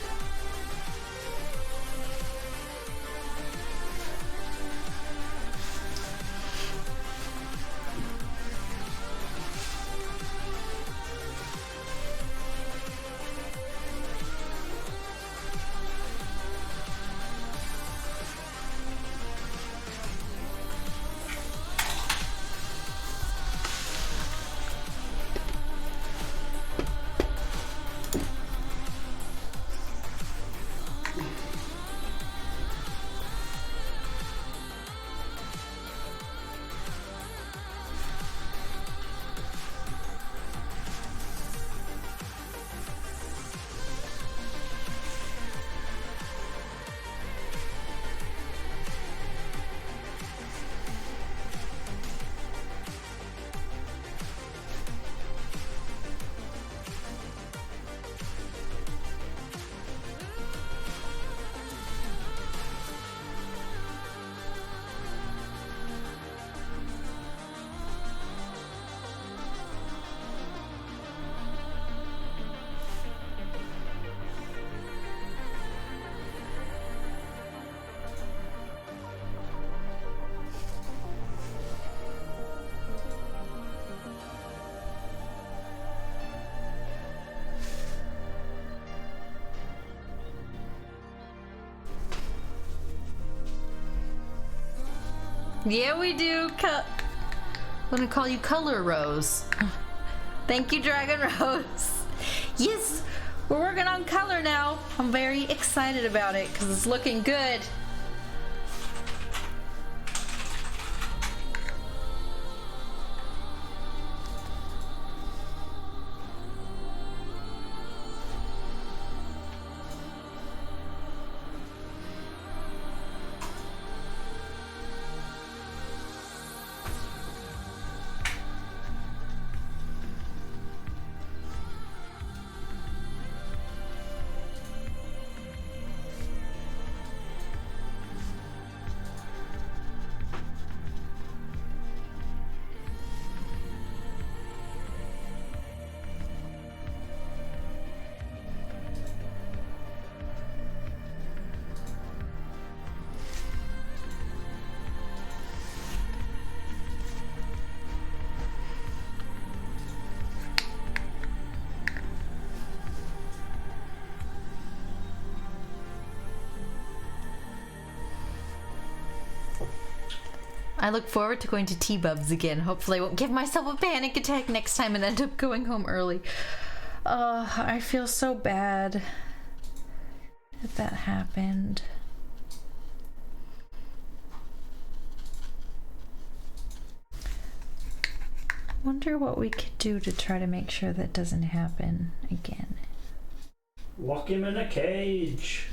Speaker 1: Yeah, we do. I'm gonna call you Color Rose. Thank you, Dragon Rose. Yes, we're working on color now. I'm very excited about it because it's looking good. I look forward to going to T-Bubs again. Hopefully I won't give myself a panic attack next time and end up going home early. I feel so bad that happened. Wonder what we could do to try to make sure that doesn't happen again.
Speaker 6: Lock him in a cage.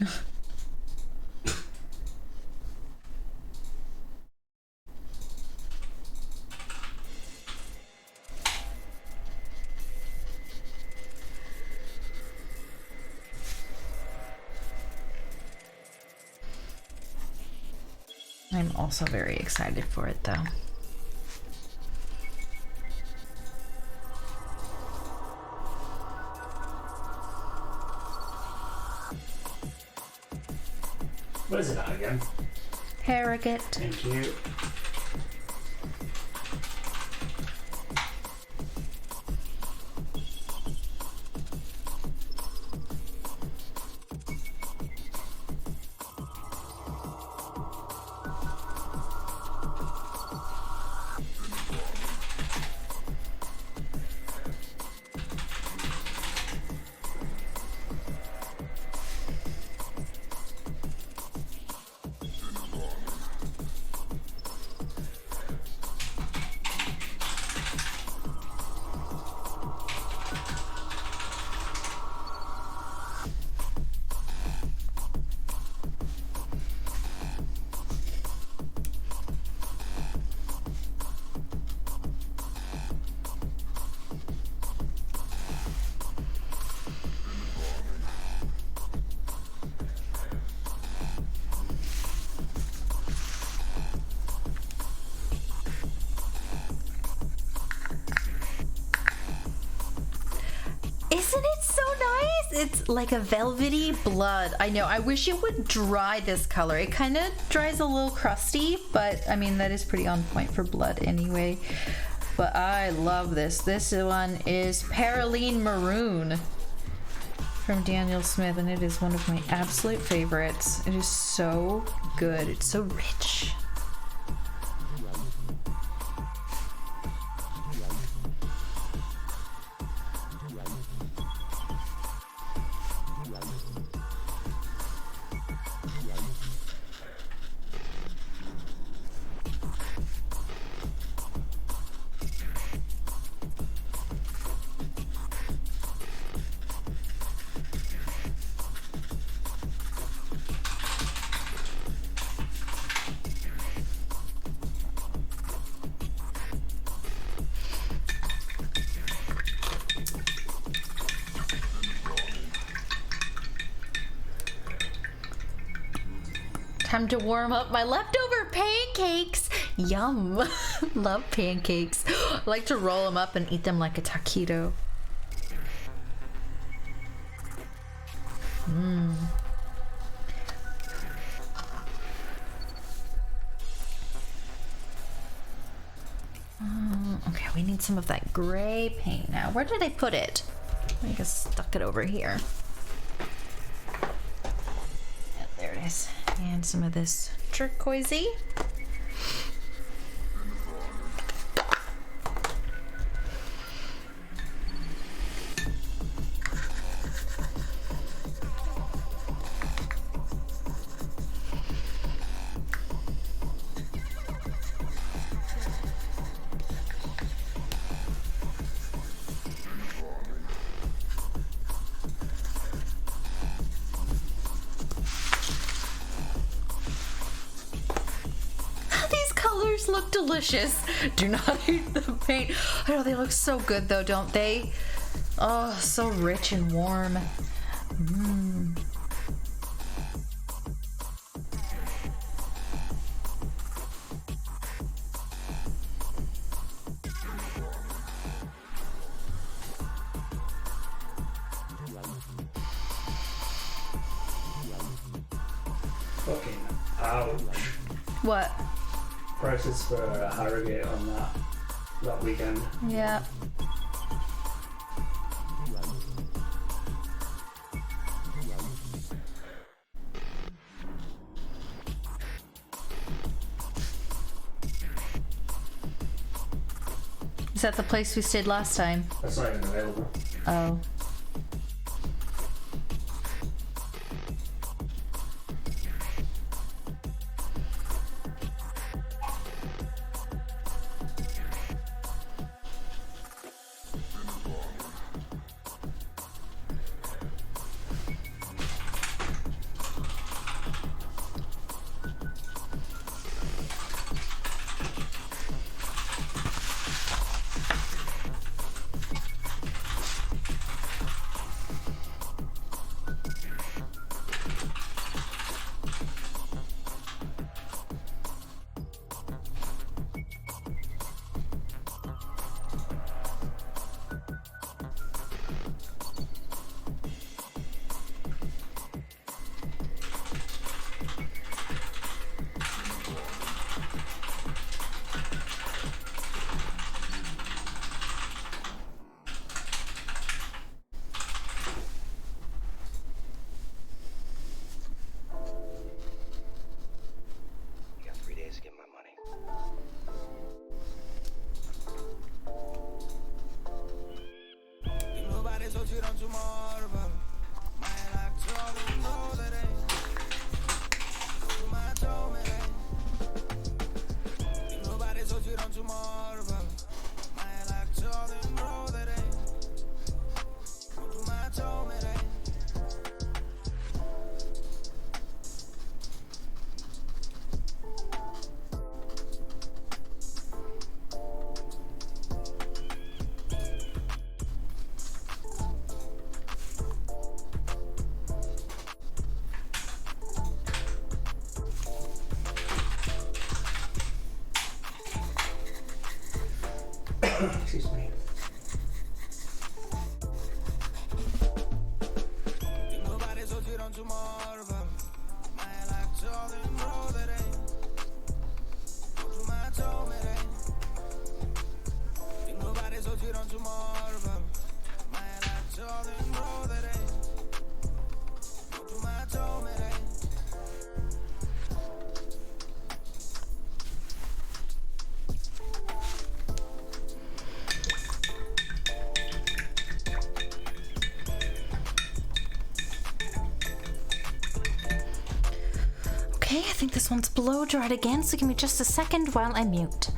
Speaker 1: I'm also very excited for it though.
Speaker 6: What is it at again?
Speaker 1: Harrogate.
Speaker 6: Thank you.
Speaker 1: it's like a velvety blood. I know. I wish it would dry this color. It kind of dries a little crusty, but I mean, that is pretty on point for blood anyway. But I love this. This one is Paraline Maroon from Daniel Smith, and it is one of my absolute favorites. It is so good. It's so rich. Time to warm up my leftover pancakes. Yum. Love pancakes. I like to roll them up and eat them like a taquito. Okay, we need some of that gray paint now. Where did I put it? I just stuck it over here. Yeah, there it is. And some of this turquoisey. Look delicious. Do not eat the paint. I know they look so good though, don't they? Oh, so rich and warm.
Speaker 6: Fucking ouch.
Speaker 1: What?
Speaker 6: Prices for Harrogate on that weekend.
Speaker 1: Yeah. Is that the place we stayed last time?
Speaker 6: That's not even available.
Speaker 1: Oh.
Speaker 6: Excuse me.
Speaker 1: Okay, I think this one's blow dried again, so give me just a second while I mute.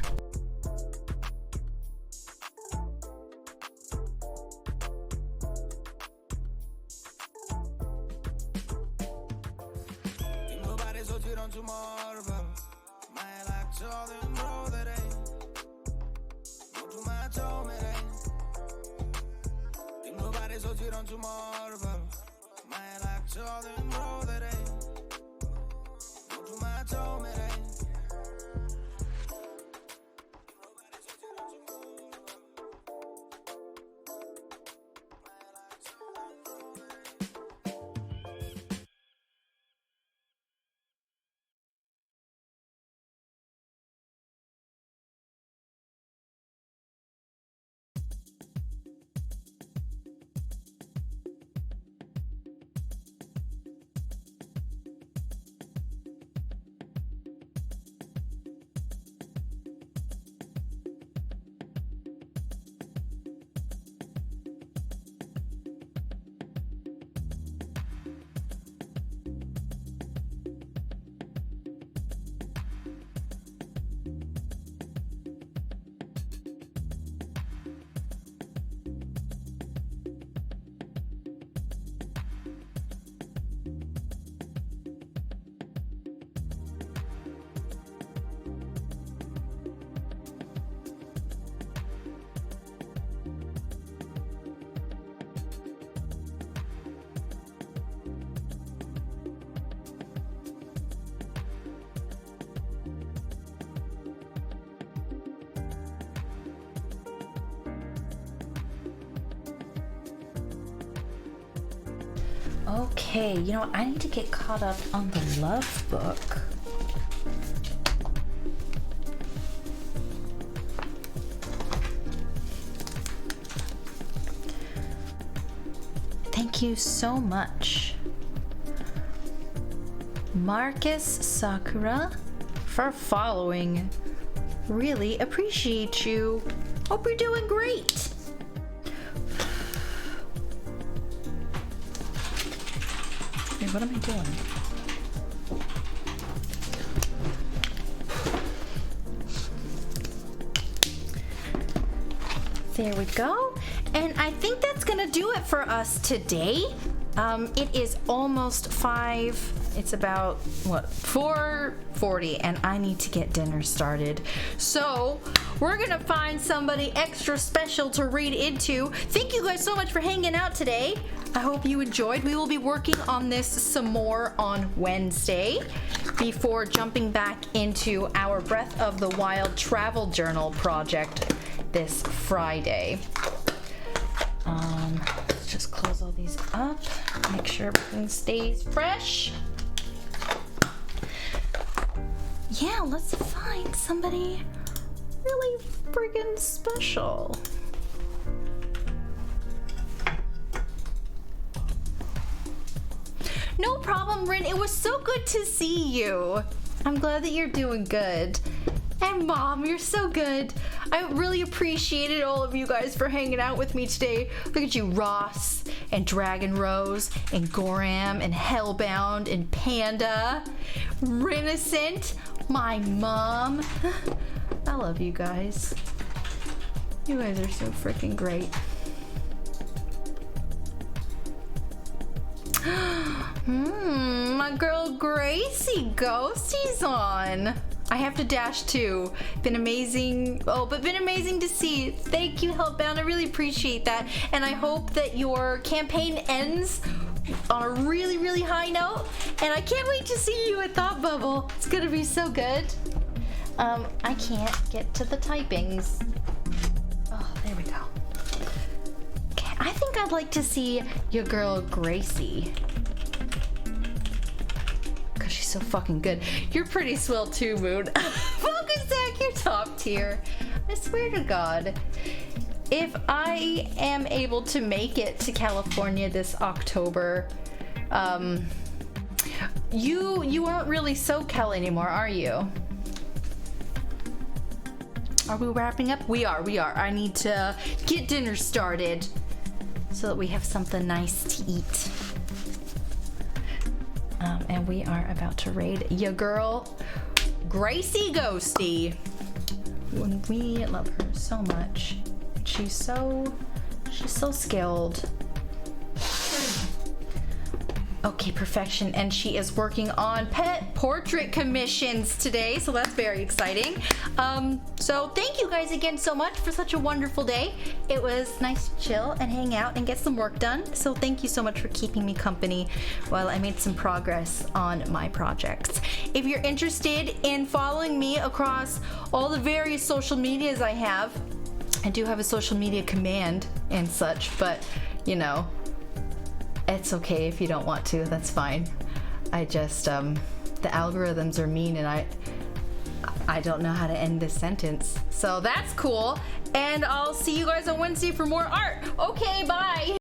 Speaker 1: Okay, you know what? I need to get caught up on the love book. Thank you so much, Marcus Sakura, for following. Really appreciate you. Hope you're doing great. Wait, what am I doing? There we go. And I think that's gonna do it for us today. It is almost 5. It's about, what, 4:40, and I need to get dinner started. So we're gonna find somebody extra special to read into. Thank you guys so much for hanging out today. I hope you enjoyed. We will be working on this some more on Wednesday before jumping back into our Breath of the Wild travel journal project this Friday. Let's just close all these up, make sure everything stays fresh. Yeah, let's find somebody really friggin' special. No problem, Rin. It was so good to see you. I'm glad that you're doing good. And Mom, you're so good. I really appreciated all of you guys for hanging out with me today. Look at you, Ross, and Dragon Rose, and Goram, and Hellbound, and Panda, Renascent, my mom. I love you guys. You guys are so freaking great. My girl Gracie Ghostie's on. I have to dash too. Been amazing. Oh, but been amazing to see. Thank you, Hellbound. I really appreciate that. And I hope that your campaign ends on a really, really high note. And I can't wait to see you at Thought Bubble. It's gonna be so good. I can't get to the typings. Oh, there we go. Okay, I think I'd like to see your girl Gracie. She's so fucking good. You're pretty swell too, Moon. Focus Zach, you're top tier. I swear to God. If I am able to make it to California this October, you aren't really SoCal anymore, are you? Are we wrapping up? We are. I need to get dinner started so that we have something nice to eat. And we are about to raid ya girl, Gracie Ghosty. We love her so much. She's so skilled. Okay, perfection. And she is working on pet portrait commissions today, so that's very exciting. So thank you guys again so much for such a wonderful day. It was nice to chill and hang out and get some work done. So thank you so much for keeping me company while I made some progress on my projects. If you're interested in following me across all the various social medias I have, I do have a social media command and such, but you know, it's okay if you don't want to, that's fine. I just, the algorithms are mean and I don't know how to end this sentence. So that's cool. And I'll see you guys on Wednesday for more art. Okay, bye.